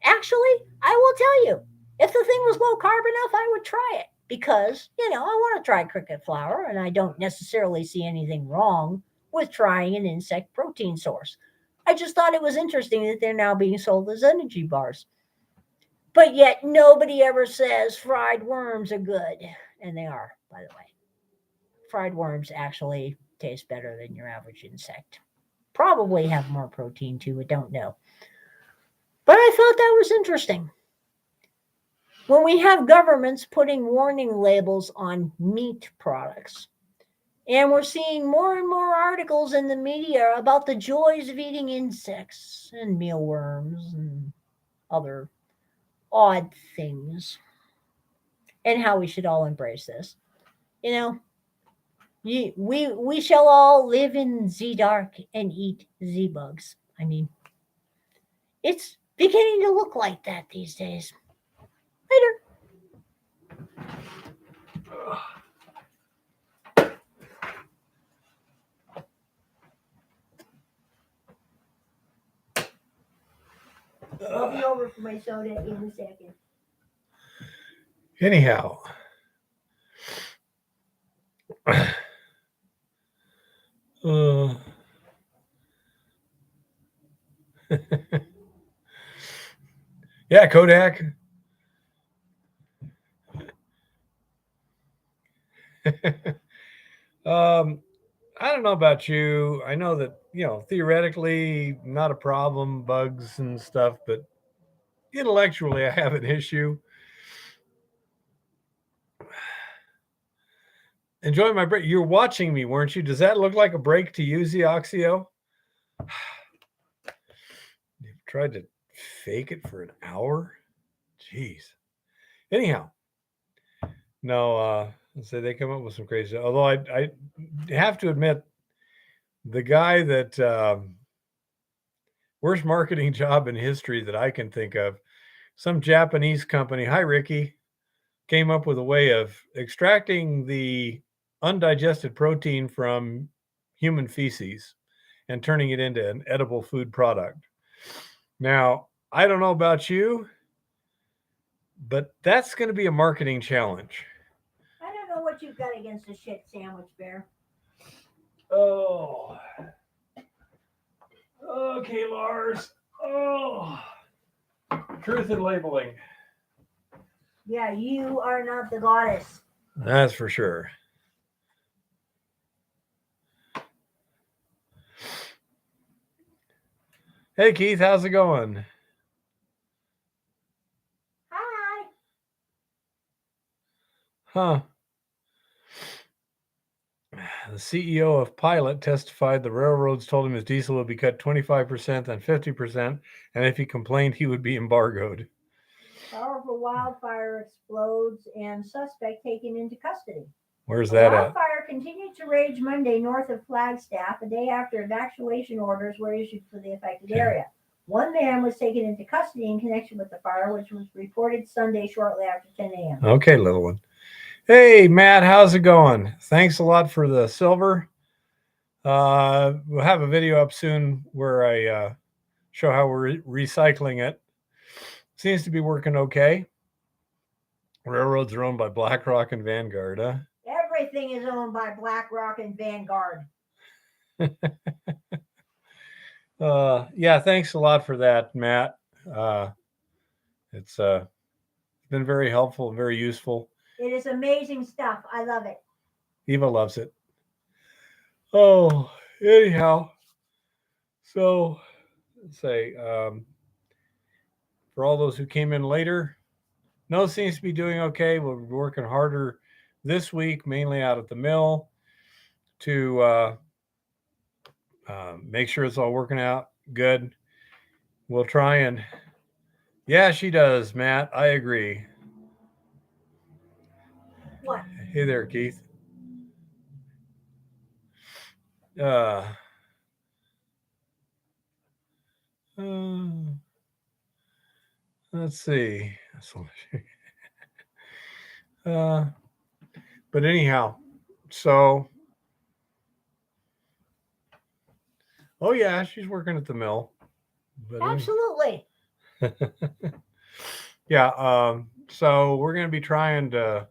Actually, I will tell you, if the thing was low carb enough, I would try it because, I want to try cricket flour, and I don't necessarily see anything wrong with trying an insect protein source. I just thought it was interesting that they're now being sold as energy bars. But yet nobody ever says fried worms are good. And they are, by the way. Fried worms actually taste better than your average insect. Probably have more protein too, I don't know. But I thought that was interesting. When we have governments putting warning labels on meat products, and we're seeing more and more articles in the media about the joys of eating insects and mealworms and other odd things, and how we should all embrace this. We shall all live in the dark and eat the bugs. I mean, it's beginning to look like that these days. Later. I'll be over for my soda in a second. Anyhow, yeah, Kodak. I don't know about you. I know that, theoretically not a problem, bugs and stuff, but intellectually I have an issue. Enjoy my break. You're watching me, weren't you? Does that look like a break to use the Oxio? You've tried to fake it for an hour? Jeez. Anyhow, no, so they come up with some crazy. Although I have to admit, the guy that worst marketing job in history that I can think of, some Japanese company. Hi, Ricky. Came up with a way of extracting the undigested protein from human feces and turning it into an edible food product. Now, I don't know about you, but that's going to be a marketing challenge. I don't know what you got against the shit sandwich, Bear? Oh. Okay, Lars. Oh. Truth in labeling. Yeah, you are not the goddess. That's for sure. Hey, Keith, how's it going? Hi. Huh. The CEO of Pilot testified the railroads told him his diesel would be cut 25%, then 50%, and if he complained, he would be embargoed. Powerful wildfire explodes and suspect taken into custody. Where's that at? Wildfire continued to rage Monday north of Flagstaff, a day after evacuation orders were issued for the affected area. One man was taken into custody in connection with the fire, which was reported Sunday shortly after 10 a.m. Okay, little one. Hey, Matt, how's it going? Thanks a lot for the silver. We'll have a video up soon where I show how we're recycling it. Seems to be working okay. Railroads are owned by BlackRock and Vanguard, huh? Everything is owned by BlackRock and Vanguard. Yeah, thanks a lot for that, Matt. It's been very helpful, very useful. It is amazing stuff. I love it. Eva loves it. Oh, anyhow, so let's say for all those who came in later, no seems to be doing okay. We'll be working harder this week, mainly out at the mill, to make sure it's all working out good. We'll try and, yeah, she does, Matt. I agree. What? Hey there, Keith. Let's see. But anyhow, so, oh yeah, she's working at the mill. But Absolutely. Yeah. So we're going to be trying to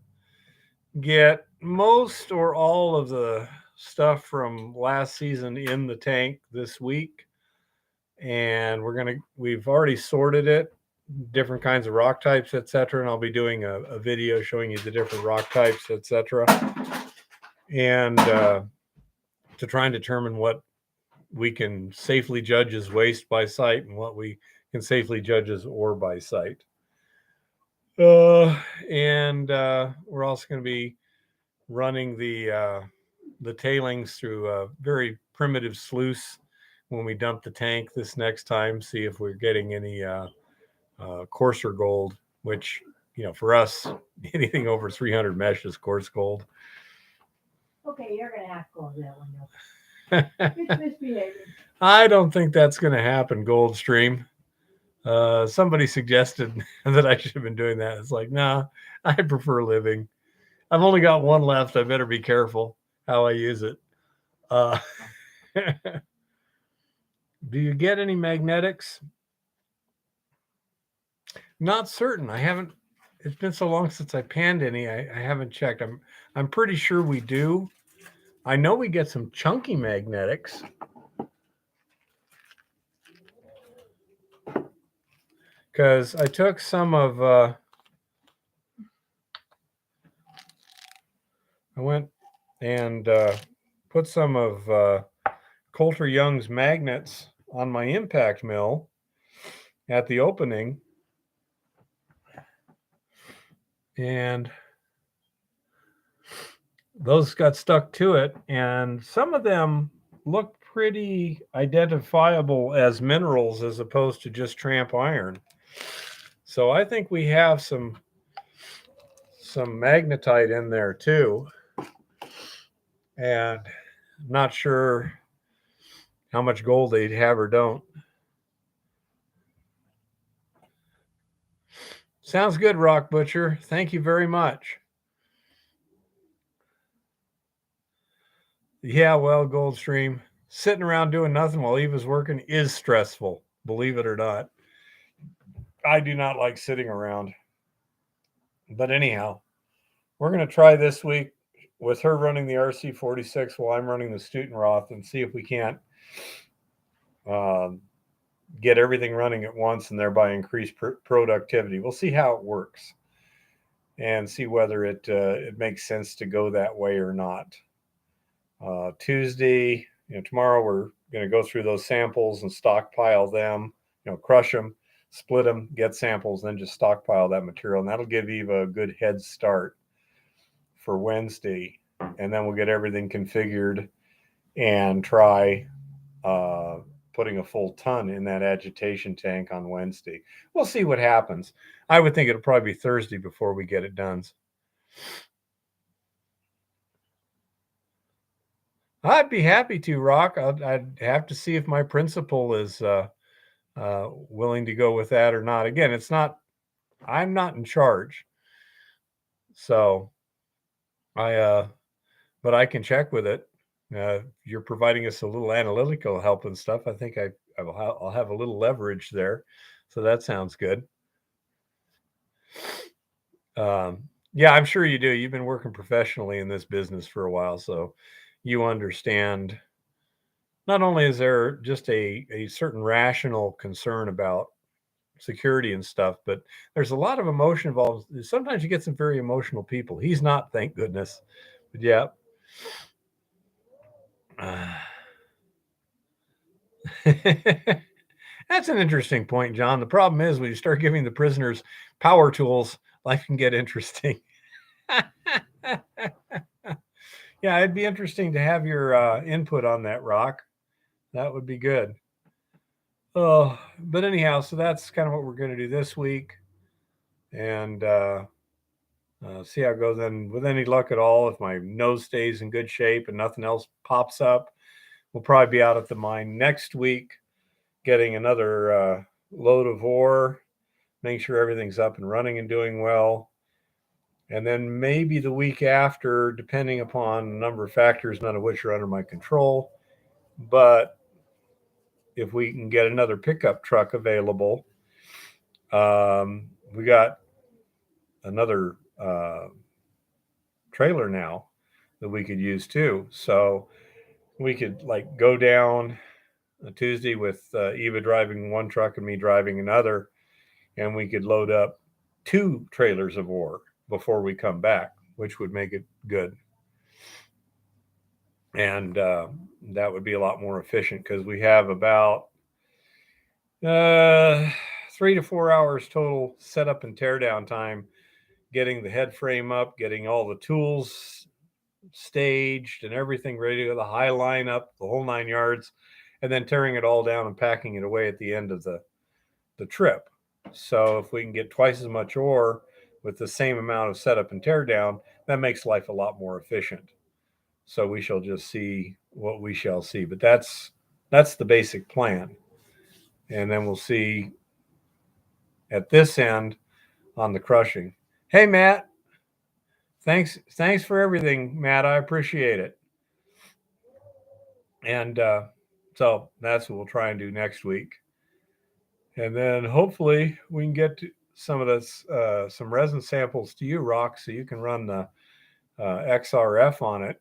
get most or all of the stuff from last season in the tank this week. And we've already sorted it, different kinds of rock types, etc. And I'll be doing a video showing you the different rock types, etc. And to try and determine what we can safely judge as waste by site and what we can safely judge as ore by site. And we're also going to be running the tailings through a very primitive sluice when we dump the tank this next time, see if we're getting any coarser gold, which, for us, anything over 300 mesh is coarse gold. Okay, you're going to have to close that window. It's misbehaving. I don't think that's going to happen, Goldstream. Somebody suggested that I should have been doing that. It's like, nah, I prefer living. I've only got one left. I better be careful how I use it. Do you get any magnetics? Not certain. I haven't. It's been so long since I panned any. I haven't checked. I'm pretty sure we do. I know we get some chunky magnetics. Because I took some of. I went and put some of Coulter Young's magnets on my impact mill at the opening. And those got stuck to it. And some of them look pretty identifiable as minerals as opposed to just tramp iron. So I think we have some magnetite in there too. And I'm not sure how much gold they'd have or don't. Sounds good, Rock Butcher. Thank you very much. Yeah, well, Goldstream, sitting around doing nothing while Eva's working is stressful, believe it or not. I do not like sitting around. But anyhow, we're going to try this week, with her running the RC46 while I'm running the Stutenroth, and see if we can't get everything running at once and thereby increase productivity. We'll see how it works and see whether it makes sense to go that way or not. Tuesday, tomorrow we're going to go through those samples and stockpile them, crush them, split them, get samples, then just stockpile that material. And that'll give Eva a good head start for Wednesday. And then we'll get everything configured and try putting a full ton in that agitation tank on Wednesday. We'll see what happens. I would think it'll probably be Thursday before we get it done. I'd be happy to, Rock. I'd have to see if my principal is willing to go with that or not. Again, I'm not in charge. So but I can check with it. You're providing us a little analytical help and stuff. I think I'll have a little leverage there. So that sounds good. Yeah, I'm sure you do. You've been working professionally in this business for a while, so you understand. Not only is there just a certain rational concern about security and stuff, but there's a lot of emotion involved. Sometimes you get some very emotional people. He's not, thank goodness. But yeah. That's an interesting point, John. The problem is when you start giving the prisoners power tools, life can get interesting. Yeah, it'd be interesting to have your input on that, Rock. That would be good. Oh, but anyhow, so that's kind of what we're going to do this week, and see how it goes. Then, with any luck at all, if my nose stays in good shape and nothing else pops up, we'll probably be out at the mine next week, getting another load of ore, making sure everything's up and running and doing well. And then maybe the week after, depending upon a number of factors, none of which are under my control, but if we can get another pickup truck available, we got another trailer now that we could use too. So we could go down a Tuesday with Eva driving one truck and me driving another, and we could load up 2 trailers of ore before we come back, which would make it good. And that would be a lot more efficient because we have about 3 to 4 hours total setup and teardown time, getting the head frame up, getting all the tools staged and everything ready to go, the high line up, the whole 9 yards, and then tearing it all down and packing it away at the end of the trip. So if we can get twice as much ore with the same amount of setup and teardown, that makes life a lot more efficient. So we shall just see what we shall see. But that's the basic plan. And then we'll see at this end on the crushing. Hey, Matt. Thanks for everything, Matt. I appreciate it. And so that's what we'll try and do next week. And then hopefully we can get to some of this, some resin samples to you, Rock, so you can run the XRF on it,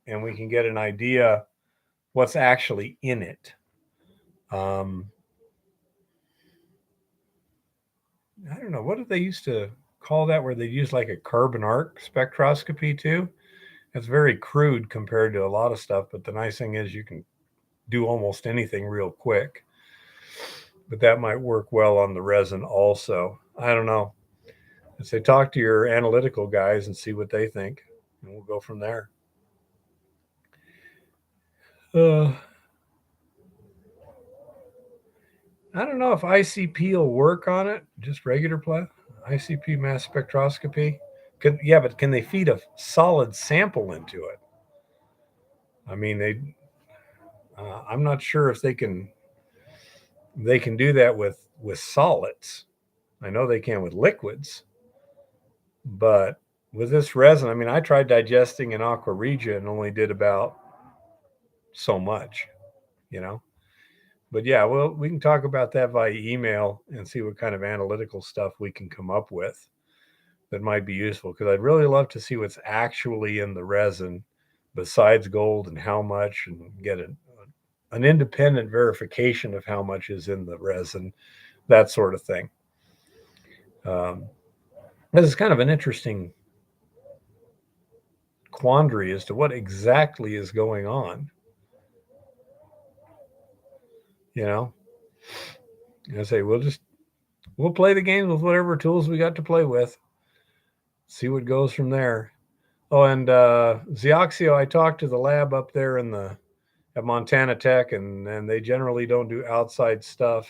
and we can get an idea what's actually in it. I don't know, what did they used to call that, where they use like a carbon arc spectroscopy too? It's very crude compared to a lot of stuff, but the nice thing is you can do almost anything real quick. But that might work well on the resin also. I don't know. I say talk to your analytical guys and see what they think, and we'll go from there. I don't know if ICP will work on it, just regular ICP mass spectroscopy. But can they feed a solid sample into it? I mean, I'm not sure if they can do that with solids. I know they can with liquids, but with this resin, I mean, I tried digesting in aqua regia and only did about so much, But yeah, well, we can talk about that via email and see what kind of analytical stuff we can come up with. that might be useful, because I'd really love to see what's actually in the resin besides gold and how much, and get an independent verification of how much is in the resin, that sort of thing. This is kind of an interesting quandary as to what exactly is going on. You know, I say we'll play the games with whatever tools we got to play with. See what goes from there. Oh, and Xioxio, I talked to the lab up there at Montana Tech, and they generally don't do outside stuff.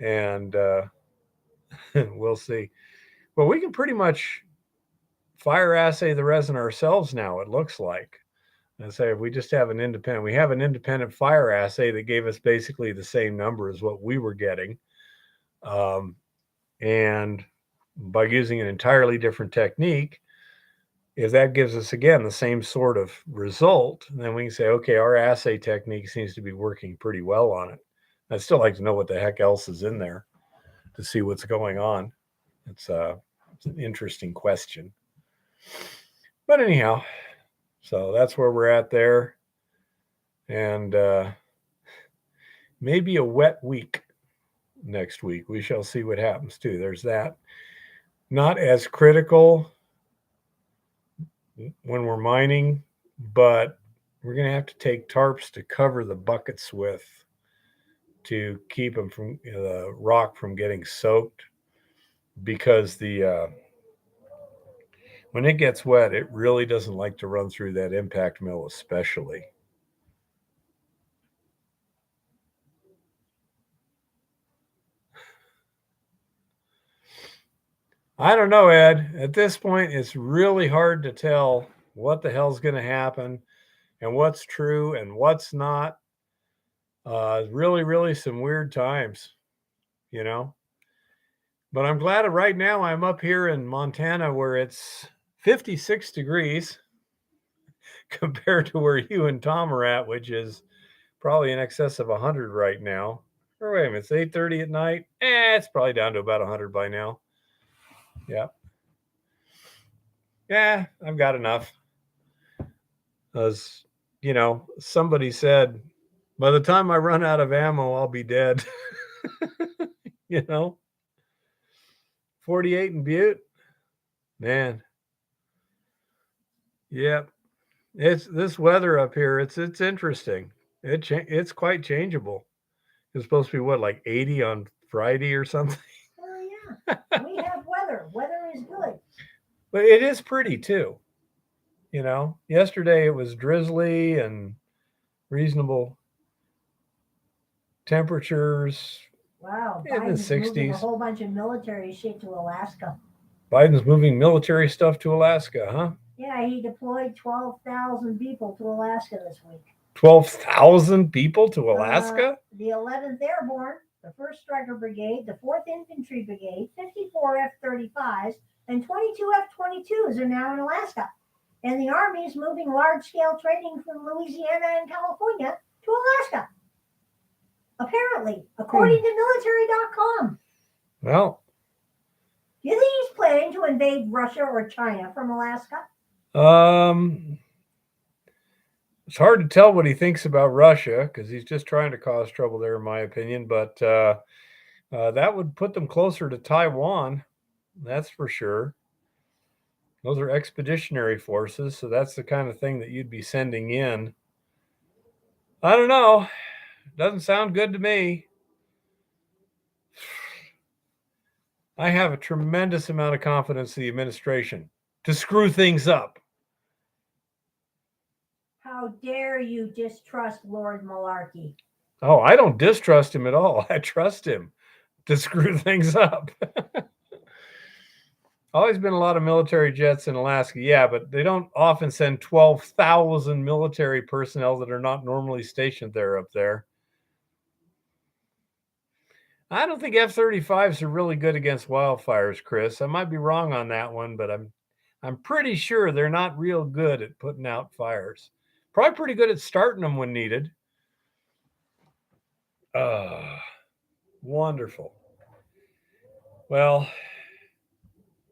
And we'll see. But we can pretty much fire assay the resin ourselves now, it looks like. And say if we just have an independent fire assay that gave us basically the same number as what we were getting. And by using an entirely different technique, if that gives us, again, the same sort of result, then we can say, okay, our assay technique seems to be working pretty well on it. I'd still like to know what the heck else is in there to see what's going on. It's an interesting question. But anyhow, so that's where we're at there. And maybe a wet week next week. We shall see what happens too. There's that. Not as critical when we're mining, but we're going to have to take tarps to cover the buckets with, to keep them from the rock from getting soaked, because when it gets wet, it really doesn't like to run through that impact mill, especially. I don't know, Ed. At this point, it's really hard to tell what the hell's going to happen and what's true and what's not. Really, really some weird times, you know. But I'm glad that right now I'm up here in Montana where it's 56 degrees compared to where you and Tom are at, which is probably in excess of 100 right now. Or wait a minute, it's 8:30 at night. It's probably down to about 100 by now. Yeah. Yeah, I've got enough. As you know, somebody said, by the time I run out of ammo, I'll be dead. You know, 48 in Butte, man. Yep. It's this weather up here. It's interesting. It's quite changeable. It's supposed to be what, like 80 on Friday or something. Oh yeah, we have weather. Weather is good. But it is pretty too. You know, yesterday it was drizzly and reasonable temperatures. Wow, In the Biden's moving a 60s. whole bunch of military shit to Alaska. Biden's moving military stuff to Alaska, huh? Yeah, he deployed 12,000 people to Alaska this week. 12,000 people to Alaska? The 11th Airborne, the 1st Striker Brigade, the 4th Infantry Brigade, 54 F-35s, and 22 F-22s are now in Alaska. And the Army is moving large-scale training from Louisiana and California to Alaska. Apparently, according to military.com. Well, do you think he's planning to invade Russia or China from Alaska? It's hard to tell what he thinks about Russia, because he's just trying to cause trouble there, in my opinion. But that would put them closer to Taiwan. That's for sure. Those are expeditionary forces, so that's the kind of thing that you'd be sending in. I don't know. Doesn't sound good to me. I have a tremendous amount of confidence in the administration to screw things up. How dare you distrust Lord Malarkey? Oh, I don't distrust him at all. I trust him to screw things up. Always been a lot of military jets in Alaska. Yeah, but they don't often send 12,000 military personnel that are not normally stationed there up there. I don't think F-35s are really good against wildfires, Chris. I might be wrong on that one, but I'm pretty sure they're not real good at putting out fires. Probably pretty good at starting them when needed. Wonderful. Well,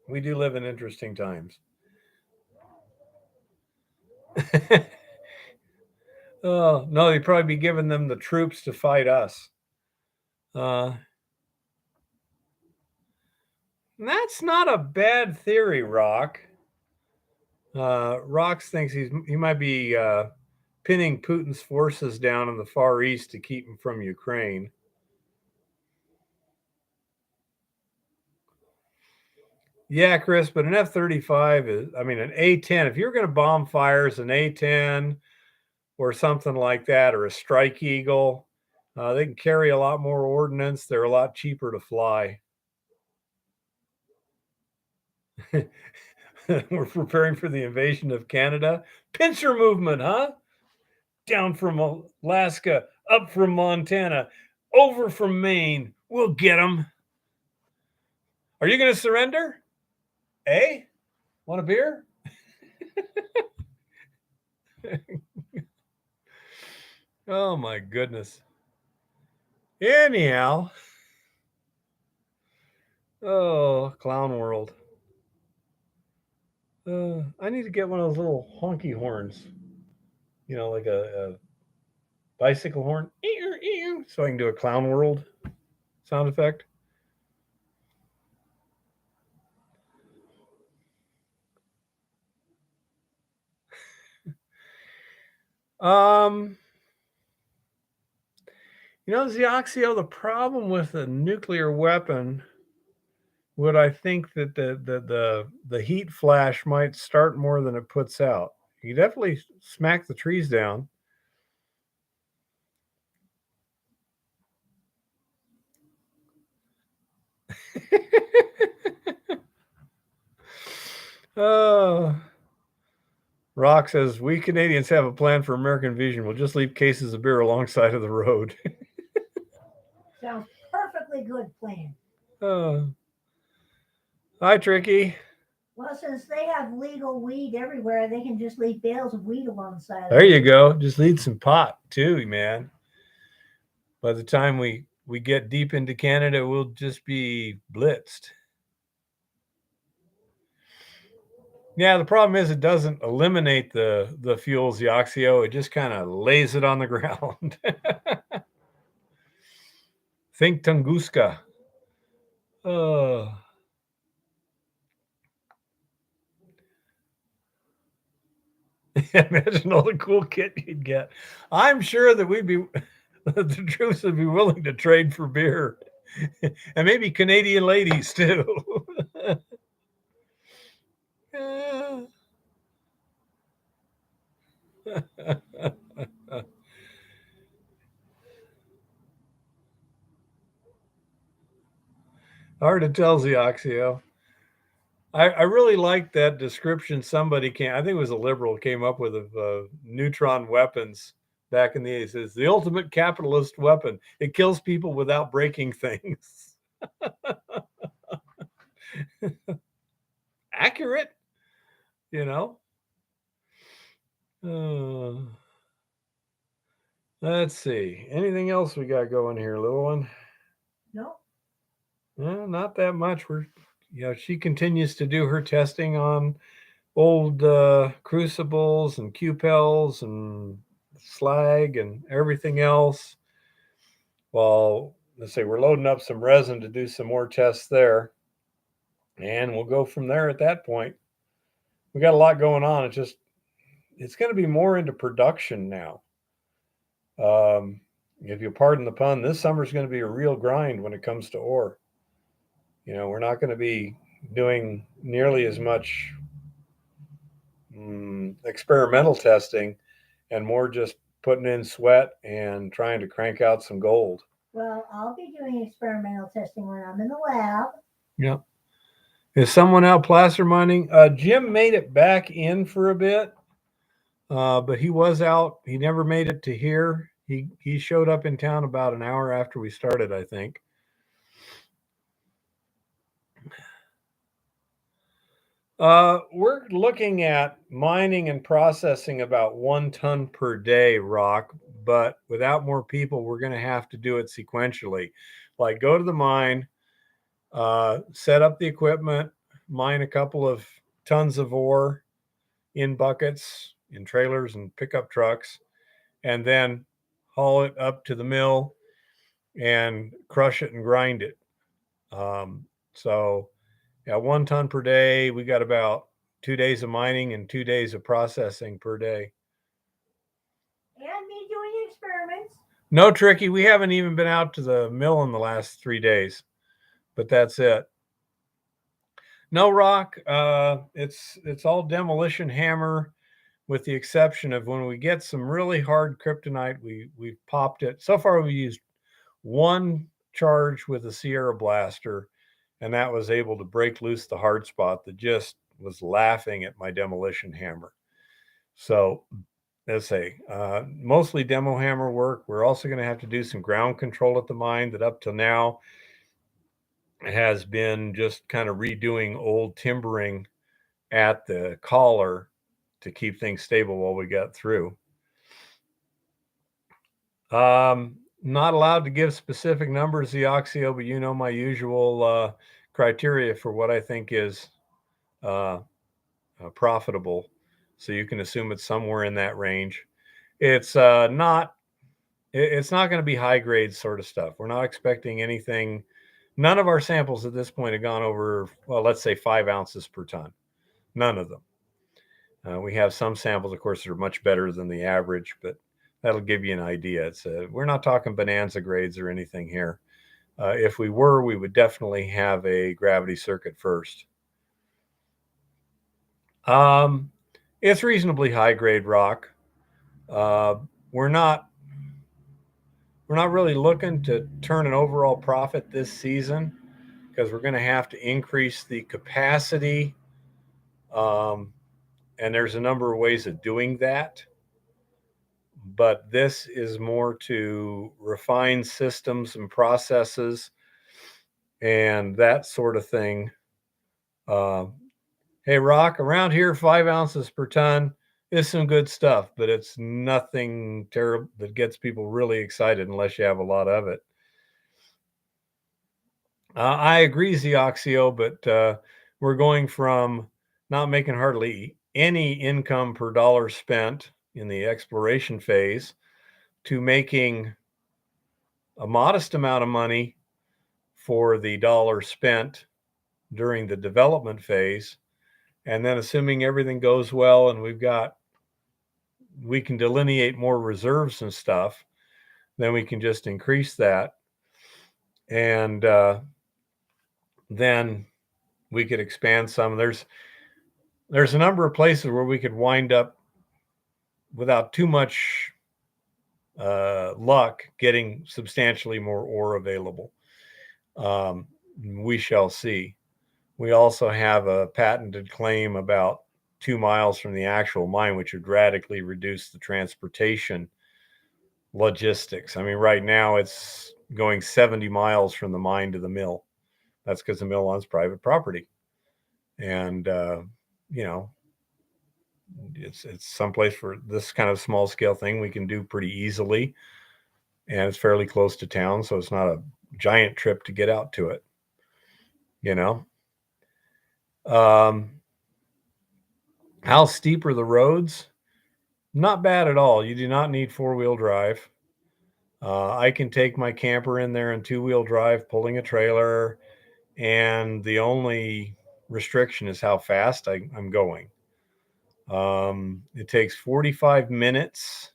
We do live in interesting times. Oh, no, they'd probably be giving them the troops to fight us. That's not a bad theory, Rock. Rox thinks he might be pinning Putin's forces down in the Far East to keep him from Ukraine. Yeah, Chris, but an F-35 is, I mean, an A-10, if you're going to bomb fires, an A-10 or something like that, or a Strike Eagle, they can carry a lot more ordnance. They're a lot cheaper to fly. We're preparing for the invasion of Canada. Pincer movement, huh? Down from Alaska, up from Montana, over from Maine. We'll get them. Are you going to surrender? Eh? Want a beer? Oh, my goodness. Anyhow. Oh, clown world. I need to get one of those little honky horns. You know, like a bicycle horn. So I can do a clown world sound effect. You know, Zioxio, the problem with a nuclear weapon would, I think, that the heat flash might start more than it puts out. You definitely smack the trees down. Oh. Rock says, we Canadians have a plan for American vision. We'll just leave cases of beer alongside of the road. Sounds perfectly good plan. Hi, Tricky. Well, since they have legal weed everywhere, they can just leave bales of weed alongside. There you go. Just leave some pot too, man. By the time we get deep into Canada, we'll just be blitzed. Yeah, the problem is it doesn't eliminate the fuel, Zioxio. It just kind of lays it on the ground. Think Tunguska. Imagine all the cool kit you'd get. I'm sure that the troops would be willing to trade for beer. And maybe Canadian ladies too. Hard to tell, Zioxio. I really like that description somebody I think it was a liberal, came up with of neutron weapons back in the 80s. It says, the ultimate capitalist weapon. It kills people without breaking things. Accurate, you know. Let's see. Anything else we got going here, little one? No. Not that much. She continues to do her testing on old crucibles and QPELs and slag and everything else. Well, let's say we're loading up some resin to do some more tests there. And we'll go from there at that point. We got a lot going on. It's going to be more into production now. If you pardon the pun, this summer is going to be a real grind when it comes to ore. We're not going to be doing nearly as much experimental testing and more just putting in sweat and trying to crank out some gold. Well, I'll be doing experimental testing when I'm in the lab. Yep. Is someone out placer mining? Jim made it back in for a bit, but he was out. He never made it to here. He showed up in town about an hour after we started, I think. We're looking at mining and processing about 1 ton per day, Rock, but without more people, we're going to have to do it sequentially. Like go to the mine, set up the equipment, mine a couple of tons of ore in buckets, in trailers and pickup trucks, and then haul it up to the mill and crush it and grind it. So, yeah, 1 ton per day. We got about 2 days of mining and 2 days of processing per day. And me doing experiments. No, Tricky, we haven't even been out to the mill in the last 3 days, but that's it. No rock. It's all demolition hammer, with the exception of when we get some really hard kryptonite, we've popped it. So far, we used one charge with a Sierra blaster, and that was able to break loose the hard spot that just was laughing at my demolition hammer. So let's say mostly demo hammer work. We're also going to have to do some ground control at the mine that up till now has been just kind of redoing old timbering at the collar to keep things stable while we got through. Not allowed to give specific numbers, the Oxio, but you know my usual criteria for what I think is profitable. So you can assume it's somewhere in that range. It's not going to be high grade sort of stuff. We're not expecting anything. None of our samples at this point have gone over, well, let's say 5 ounces per ton. None of them. We have some samples, of course, that are much better than the average, but that'll give you an idea. We're not talking bonanza grades or anything here. If we were, we would definitely have a gravity circuit first. It's reasonably high grade rock. We're not really looking to turn an overall profit this season because we're going to have to increase the capacity. And there's a number of ways of doing that. But this is more to refine systems and processes and that sort of thing. Hey, rock, around here, 5 ounces per ton is some good stuff, but it's nothing terrible that gets people really excited unless you have a lot of it. I agree, Zioxio, but we're going from not making hardly any income per dollar spent in the exploration phase to making a modest amount of money for the dollar spent during the development phase. And then assuming everything goes well and we can delineate more reserves and stuff, then we can just increase that. And then we could expand some. There's a number of places where we could wind up without too much luck getting substantially more ore available. We shall see. We also have a patented claim about 2 miles from the actual mine, which would radically reduce the transportation logistics. I mean, right now it's going 70 miles from the mine to the mill. That's because the mill owns private property. And, it's someplace for this kind of small scale thing we can do pretty easily. And it's fairly close to town, so it's not a giant trip to get out to it. How steep are the roads? Not bad at all. You do not need 4-wheel drive. I can take my camper in there in 2-wheel drive, pulling a trailer, and the only restriction is how fast I'm going. It takes 45 minutes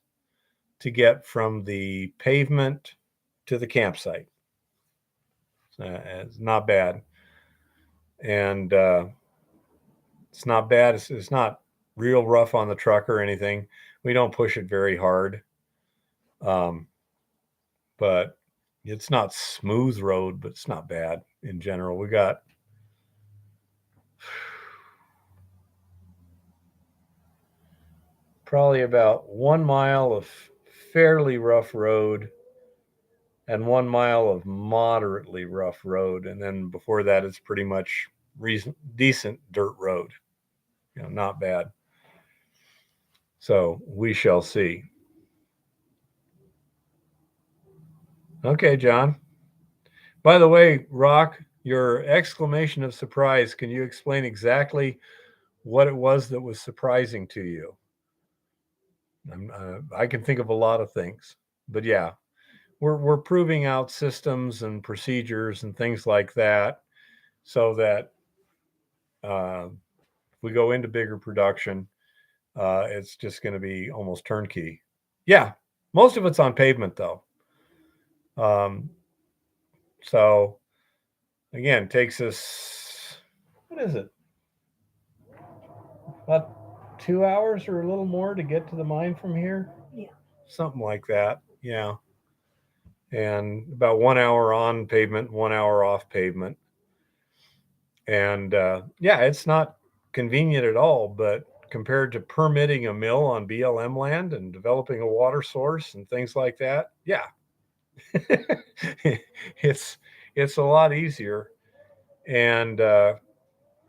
to get from the pavement to the campsite. It's not bad. And it's not bad. It's not real rough on the truck or anything. We don't push it very hard. But it's not smooth road, but it's not bad in general. We got probably about 1 mile of fairly rough road and 1 mile of moderately rough road. And then before that, it's pretty much decent dirt road. Not bad. So we shall see. Okay, John. By the way, Rock, Your exclamation of surprise, can you explain exactly what it was that was surprising to you? I can think of a lot of things, but yeah, we're proving out systems and procedures and things like that so that if we go into bigger production, it's just going to be almost turnkey. Yeah, most of it's on pavement though. Um, so again, takes us, what is it? About 2 hours or a little more to get to the mine from here? Yeah. Something like that. Yeah. And about 1 hour on pavement, 1 hour off pavement. And yeah, it's not convenient at all, but compared to permitting a mill on BLM land and developing a water source and things like that, yeah, it's a lot easier. And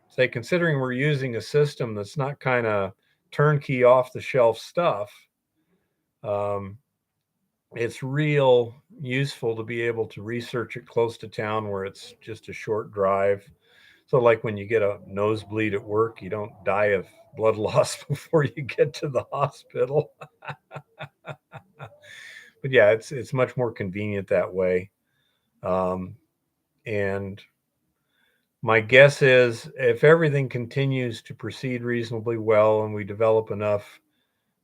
say, considering we're using a system that's not kind of turnkey off the shelf stuff, um, it's real useful to be able to research it close to town where it's just a short drive. So, like when you get a nosebleed at work, you don't die of blood loss before you get to the hospital. But yeah, it's much more convenient that way. Um, and my guess is if everything continues to proceed reasonably well and we develop enough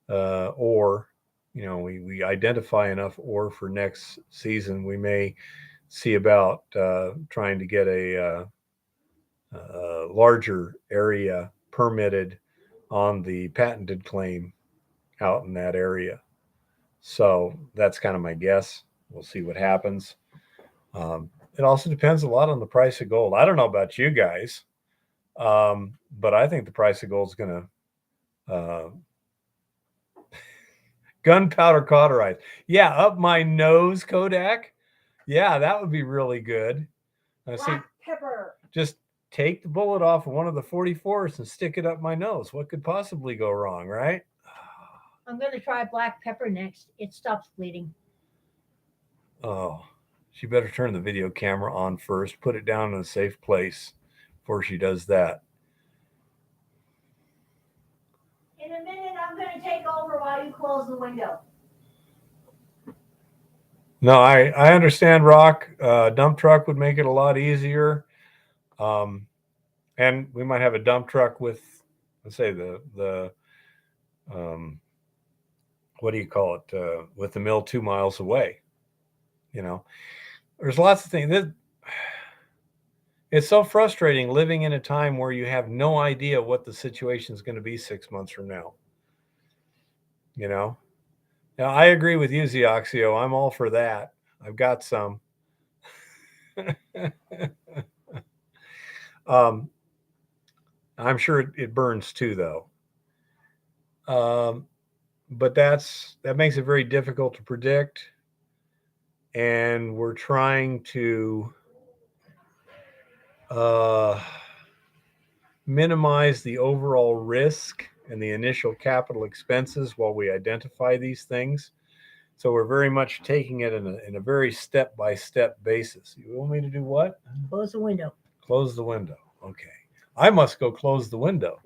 ore, we identify enough ore for next season, we may see about trying to get a larger area permitted on the patented claim out in that area. So that's kind of my guess. We'll see what happens. It also depends a lot on the price of gold. I don't know about you guys, but I think the price of gold is going to gunpowder cauterize. Yeah, up my nose, Kodak. Yeah, that would be really good. Black pepper. Just take the bullet off of one of the 44s and stick it up my nose. What could possibly go wrong, right? I'm going to try black pepper next. It stops bleeding. Oh, she better turn the video camera on first. Put it down in a safe place before she does that. In a minute, I'm going to take over while you close the window. No, I understand, Rock. Dump truck would make it a lot easier. And we might have a dump truck with, let's say, the what do you call it? With the mill 2 miles away. There's lots of things. It's so frustrating living in a time where you have no idea what the situation is going to be 6 months from now. Now, I agree with you, Zioxio. I'm all for that. I've got some. I'm sure it burns too, though. But that makes it very difficult to predict. And we're trying to minimize the overall risk and the initial capital expenses while we identify these things. So we're very much taking it in a very step-by-step basis. You want me to do what? Close the window. Close the window. Okay. I must go close the window.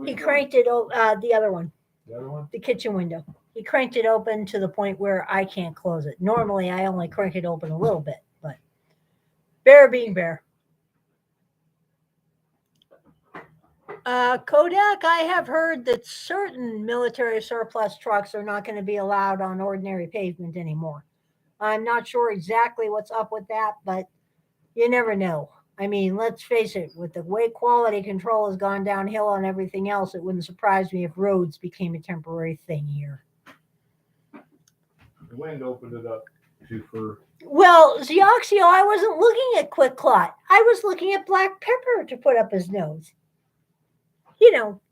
He cranked it, the other one. The other one? The kitchen window. He cranked it open to the point where I can't close it. Normally, I only crank it open a little bit, but bear being bear. Kodak, I have heard that certain military surplus trucks are not going to be allowed on ordinary pavement anymore. I'm not sure exactly what's up with that, but you never know. I mean, let's face it, with the way quality control has gone downhill on everything else, it wouldn't surprise me if roads became a temporary thing here. The wind opened it up too far. Well, Zioxio, I wasn't looking at Quick Clot. I was looking at black pepper to put up his nose.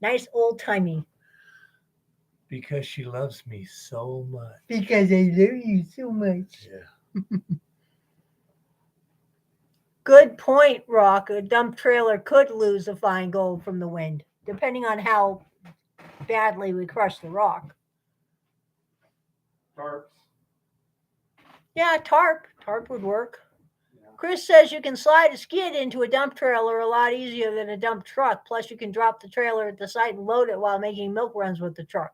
Nice old-timey. Because she loves me so much. Because I love you so much. Yeah. Good point, Rock. A dump trailer could lose the fine gold from the wind, depending on how badly we crush the rock. Tarps. Yeah, tarp. Tarp would work. Yeah. Chris says you can slide a skid into a dump trailer a lot easier than a dump truck. Plus, you can drop the trailer at the site and load it while making milk runs with the truck.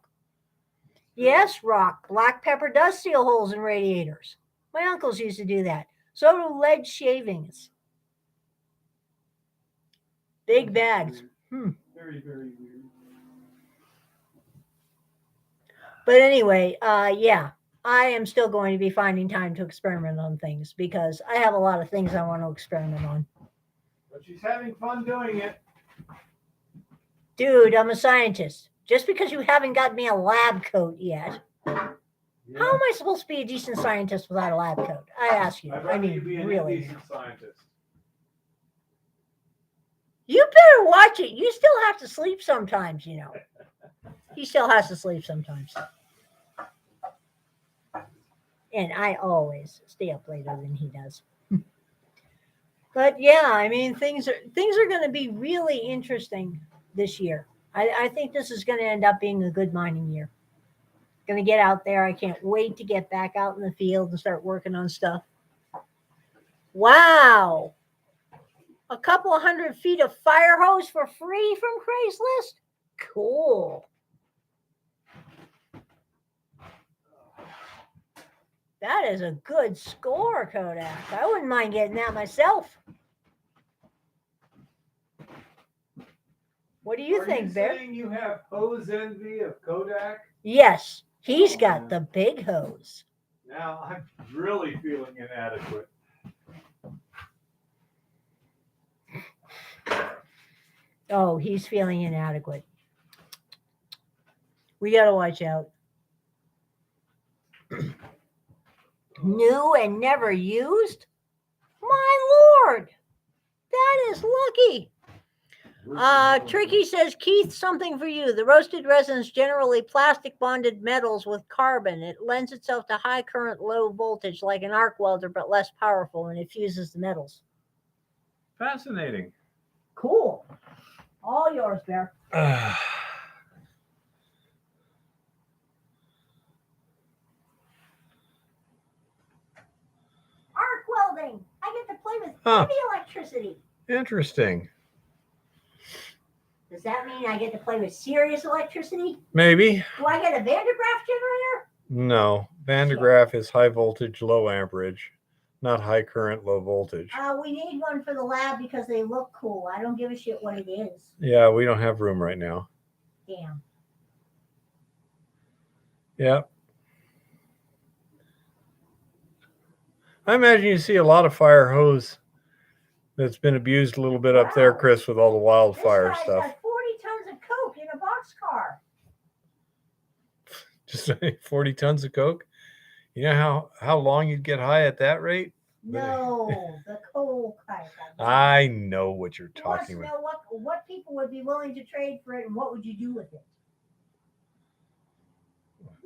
Yes, Rock. Black pepper does seal holes in radiators. My uncles used to do that. So do lead shavings. Big bags. Very, very weird. But anyway, yeah, I am still going to be finding time to experiment on things because I have a lot of things I want to experiment on. But she's having fun doing it. Dude, I'm a scientist. Just because you haven't got me a lab coat yet, Yeah. how am I supposed to be a decent scientist without a lab coat? I ask you. I'd I rather mean, you be an really. indecent scientist. You better watch it. You still have to sleep sometimes, you know. He still has to sleep sometimes. And I always stay up later than he does. But yeah, I mean, things are going to be really interesting this year. I think this is going to end up being a good mining year. Going to get out there. I can't wait to get back out in the field and start working on stuff. Wow. A couple of 100 feet of fire hose for free from Craigslist? Cool. That is a good score, Kodak. I wouldn't mind getting that myself. What do you think, Bear? Are you saying you have hose envy of Kodak? Yes, he's got the big hose. Now I'm really feeling inadequate. Oh, he's feeling inadequate. We got to watch out. New and never used? My Lord, that is lucky. Tricky says, Keith, something for you. The roasted resins generally plastic bonded metals with carbon. It lends itself to high current, low voltage, like an arc welder, but less powerful, and it fuses the metals. Fascinating. Cool. All yours, Bear. Ah. Arc welding. I get to play with Huh. heavy electricity. Interesting. Does that mean I get to play with serious electricity? Maybe. Do I get a Van de Graaff generator? No. Van de Graaff is high voltage, low amperage, not high current, low voltage. We need one for the lab because they look cool. I don't give a shit what it is. Yeah, we don't have room right now. Damn. Yeah. I imagine you see a lot of fire hose that's been abused a little bit up there, Chris, with all the wildfire This guy's stuff. got 40 tons of coke in a boxcar. Just 40 tons of coke. You know how long you'd get high at that rate? No, the coal type. I know what you're He wants talking to about. know what people would be willing to trade for it and what would you do with it?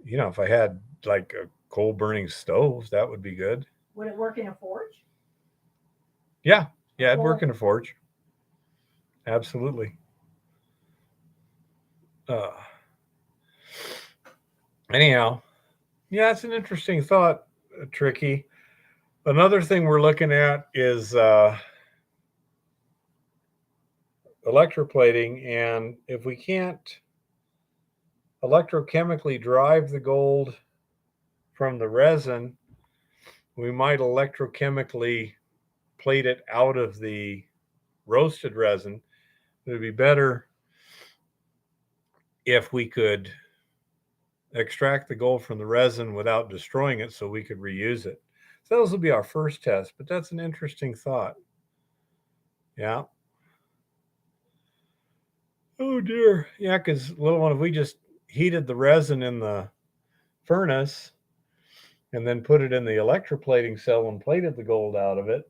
You know, if I had like a coal burning stove, that would be good. Would it work in a forge? Yeah, it'd work in a forge. Absolutely. Anyhow, yeah, it's an interesting thought, Tricky. Another thing we're looking at is electroplating, and if we can't electrochemically drive the gold from the resin, we might electrochemically plate it out of the roasted resin. It would be better if we could extract the gold from the resin without destroying it so we could reuse it. So those will be our first test, but that's an interesting thought. Yeah. Oh dear. Yeah, because little one, if we just heated the resin in the furnace and then put it in the electroplating cell and plated the gold out of it,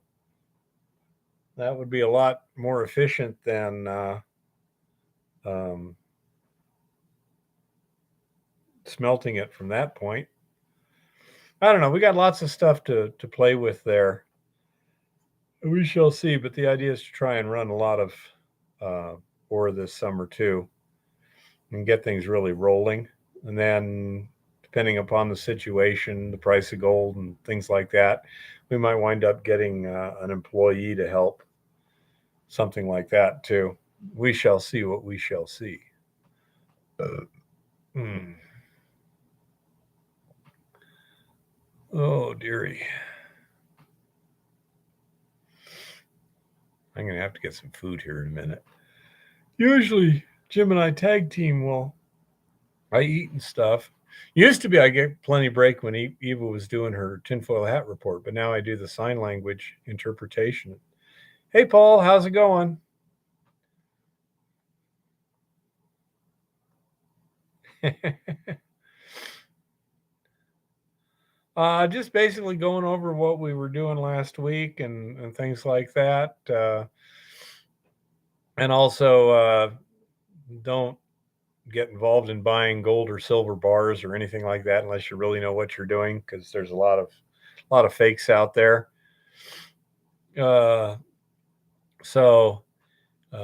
that would be a lot more efficient than smelting it from that point. I don't know. We got lots of stuff to play with there. We shall see, but the idea is to try and run a lot of ore this summer too and get things really rolling. And then depending upon the situation, the price of gold and things like that, we might wind up getting an employee to help, something like that too. We shall see what we shall see. Oh, dearie. I'm going to have to get some food here in a minute. Usually, Jim and I tag team. Well, I eat and stuff. Used to be I get plenty break when Eva was doing her tinfoil hat report, but now I do the sign language interpretation. Hey, Paul, how's it going? Just basically going over what we were doing last week and things like that. And also, don't get involved in buying gold or silver bars or anything like that unless you really know what you're doing, because there's a lot of fakes out there. So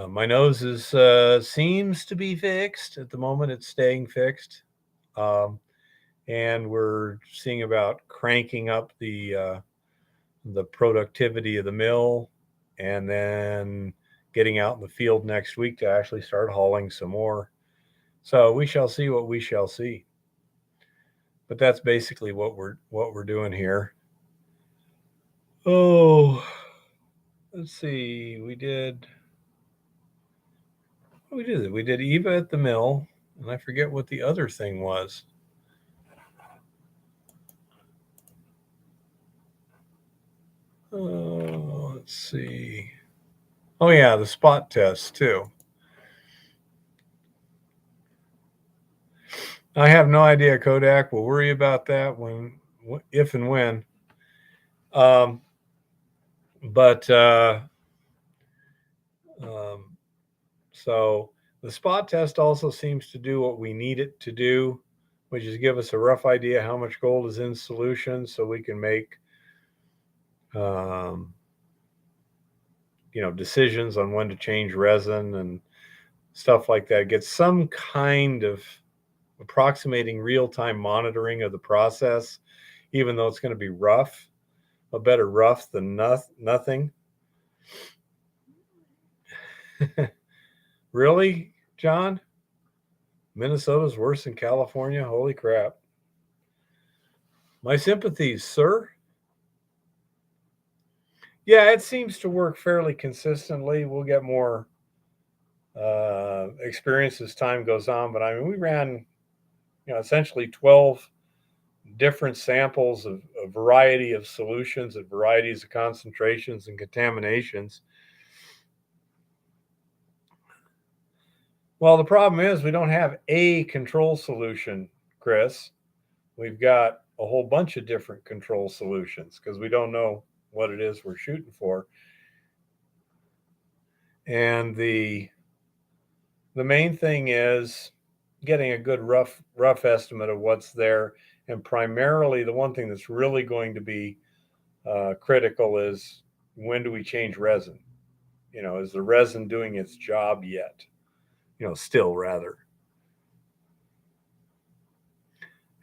my nose seems to be fixed at the moment. It's staying fixed, and we're seeing about cranking up the productivity of the mill, and then getting out in the field next week to actually start hauling some more. So we shall see what we shall see. But that's basically what we're doing here. Oh, let's see. We did Eva at the mill, and I forget what the other thing was. Oh, let's see. Oh yeah, the spot test too. I have no idea, Kodak. We'll worry about that if and when. But so the spot test also seems to do what we need it to do, which is give us a rough idea how much gold is in solution, so we can make decisions on when to change resin and stuff like that. Get some kind of approximating real-time monitoring of the process, even though it's going to be rough. A better rough than nothing. Really, John? Minnesota's worse than California? Holy crap. My sympathies, sir. Yeah, it seems to work fairly consistently. We'll get more experience as time goes on, but I mean, we ran essentially 12 different samples of a variety of solutions at varieties of concentrations and contaminations. Well, the problem is we don't have a control solution, Chris. We've got a whole bunch of different control solutions because we don't know what it is we're shooting for. And the main thing is getting a good rough estimate of what's there. And primarily the one thing that's really going to be critical is, when do we change resin? Is the resin doing its job yet? Still rather.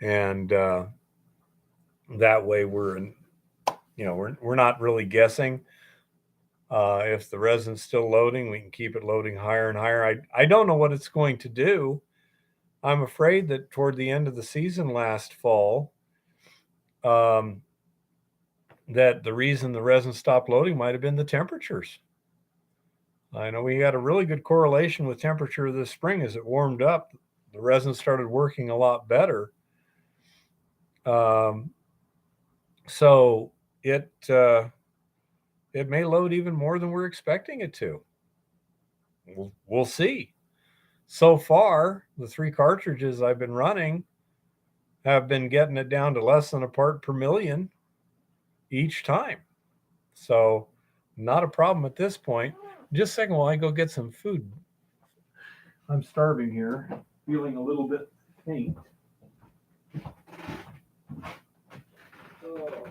And that way we're not really guessing. If the resin's still loading, we can keep it loading higher and higher. I don't know what it's going to do. I'm afraid that toward the end of the season last fall, that the reason the resin stopped loading might have been the temperatures. I know we had a really good correlation with temperature this spring. As it warmed up, the resin started working a lot better. So it may load even more than we're expecting it to. We'll see. So far, the 3 cartridges I've been running have been getting it down to less than a part per million each time. So not a problem at this point. Just a second while I go get some food. I'm starving here, feeling a little bit faint. Oh.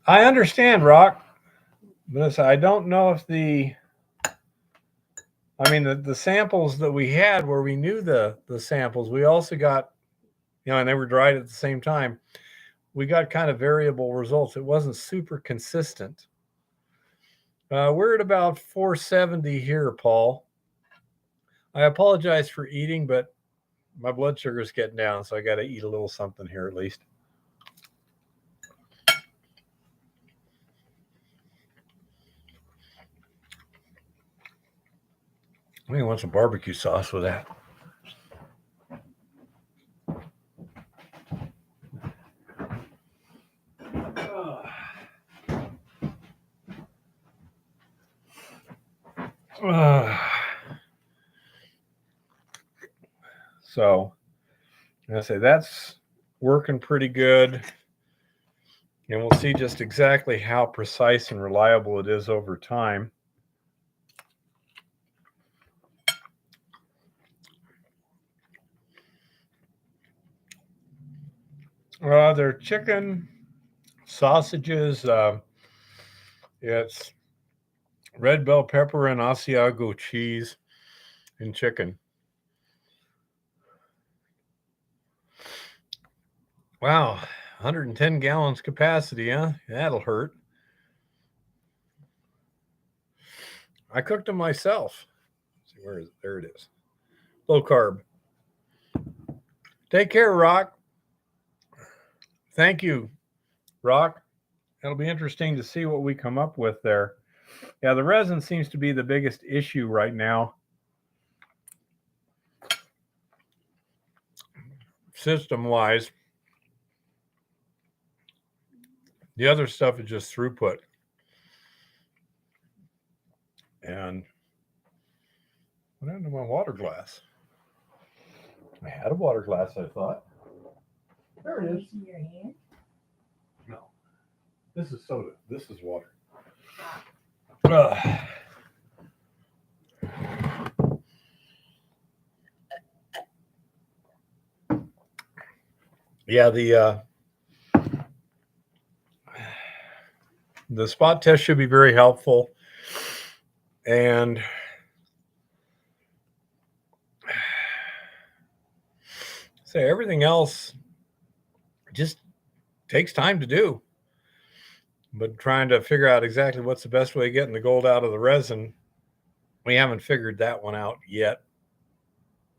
I understand, Rock, but I don't know if the samples that we had where we knew the samples, we also got, and they were dried at the same time. We got kind of variable results. It wasn't super consistent. We're at about 470 here, Paul. I apologize for eating, but my blood sugar's getting down, so I got to eat a little something here at least. I think I want some barbecue sauce with that. So, I say that's working pretty good. And we'll see just exactly how precise and reliable it is over time. They're chicken, sausages. It's red bell pepper and Asiago cheese and chicken. Wow, 110 gallons capacity, huh? That'll hurt. I cooked them myself. Let's see, where is it? There it is. Low carb. Take care, Rock. Thank you, Rock. It'll be interesting to see what we come up with there. Yeah, the resin seems to be the biggest issue right now. System-wise. The other stuff is just throughput. And what happened to my water glass? I had a water glass, I thought. There it is. In your hand? No. This is soda. This is water. Yeah, the spot test should be very helpful. And say everything else just takes time to do. But trying to figure out exactly what's the best way of getting the gold out of the resin, we haven't figured that one out yet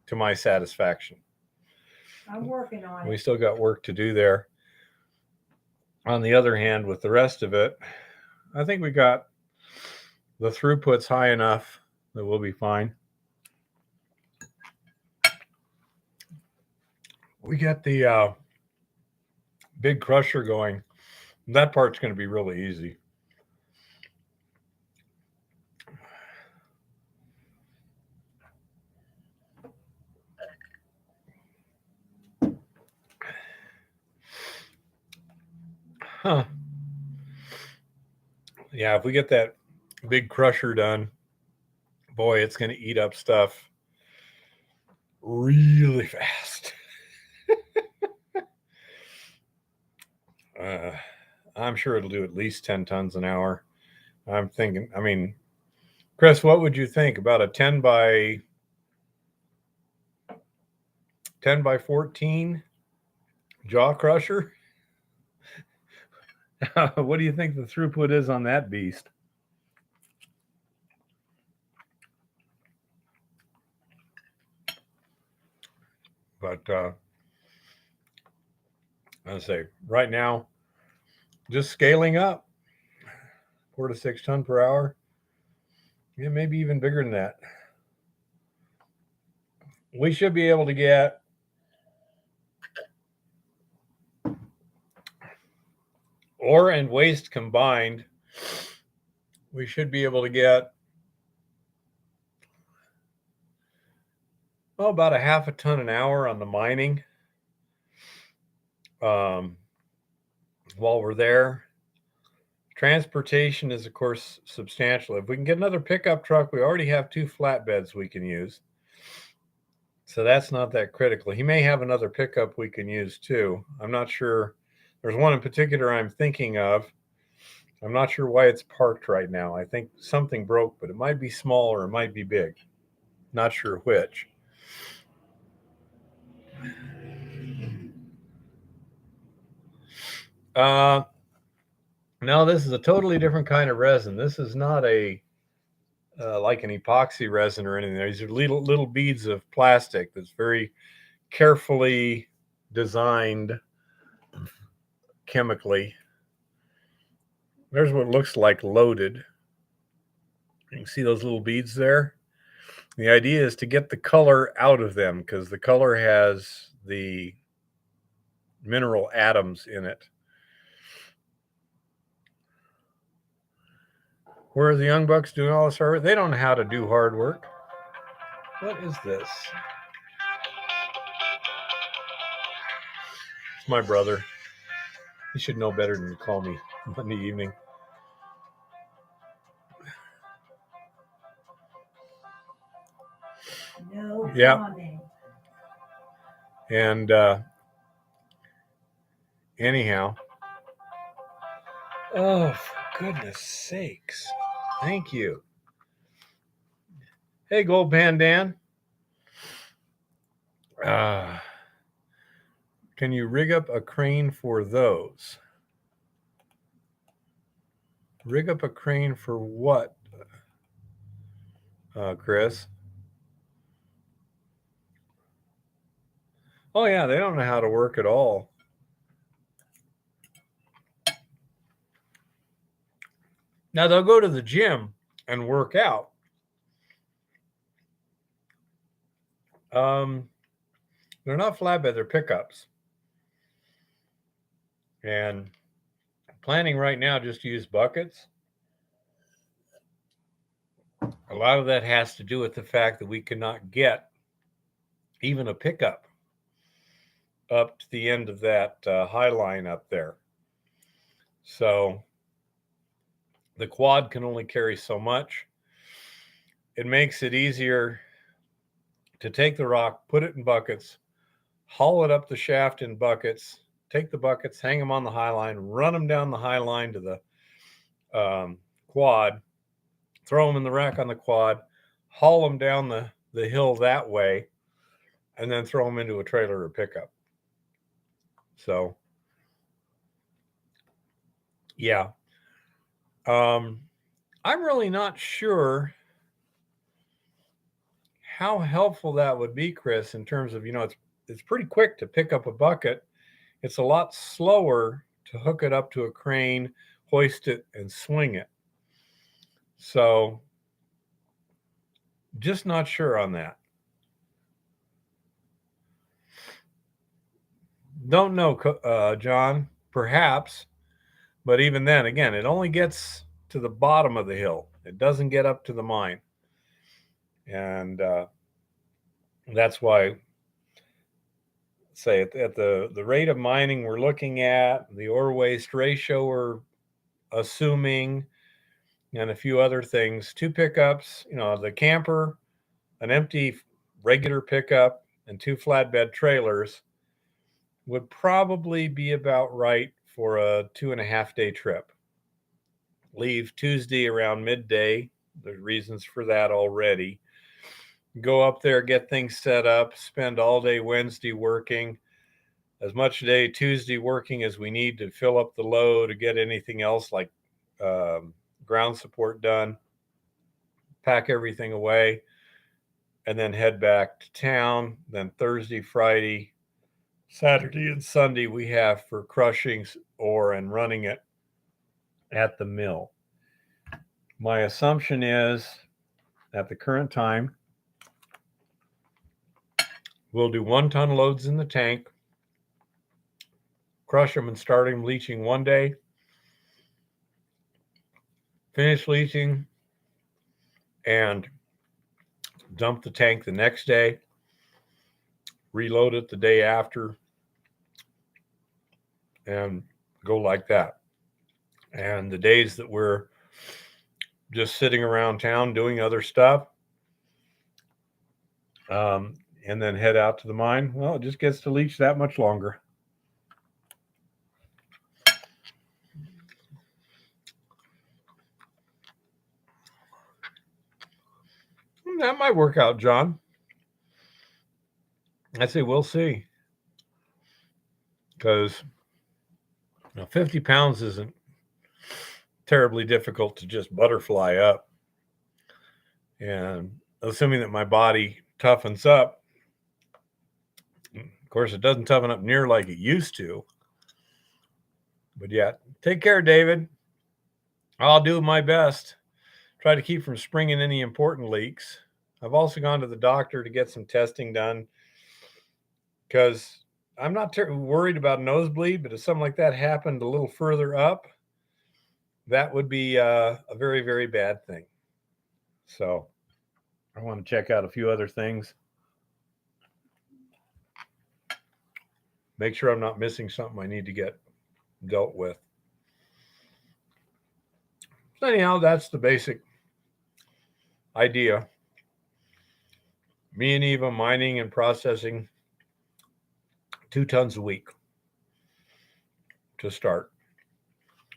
to my satisfaction. I'm working on it. We still got work to do there. On the other hand, with the rest of it, I think we got the throughput's high enough that we'll be fine. We got the big crusher going. That part's going to be really easy. Huh. Yeah, if we get that big crusher done, boy, it's going to eat up stuff really fast. I'm sure it'll do at least 10 tons an hour. I'm thinking, Chris, what would you think about a 10 by 14 jaw crusher? What do you think the throughput is on that beast? But I say right now, just scaling up 4 to 6 ton per hour. Yeah, maybe even bigger than that. We should be able to get ore and waste combined. We should be able to get about a half a ton an hour on the mining. While we're there, transportation is, of course, substantial. If we can get another pickup truck, we already have 2 flatbeds we can use. So that's not that critical. He may have another pickup we can use too. I'm not sure. There's one in particular I'm thinking of. I'm not sure why it's parked right now. I think something broke, but it might be small or it might be big. Not sure which. Now this is a totally different kind of resin. This is not a like an epoxy resin or anything. These are little beads of plastic that's very carefully designed chemically. There's what looks like loaded. You can see those little beads there. The idea is to get the color out of them because the color has the mineral atoms in it. Where are the young bucks doing all this hard work? They don't know how to do hard work. What is this? It's my brother. He should know better than to call me Monday evening. No Yeah. comment. And anyhow, oh, for goodness sakes. Thank you. Hey, Gold Pandan. Can you rig up a crane for those? Rig up a crane for what, Chris? Oh, yeah, they don't know how to work at all. Now, they'll go to the gym and work out. They're not flatbed, they're pickups. And planning right now just to use buckets. A lot of that has to do with the fact that we cannot get even a pickup up to the end of that high line up there. So the quad can only carry so much. It makes it easier to take the rock, put it in buckets, haul it up the shaft in buckets, take the buckets, hang them on the high line, run them down the high line to the quad, throw them in the rack on the quad, haul them down the hill that way, and then throw them into a trailer or pickup. So, yeah. I'm really not sure how helpful that would be, Chris, in terms of, it's pretty quick to pick up a bucket. It's a lot slower to hook it up to a crane, hoist it, and swing it. So, just not sure on that. Don't know, John, perhaps. But even then, again, it only gets to the bottom of the hill. It doesn't get up to the mine. And that's why, say, at the rate of mining we're looking at, the ore waste ratio we're assuming, and a few other things, 2 pickups, the camper, an empty regular pickup, and 2 flatbed trailers would probably be about right for a 2.5-day trip. Leave Tuesday around midday. There's reasons for that already. Go up there, get things set up, spend all day Wednesday working, as much day Tuesday working as we need to fill up the load, to get anything else like ground support done, pack everything away, and then head back to town. Then Thursday, Friday, Saturday, and Sunday we have for crushing ore and running it at the mill. My assumption is, at the current time, we'll do 1-ton loads in the tank, crush them and start them leaching one day, finish leaching, and dump the tank the next day, reload it the day after, and go like that. And the days that we're just sitting around town doing other stuff, and then head out to the mine, well, it just gets to leach that much longer. That might work out, John. I say we'll see. Because 50 pounds isn't terribly difficult to just butterfly up. And assuming that my body toughens up, of course, it doesn't toughen up near like it used to. But yeah, take care, David. I'll do my best. Try to keep from springing any important leaks. I've also gone to the doctor to get some testing done because I'm not worried about nosebleed, but if something like that happened a little further up, that would be a very, very bad thing. So I want to check out a few other things. Make sure I'm not missing something I need to get dealt with. So anyhow, that's the basic idea. Me and Eva mining and processing 2 tons a week to start.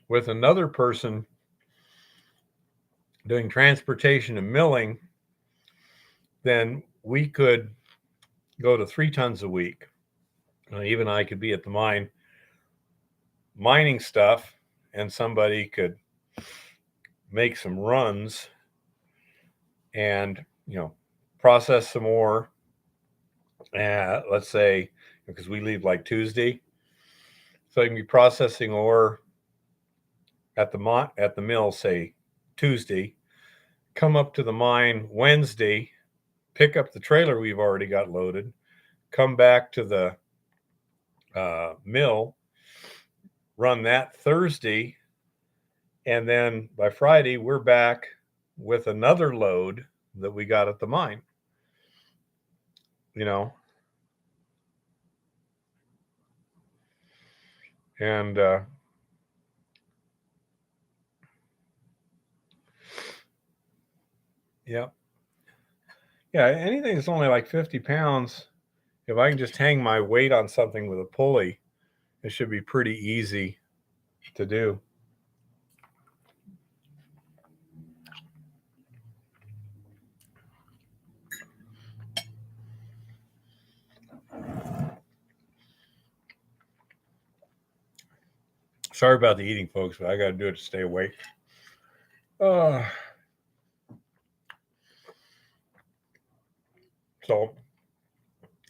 With another person doing transportation and milling, then we could go to 3 tons a week. Even I could be at the mine mining stuff, and somebody could make some runs and, process some ore. Let's say, because we leave like Tuesday, so you can be processing ore at the mill, say Tuesday, come up to the mine Wednesday, pick up the trailer we've already got loaded, come back to the mill, run that Thursday, and then by Friday we're back with another load that we got at the mine. And yeah, anything that's only like 50 pounds, if I can just hang my weight on something with a pulley, it should be pretty easy to do. Sorry about the eating, folks, but I got to do it to stay awake. So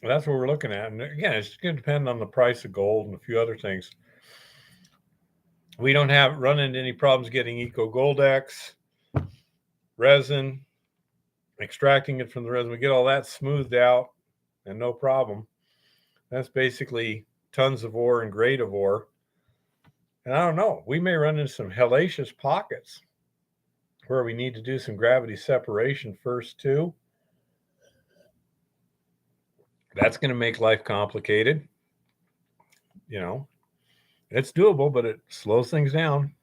that's what we're looking at. And again, it's going to depend on the price of gold and a few other things. We don't run into any problems getting Eco Gold X, resin, extracting it from the resin. We get all that smoothed out and no problem. That's basically tons of ore and grade of ore. And I don't know, we may run into some hellacious pockets where we need to do some gravity separation first too. That's going to make life complicated. It's doable, but it slows things down.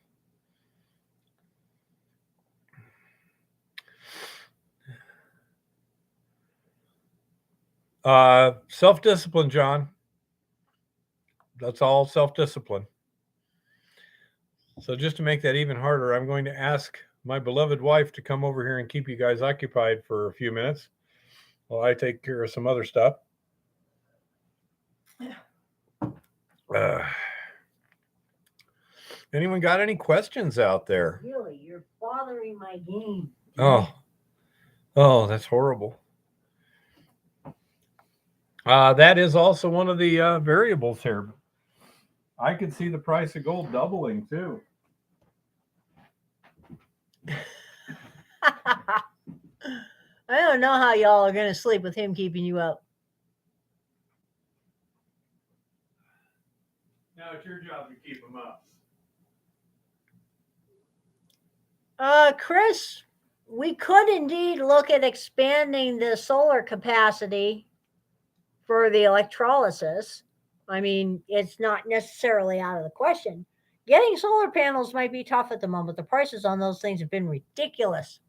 Self-discipline, John. That's all self-discipline. So just to make that even harder, I'm going to ask my beloved wife to come over here and keep you guys occupied for a few minutes while I take care of some other stuff. Anyone got any questions out there? Really, you're bothering my game. Oh, that's horrible. That is also one of the variables here. I could see the price of gold doubling too. I don't know how y'all are going to sleep with him keeping you up. Now it's your job to keep him up. Chris, we could indeed look at expanding the solar capacity for the electrolysis. I mean, it's not necessarily out of the question. Getting solar panels might be tough at the moment. The prices on those things have been ridiculous.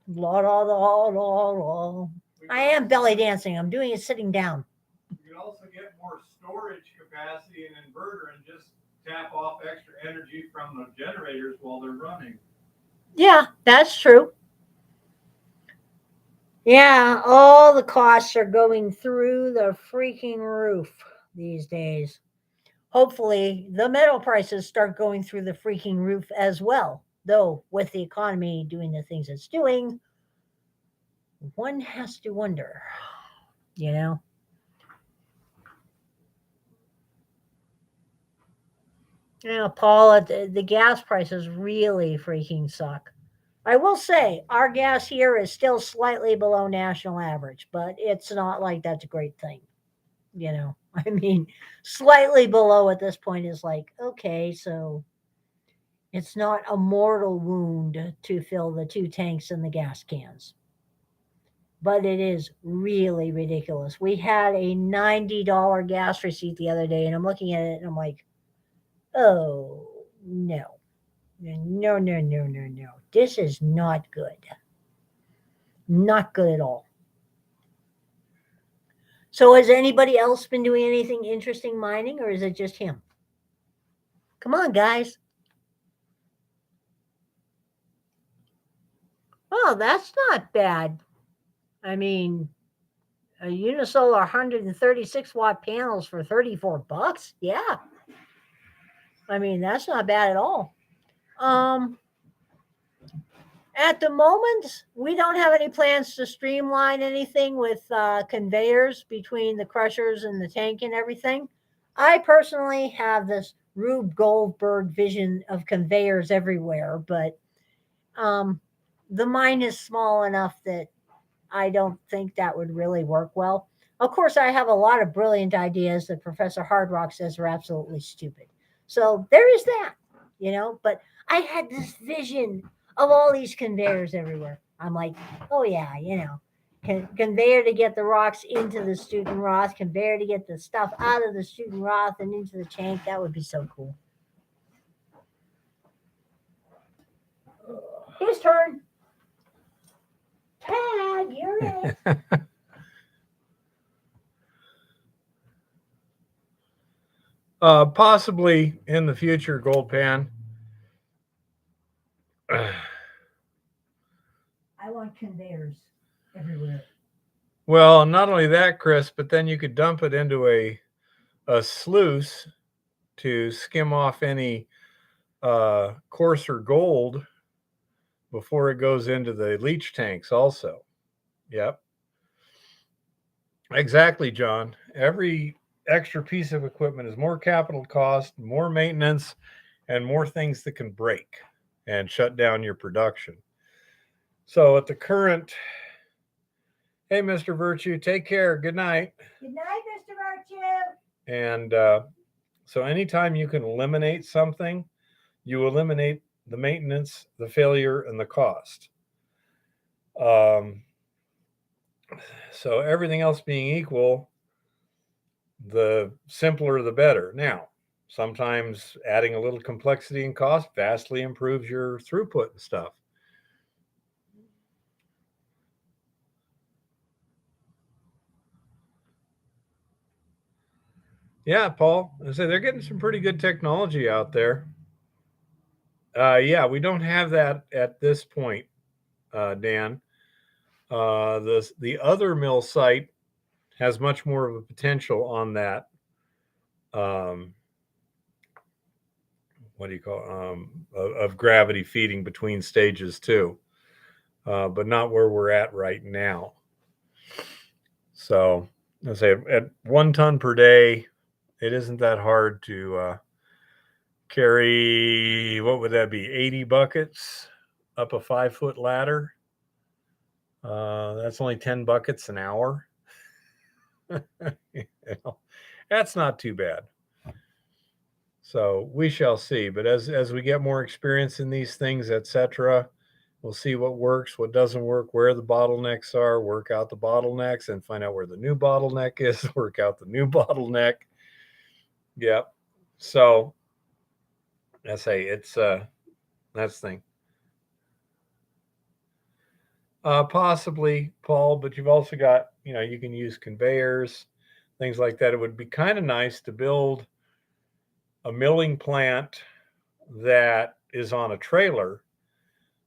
La, la, la, la, la. I am belly dancing. I'm doing it sitting down. You can also get more storage capacity in an inverter and just tap off extra energy from the generators while they're running. Yeah, that's true. Yeah, all the costs are going through the freaking roof these days. Hopefully, the metal prices start going through the freaking roof as well. Though, with the economy doing the things it's doing, one has to wonder, you know? Yeah, Paul, the gas prices really freaking suck. I will say our gas here is still slightly below national average, but it's not like that's a great thing. You know, I mean, slightly below at this point is like, okay, so it's not a mortal wound to fill the two tanks and the gas cans. But it is really ridiculous. We had a $90 gas receipt the other day, and I'm looking at it and I'm like, oh, no. No, no, no, no, no. This is not good. Not good at all. So, has anybody else been doing anything interesting mining, or is it just him? Come on, guys. Oh, that's not bad. I mean, a Unisolar 136-watt panels for $34. Yeah. I mean, that's not bad at all. At the moment, we don't have any plans to streamline anything with conveyors between the crushers and the tank and everything. I personally have this Rube Goldberg vision of conveyors everywhere, but the mine is small enough that I don't think that would really work well. Of course, I have a lot of brilliant ideas that Professor Hardrock says are absolutely stupid. So there is that, but I had this vision of all these conveyors everywhere. I'm like, oh, yeah, conveyor to get the rocks into the student Roth, conveyor to get the stuff out of the student Roth and into the tank. That would be so cool. His turn. Tad, you're it. Possibly in the future, Gold Pan. I want conveyors everywhere. Well, not only that, Chris, but then you could dump it into a sluice to skim off any coarser gold before it goes into the leach tanks also. Yep. Exactly, John. Every extra piece of equipment is more capital cost, more maintenance, and more things that can break and shut down your production. So at the current, hey, Mr. Virtue, take care. Good night. Good night, Mr. Virtue. And so anytime you can eliminate something, you eliminate the maintenance, the failure, and the cost. So everything else being equal, the simpler the better. Now, sometimes adding a little complexity and cost vastly improves your throughput and stuff. Yeah, Paul, I say they're getting some pretty good technology out there. Yeah, we don't have that at this point, Dan. The other mill site has much more of a potential on that. What do you call of gravity feeding between stages too, but not where we're at right now. So I say at 1 ton per day, it isn't that hard to carry. What would that be? 80 buckets up a 5-foot ladder. That's only 10 buckets an hour. That's not too bad. So we shall see. But as we get more experience in these things, etc., we'll see what works, what doesn't work, where the bottlenecks are, work out the bottlenecks, and find out where the new bottleneck is, work out the new bottleneck. Yep. So I say it's that's the thing. Possibly, Paul, but you've also got, you can use conveyors, things like that. It would be kind of nice to build a milling plant that is on a trailer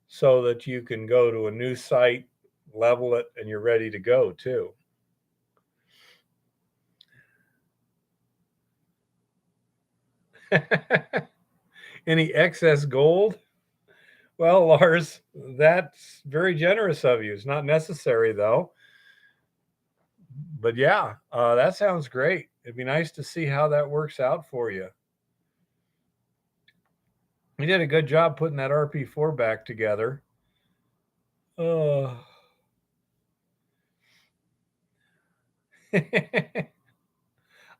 so that you can go to a new site level it, and you're ready to go too. Any excess gold? Well, Lars, that's very generous of you. It's not necessary, though. But yeah, that sounds great. It'd be nice to see how that works out for you. You did a good job putting that RP4 back together.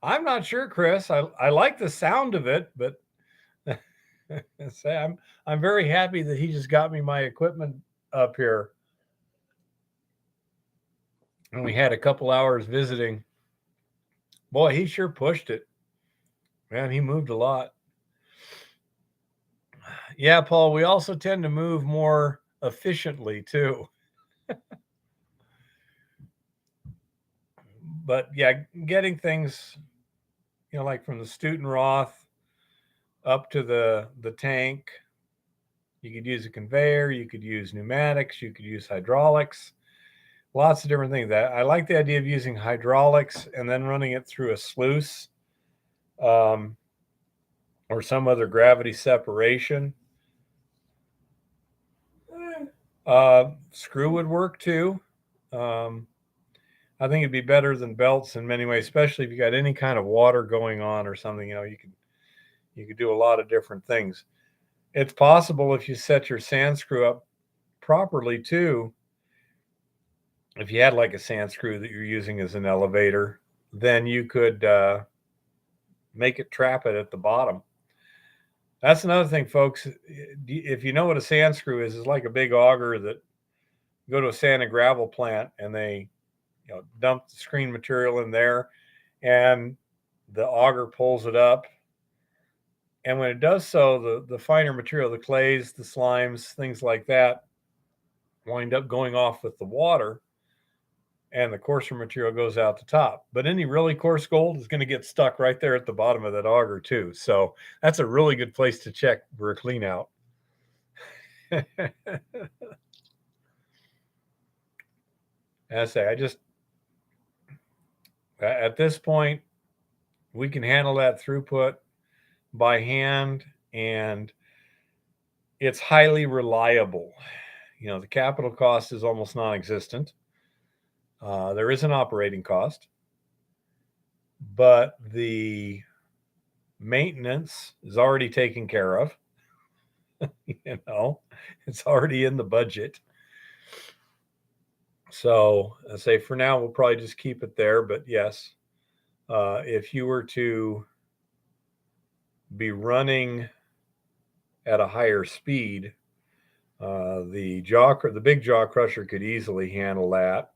I'm not sure, Chris. I like the sound of it, but say I'm very happy that he just got me my equipment up here. And we had a couple hours visiting. Boy, he sure pushed it. Man, he moved a lot. Yeah, Paul, we also tend to move more efficiently too. But yeah, getting things, like from the Stutenroth up to the tank, you could use a conveyor, you could use pneumatics, you could use hydraulics, lots of different things. I like the idea of using hydraulics and then running it through a sluice or some other gravity separation. Screw would work too. I think it'd be better than belts in many ways, especially if you got any kind of water going on or something. You could do a lot of different things. It's possible if you set your sand screw up properly too. If you had like a sand screw that you're using as an elevator, then you could make it trap it at the bottom. That's another thing, folks. If you know what a sand screw is, it's like a big auger that you go to a sand and gravel plant and they dump the screen material in there and the auger pulls it up. And when it does so, the finer material, the clays, the slimes, things like that, wind up going off with the water, and the coarser material goes out the top. But any really coarse gold is going to get stuck right there at the bottom of that auger too. So that's a really good place to check for a clean out. I say, at this point, we can handle that throughput by hand, and it's highly reliable. The capital cost is almost non-existent. There is an operating cost, but the maintenance is already taken care of. It's already in the budget. So I say for now, we'll probably just keep it there. But yes, if you were to be running at a higher speed, the big jaw crusher could easily handle that.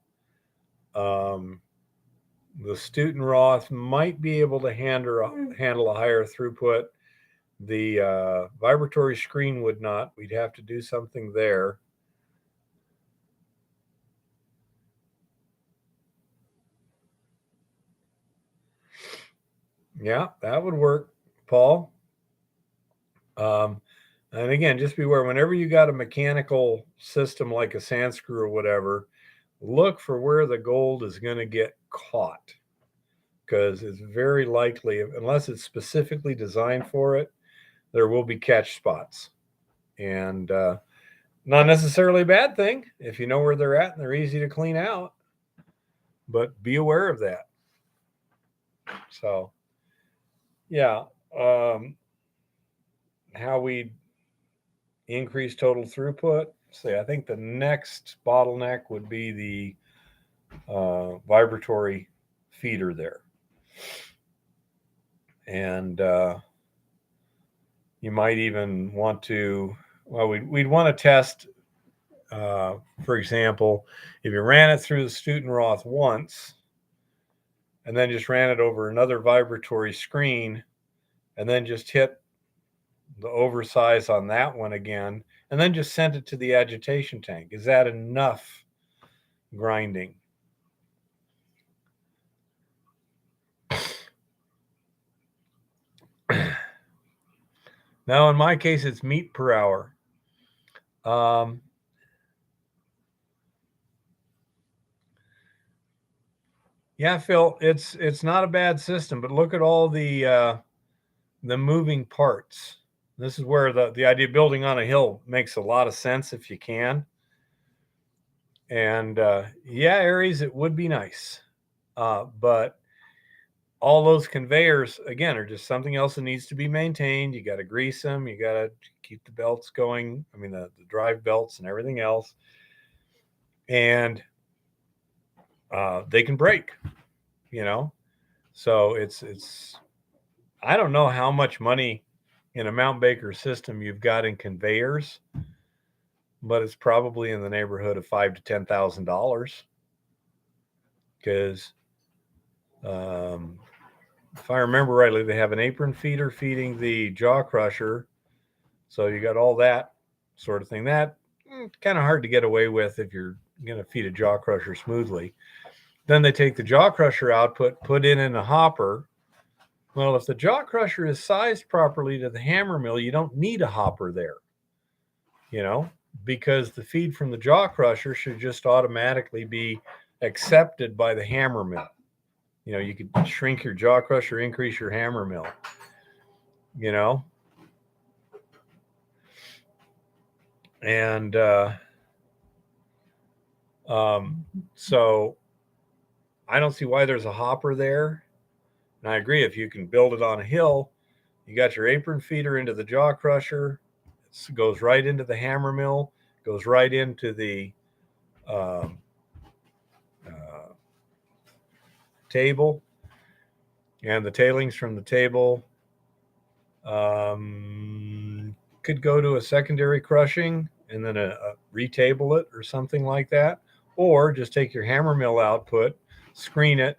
The Stutenroth might be able to handle a higher throughput. The vibratory screen would not. We'd have to do something there. Yeah, that would work, Paul. And again, just beware, whenever you got a mechanical system like a sand screw or whatever, look for where the gold is going to get caught, because it's very likely, unless it's specifically designed for it, there will be catch spots. And not necessarily a bad thing if you know where they're at and they're easy to clean out, but be aware of that. So yeah, how we increase total throughput. I think the next bottleneck would be the vibratory feeder there. And you might even want to, we'd want to test, for example, if you ran it through the Stutenroth once and then just ran it over another vibratory screen and then just hit the oversize on that one again and then just sent it to the agitation tank. Is that enough grinding? Now, in my case, it's meat per hour. Yeah, Phil, it's not a bad system, but look at all the moving parts. This is where the idea of building on a hill makes a lot of sense if you can. And yeah, Aries, it would be nice. But all those conveyors, again, are just something else that needs to be maintained. You got to grease them. You got to keep the belts going. I mean, the drive belts and everything else. And they can break, you know? So it's, I don't know how much money in a Mount Baker system you've got in conveyors, but it's probably in the neighborhood of $5,000 to $10,000. Because if I remember rightly, they have an apron feeder feeding the jaw crusher. So you got all that sort of thing. That kind of hard to get away with if you're going to feed a jaw crusher smoothly. Then they take the jaw crusher output, put it in a hopper. Well, if the jaw crusher is sized properly to the hammer mill, you don't need a hopper there, you know, because the feed from the jaw crusher should just automatically be accepted by the hammer mill. You know, you could shrink your jaw crusher, increase your hammer mill, you know. And so I don't see why there's a hopper there. And I agree, if you can build it on a hill, you got your apron feeder into the jaw crusher. It goes right into the hammer mill, goes right into the table, and the tailings from the table could go to a secondary crushing and then a retable it or something like that. Or just take your hammer mill output, screen it,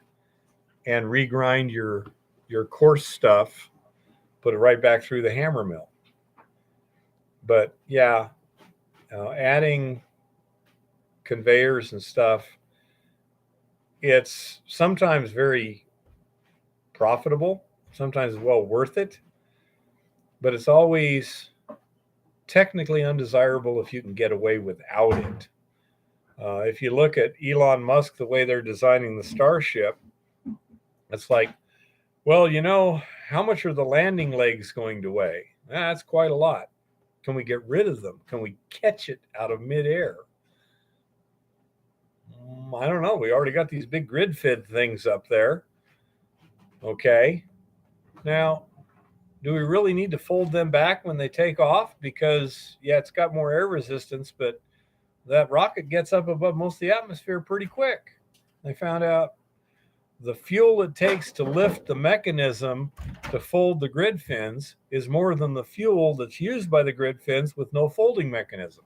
and regrind your coarse stuff, put it right back through the hammer mill. But yeah, adding conveyors and stuff, it's sometimes very profitable, sometimes well worth it, but it's always technically undesirable if you can get away without it. If you look at Elon Musk, the way they're designing the Starship, it's like, well, you know, how much are the landing legs going to weigh? That's quite a lot. Can we get rid of them? Can we catch it out of midair? I don't know. We already got these big grid fed things up there. Okay. Now, do we really need to fold them back when they take off? Because, yeah, it's got more air resistance, but that rocket gets up above most of the atmosphere pretty quick. They found out the fuel it takes to lift the mechanism to fold the grid fins is more than the fuel that's used by the grid fins with no folding mechanism.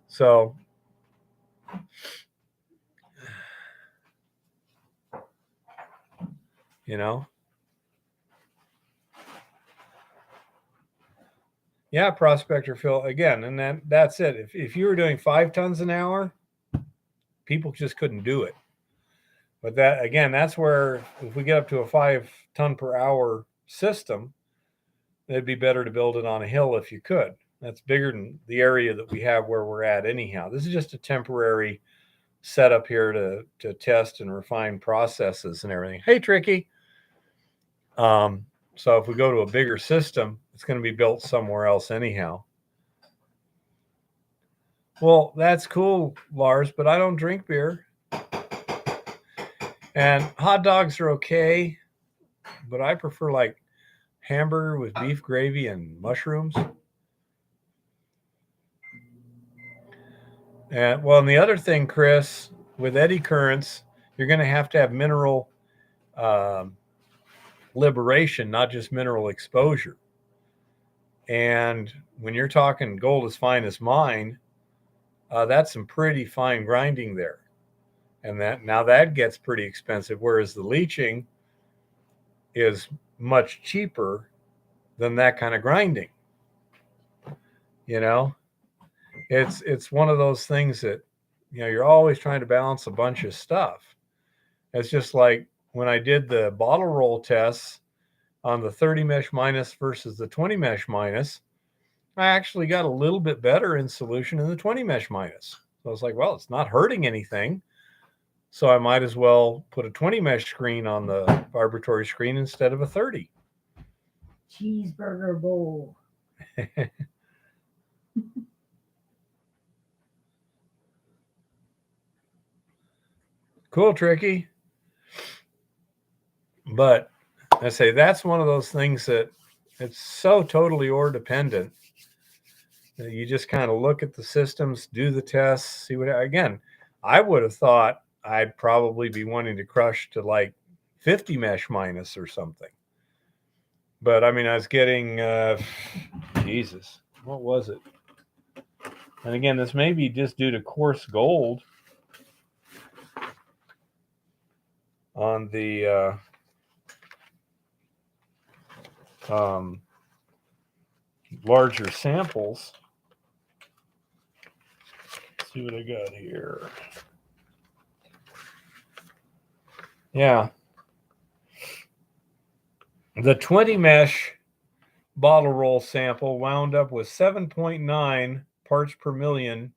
So, you know, yeah, Prospector Phil, again, and that's it. If you were doing 5 tons an hour, people just couldn't do it. But that, again, that's where if we get up to a 5 ton per hour system, it'd be better to build it on a hill if you could. That's bigger than the area that we have where we're at anyhow. This is just a temporary setup here to test and refine processes and everything. Hey, Tricky. So if we go to a bigger system, it's going to be built somewhere else anyhow. Well, that's cool, Lars, but I don't drink beer. And hot dogs are okay, but I prefer like hamburger with beef gravy and mushrooms. And well, and the other thing, Chris, with eddy currents, you're going to have mineral liberation, not just mineral exposure. And when you're talking gold as fine as mine, that's some pretty fine grinding there. And that gets pretty expensive, whereas the leaching is much cheaper than that kind of grinding. You know, it's one of those things that, you know, you're always trying to balance a bunch of stuff. It's just like when I did the bottle roll tests on the 30 mesh minus versus the 20 mesh minus, I actually got a little bit better in solution in the 20 mesh minus. So I was like, well, it's not hurting anything. So I might as well put a 20 mesh screen on the vibratory screen instead of a 30. Cheeseburger bowl. Cool, Tricky. But I say that's one of those things that it's so totally ore dependent. You just kind of look at the systems, do the tests, see what, again, I would have thought I'd probably be wanting to crush to like 50 mesh minus or something. But I mean, I was getting, Jesus, what was it? And again, this may be just due to coarse gold on the larger samples. Let's see what I got here. Yeah. The 20 mesh bottle roll sample wound up with 7.9 parts per million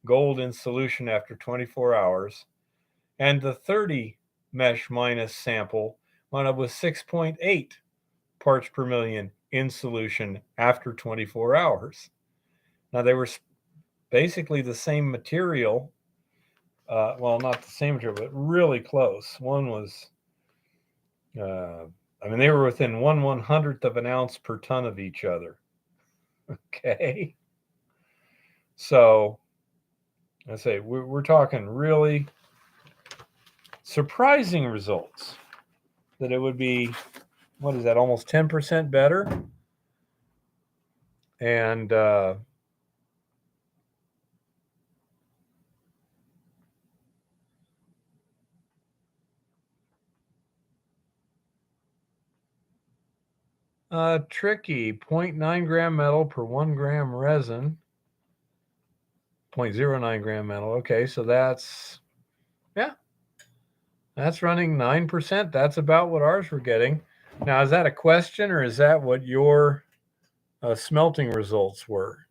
gold in solution after 24 hours. And the 30 mesh minus sample wound up with 6.8 parts per million in solution after 24 hours. Now, they were basically the same material. Well, not the same material, but really close. One was, I mean, they were within 1/100th of an ounce per ton of each other. Okay. So, I say, we're talking really surprising results. That it would be, what is that, almost 10% better? And tricky, 0.9 gram metal per 1 gram resin. 0.09 gram metal. Okay, so that's, yeah, that's running 9%. That's about what ours were getting. Now, is that a question or is that what your smelting results were?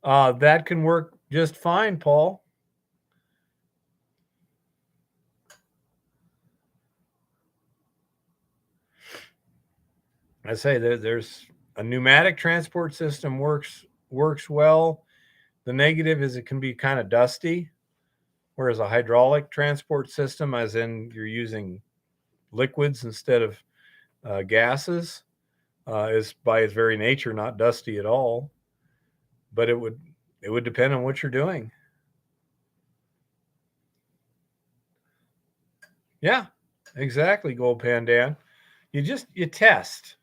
That can work just fine, Paul. I say there's a pneumatic transport system works well. The negative is it can be kind of dusty, whereas a hydraulic transport system, as in you're using liquids instead of gases, is by its very nature not dusty at all. But it would depend on what you're doing. Yeah, exactly, Gold Pandan. You test.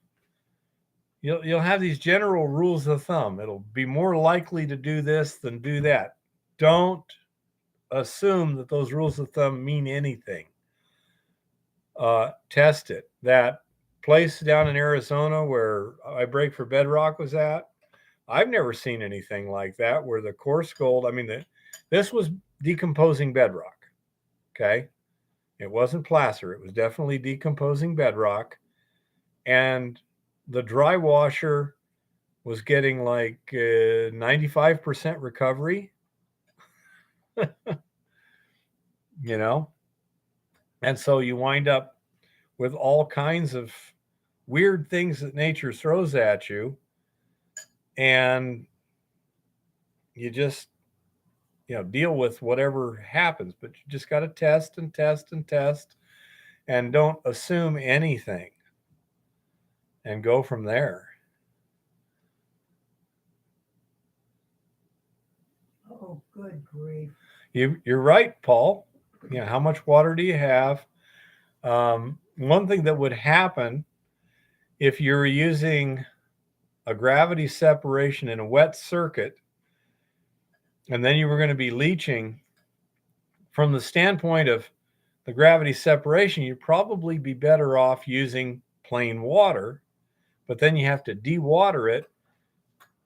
You'll have these general rules of thumb. It'll be more likely to do this than do that. Don't assume that those rules of thumb mean anything. Test it. That place down in Arizona where I break for bedrock was at, I've never seen anything like that where the coarse gold, I mean, this was decomposing bedrock. Okay. It wasn't placer. It was definitely decomposing bedrock. And the dry washer was getting like 95% recovery, you know? And so you wind up with all kinds of weird things that nature throws at you. And you just, deal with whatever happens. But you just got to test and test and test and don't assume anything and go from there. Oh, good grief. You're right, Paul. How much water do you have? One thing that would happen if you're using a gravity separation in a wet circuit, and then you were going to be leaching, from the standpoint of the gravity separation, you'd probably be better off using plain water, but then you have to dewater it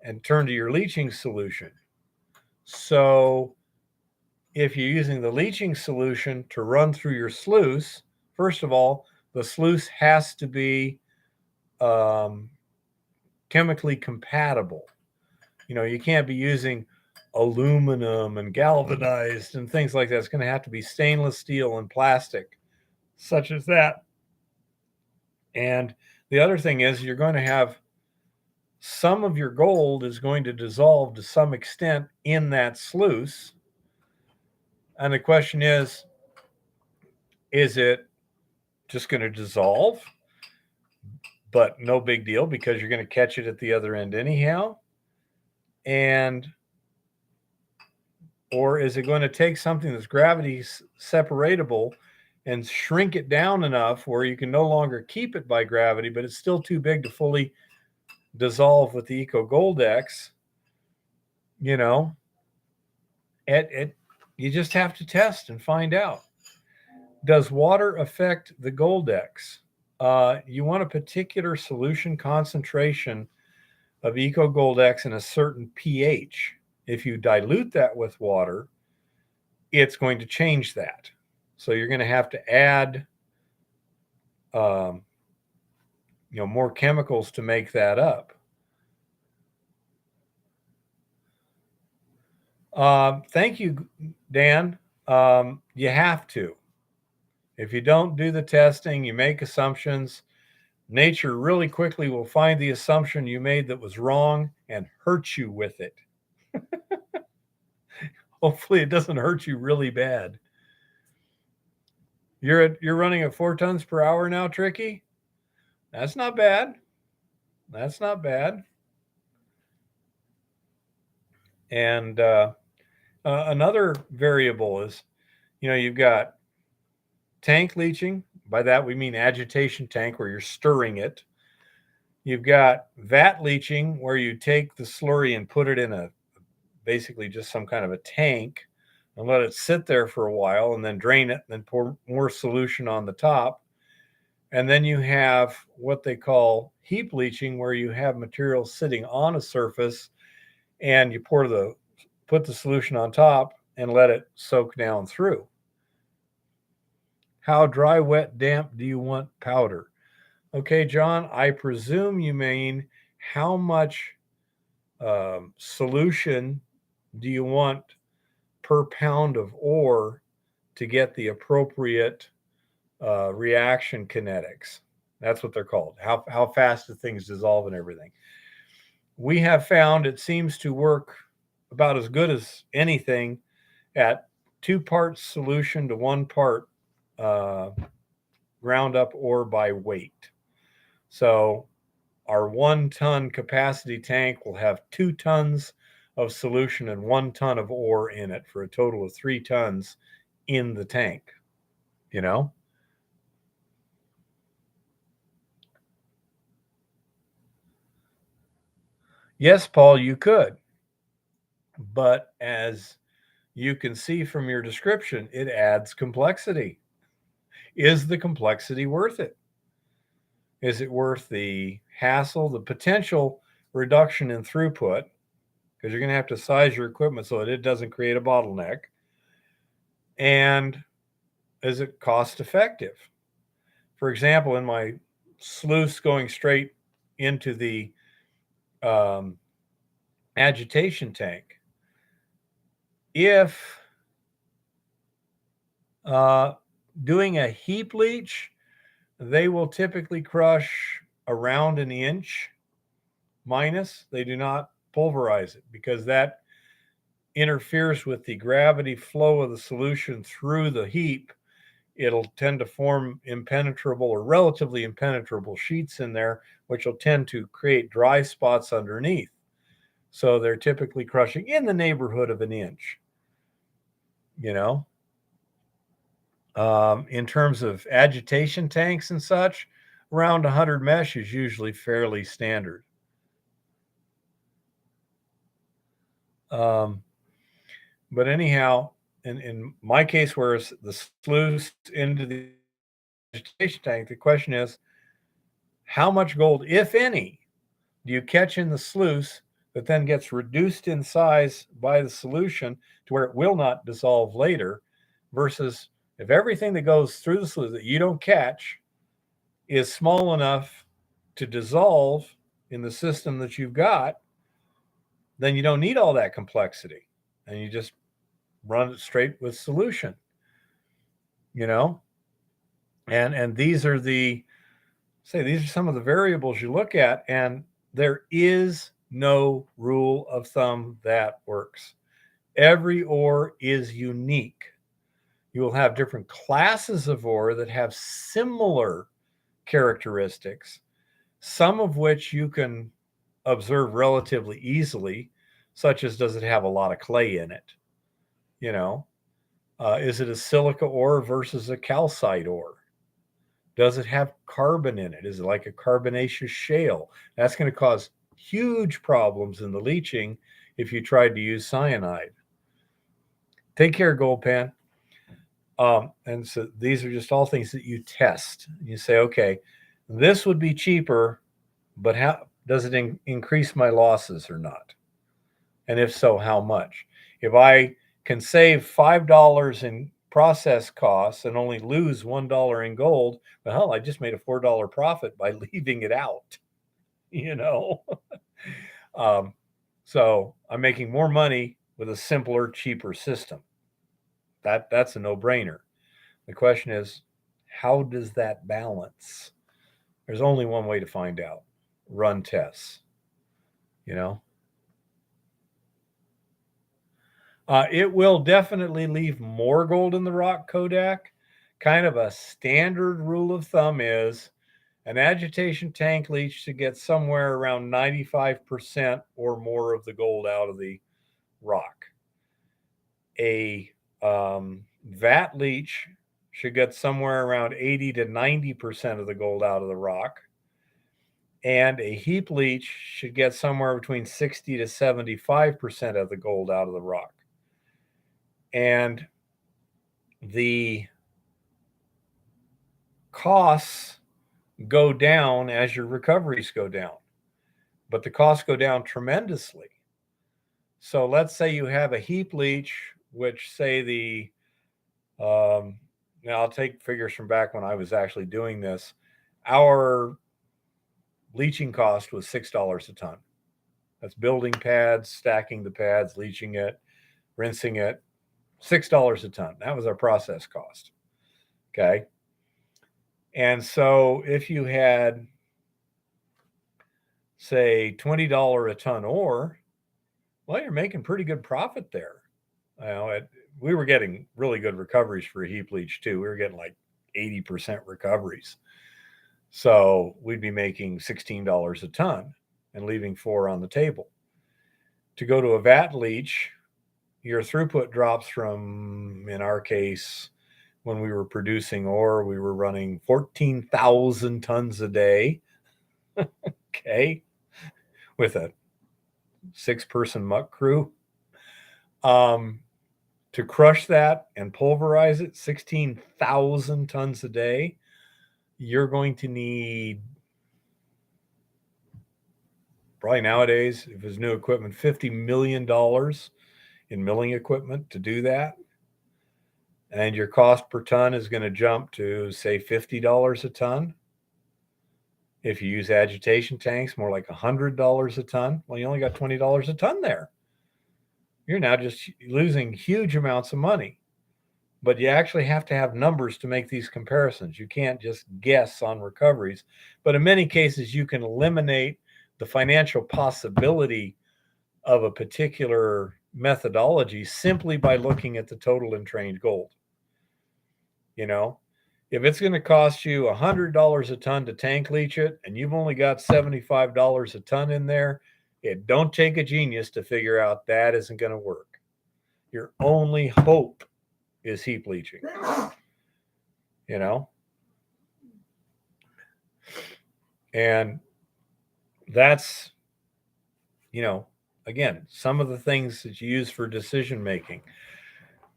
and turn to your leaching solution. So if you're using the leaching solution to run through your sluice, first of all, the sluice has to be chemically compatible. You can't be using aluminum and galvanized and things like that. It's going to have to be stainless steel and plastic, such as that. And the other thing is, you're going to have some of your gold is going to dissolve to some extent in that sluice. And the question is it just going to dissolve, but no big deal because you're going to catch it at the other end anyhow? Or is it going to take something that's gravity separatable and shrink it down enough where you can no longer keep it by gravity, but it's still too big to fully dissolve with the Eco Goldex? You just have to test and find out. Does water affect the Goldex? You want a particular solution concentration of Eco Goldex in a certain pH. If you dilute that with water, it's going to change that. So you're going to have to add more chemicals to make that up. Thank you, Dan. You have to. If you don't do the testing, you make assumptions. Nature really quickly will find the assumption you made that was wrong and hurt you with it. Hopefully it doesn't hurt you really bad. You're running at 4 tons per hour now, Tricky? That's not bad. That's not bad. And another variable is, you've got tank leaching. By that we mean agitation tank, where you're stirring it. You've got vat leaching, where you take the slurry and put it in basically just some kind of a tank and let it sit there for a while and then drain it and then pour more solution on the top. And then you have what they call heap leaching, where you have material sitting on a surface and you put the solution on top and let it soak down through. How dry, wet, damp do you want powder? Okay, John, I presume you mean how much solution do you want per pound of ore to get the appropriate reaction kinetics? That's what they're called. How fast do things dissolve and everything? We have found it seems to work about as good as anything at 2 parts solution to 1 part ground up ore by weight. So our 1 ton capacity tank will have 2 tons of solution and 1 ton of ore in it, for a total of 3 tons in the tank. Yes, Paul, you could. But as you can see from your description, it adds complexity. Is the complexity worth it? Is it worth the hassle, the potential reduction in throughput? Because you're going to have to size your equipment so that it doesn't create a bottleneck. And is it cost effective? For example, in my sluice going straight into the agitation tank, if doing a heap leach, they will typically crush around 1 inch minus. They do not pulverize it because that interferes with the gravity flow of the solution through the heap. It'll tend to form impenetrable or relatively impenetrable sheets in there, which will tend to create dry spots underneath. So they're typically crushing in the neighborhood of 1 inch. In terms of agitation tanks and such, around 100 mesh is usually fairly standard. But anyhow, in my case, where it's the sluice into the agitation tank, the question is, how much gold, if any, do you catch in the sluice that then gets reduced in size by the solution to where it will not dissolve later, versus if everything that goes through the sluice that you don't catch is small enough to dissolve in the system that you've got, then you don't need all that complexity, and you just run it straight with solution. And these are some of the variables you look at, and there is no rule of thumb that works. Every ore is unique. You will have different classes of ore that have similar characteristics, some of which you can observe relatively easily, such as, does it have a lot of clay in it? Is it a silica ore versus a calcite ore? Does it have carbon in it? Is it like a carbonaceous shale? That's going to cause huge problems in the leaching if you tried to use cyanide. Take care, Gold Pan. And so these are just all things that you test. You say, okay, this would be cheaper, but how does it increase my losses or not? And if so, how much? If I can save $5 in process costs and only lose $1 in gold, well, I just made a $4 profit by leaving it out. So I'm making more money with a simpler, cheaper system. That's a no-brainer. The question is, how does that balance? There's only one way to find out. Run tests. It will definitely leave more gold in the rock, Kodak. Kind of a standard rule of thumb is an agitation tank leach should get somewhere around 95% or more of the gold out of the rock. A vat leach should get somewhere around 80 to 90% of the gold out of the rock. And a heap leach should get somewhere between 60 to 75% of the gold out of the rock. And the costs go down as your recoveries go down, but the costs go down tremendously. So let's say you have a heap leach, which say now I'll take figures from back when I was actually doing this. Our leaching cost was $6 a ton. That's building pads, stacking the pads, leaching it, rinsing it. $6 a ton. That was our process cost. Okay. And so if you had, say, $20 a ton ore, well, you're making pretty good profit there. We were getting really good recoveries for a heap leach too. We were getting like 80% recoveries. So we'd be making $16 a ton and leaving $4 on the table. To go to a vat leach, your throughput drops from, in our case, when we were producing ore, we were running 14,000 tons a day. Okay. With a 6-person muck crew. To crush that and pulverize it, 16,000 tons a day, you're going to need, probably nowadays, if it's new equipment, $50 million in milling equipment to do that. And your cost per ton is going to jump to, say, $50 a ton. If you use agitation tanks, more like $100 a ton. Well, you only got $20 a ton there. You're now just losing huge amounts of money. But you actually have to have numbers to make these comparisons. You can't just guess on recoveries. But in many cases, you can eliminate the financial possibility of a particular methodology simply by looking at the total entrained gold. If it's going to cost you $100 a ton to tank leach it, and you've only got $75 a ton in there, it don't take a genius to figure out that isn't going to work. Your only hope is heap leaching. And that's, again, some of the things that you use for decision making.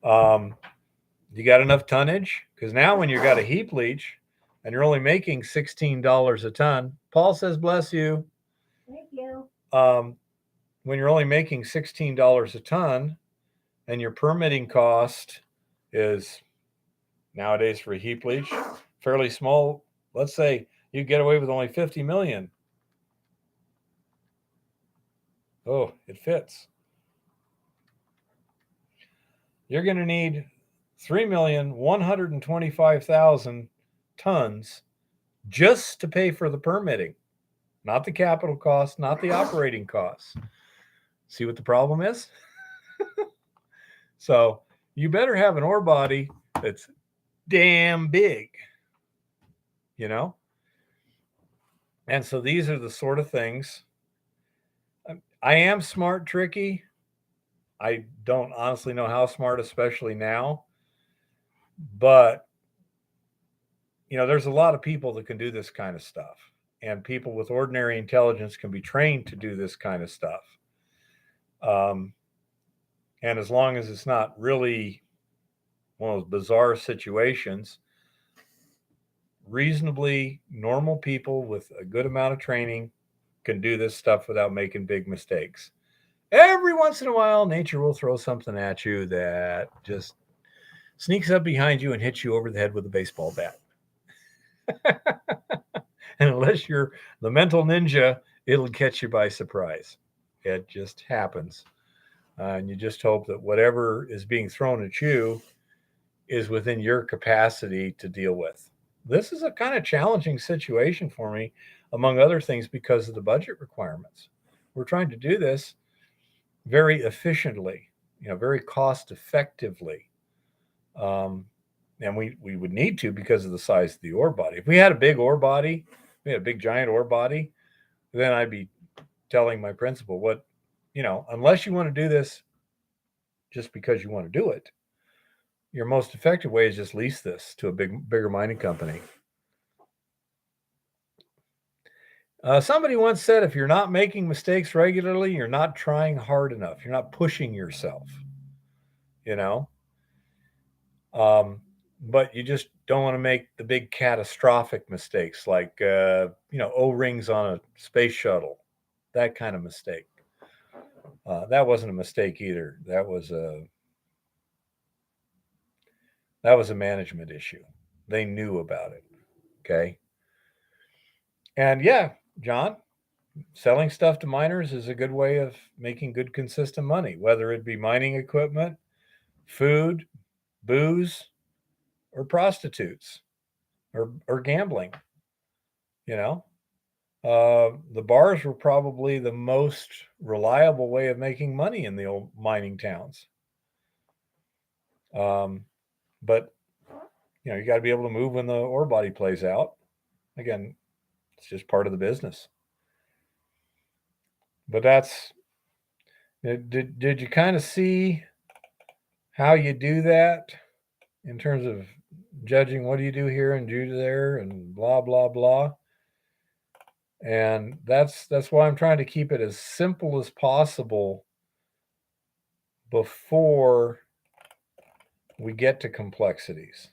You got enough tonnage? Because now when you've got a heap leach and you're only making $16 a ton, Paul says, bless you. Thank you. When you're only making $16 a ton and your permitting cost is nowadays for a heap leach fairly small, let's say you get away with only 50 million. Oh, it fits. You're going to need 3,125,000 tons just to pay for the permitting, not the capital costs, not the operating costs. See what the problem is? So you better have an ore body that's damn big, you know? And so these are the sort of things. I am smart, tricky. I don't honestly know how smart, especially now. But, there's a lot of people that can do this kind of stuff. And people with ordinary intelligence can be trained to do this kind of stuff. And as long as it's not really one of those bizarre situations, reasonably normal people with a good amount of training can do this stuff without making big mistakes. Every once in a while, nature will throw something at you that just sneaks up behind you and hits you over the head with a baseball bat. And unless you're the mental ninja, it'll catch you by surprise. It just happens. And you just hope that whatever is being thrown at you is within your capacity to deal with. This is a kind of challenging situation for me, among other things, because of the budget requirements. We're trying to do this very efficiently, very cost effectively. And we would need to because of the size of the ore body. If we had a big ore body, we had a big giant ore body, then I'd be telling my principal unless you want to do this just because you want to do it, your most effective way is just lease this to a bigger mining company. Somebody once said, if you're not making mistakes regularly, you're not trying hard enough. You're not pushing yourself, but you just don't want to make the big catastrophic mistakes like, O-rings on a space shuttle, that kind of mistake. That wasn't a mistake either. That was a management issue. They knew about it. Okay. And yeah, John, selling stuff to miners is a good way of making good, consistent money, whether it be mining equipment, food, booze, or prostitutes, or gambling. The bars were probably the most reliable way of making money in the old mining towns. But you got to be able to move when the ore body plays out. Again, it's just part of the business. But did you kind of see how you do that in terms of judging what do you do here and do there and blah, blah, blah. And that's why I'm trying to keep it as simple as possible before we get to complexities.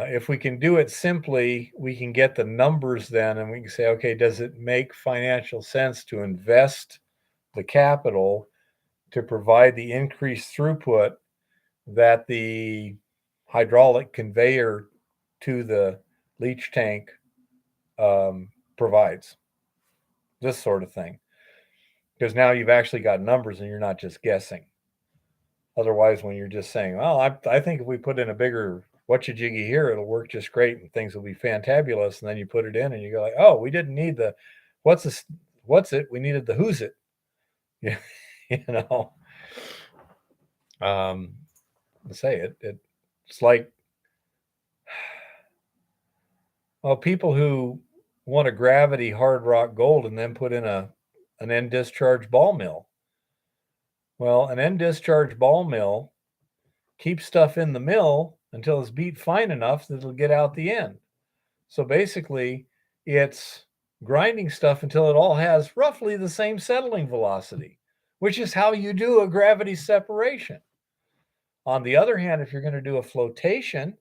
If we can do it simply, we can get the numbers then, and we can say, okay, does it make financial sense to invest the capital to provide the increased throughput that the hydraulic conveyor to the leach tank provides? This sort of thing. Because now you've actually got numbers and you're not just guessing. Otherwise, when you're just saying, well, I think if we put in a bigger whatcha-jiggy here, it'll work just great and things will be fantabulous. And then you put it in and you go like, oh, we didn't need the what's it? We needed the who's it. Yeah, say it's like, well, people who want a gravity hard rock gold and then put in an end discharge ball mill. Well, an end discharge ball mill keeps stuff in the mill until it's beat fine enough that it'll get out the end. So basically, it's grinding stuff until it all has roughly the same settling velocity, which is how you do a gravity separation. On the other hand, if you're going to do a flotation,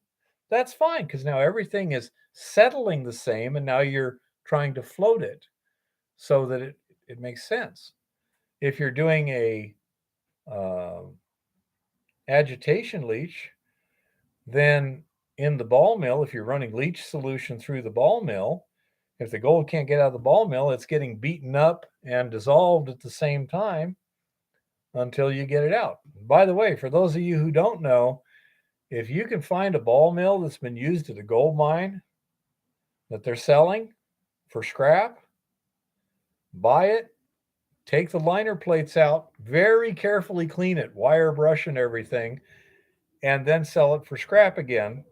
that's fine because now everything is settling the same and now you're trying to float it so that it makes sense. If you're doing a agitation leach, then in the ball mill, if you're running leach solution through the ball mill If the gold can't get out of the ball mill, it's getting beaten up and dissolved at the same time until you get it out. By the way, for those of you who don't know, if you can find a ball mill that's been used at a gold mine that they're selling for scrap, buy it, take the liner plates out, very carefully clean it, wire brush and everything, and then sell it for scrap again.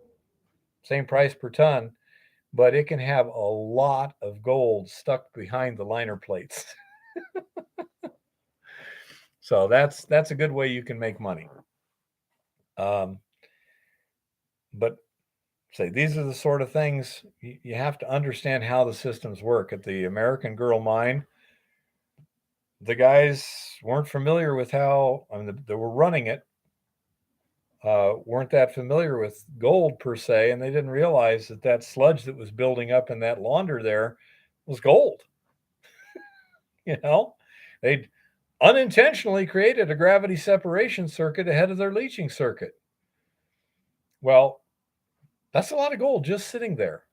Same price per ton, but it can have a lot of gold stuck behind the liner plates. So that's a good way you can make money. But say these are the sort of things you have to understand how the systems work. At the American Girl mine, the guys weren't familiar with how they were running it, weren't that familiar with gold per se, and they didn't realize that sludge that was building up in that launder there was gold. They'd unintentionally created a gravity separation circuit ahead of their leaching circuit. Well, that's a lot of gold just sitting there,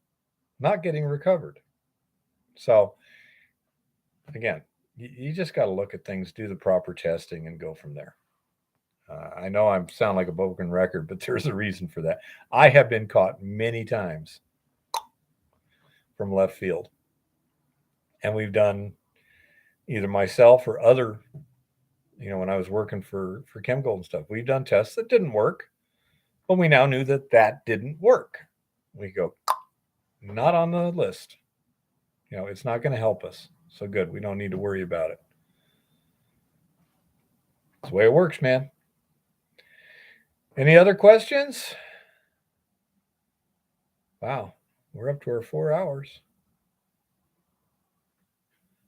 not getting recovered. So again, you just got to look at things, do the proper testing, and go from there. I know I sound like a broken record, but there's a reason for that. I have been caught many times from left field. And we've done, either myself or other, when I was working for Chemgold and stuff, we've done tests that didn't work, but we now knew that didn't work. We go, not on the list. It's not going to help us. So good. We don't need to worry about it. That's the way it works, man. Any other questions? Wow. We're up to our 4 hours.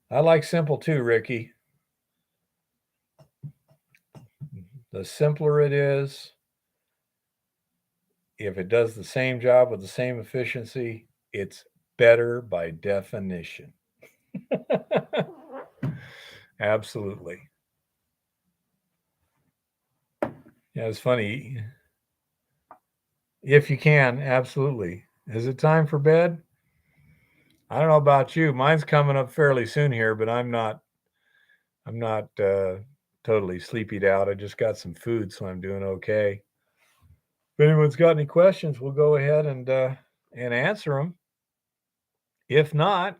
I like simple too, Ricky. The simpler it is, if it does the same job with the same efficiency, it's better by definition. Absolutely. Yeah, it's funny. If you can, absolutely. Is it time for bed? I don't know about you. Mine's coming up fairly soon here, but I'm not totally sleepyed out. I just got some food, so I'm doing okay. If anyone's got any questions, we'll go ahead and answer them. If not,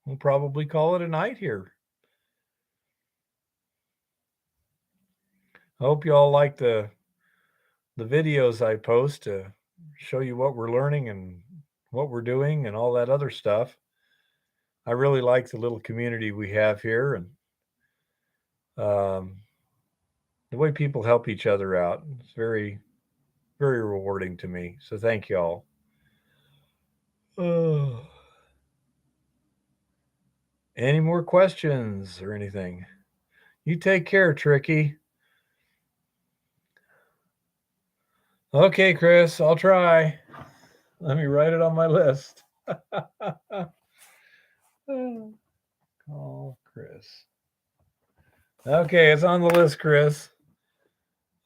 we'll probably call it a night here. I hope you all like the videos I post to show you what we're learning and what we're doing and all that other stuff. I really like the little community we have here, and the way people help each other out. It's very, very rewarding to me. So thank you all. Any more questions or anything? You take care, Tricky. Okay, Chris, I'll try. Let me write it on my list. Call Chris. Okay, it's on the list, Chris.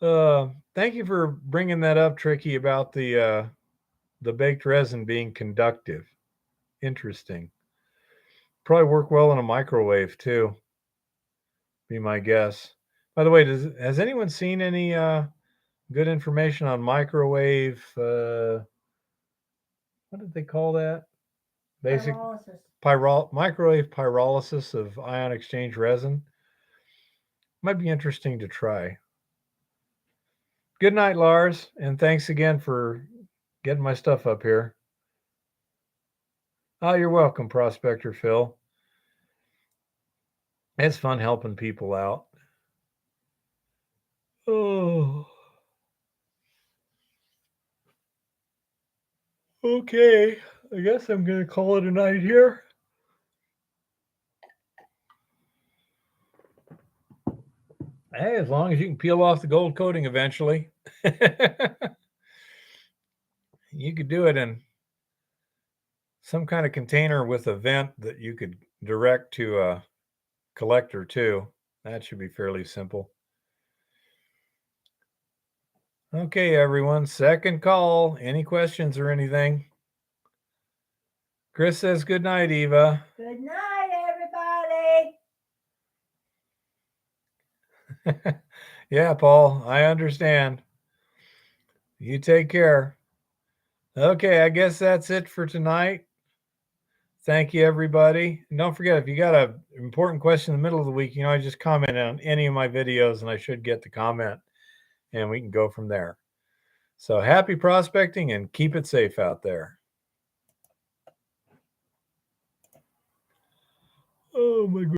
Thank you for bringing that up, Tricky, about the baked resin being conductive. Interesting. Probably work well in a microwave too. Be my guess. By the way, has anyone seen any good information on microwave? What did they call that? Basic microwave pyrolysis of ion exchange resin. Might be interesting to try. Good night, Lars, and thanks again for getting my stuff up here. Oh, you're welcome, Prospector Phil. It's fun helping people out. Oh. Okay, I guess I'm going to call it a night here. Hey, as long as you can peel off the gold coating eventually. You could do it in some kind of container with a vent that you could direct to a collector too. That should be fairly simple. Okay, everyone, second call. Any questions or anything? Chris says good night, Eva. Good night, everybody. Yeah, Paul, I understand. You take care. Okay, I guess that's it for tonight. Thank you, everybody. And don't forget, if you got an important question in the middle of the week, I just comment on any of my videos and I should get the comment and we can go from there. So happy prospecting and keep it safe out there. Oh my God.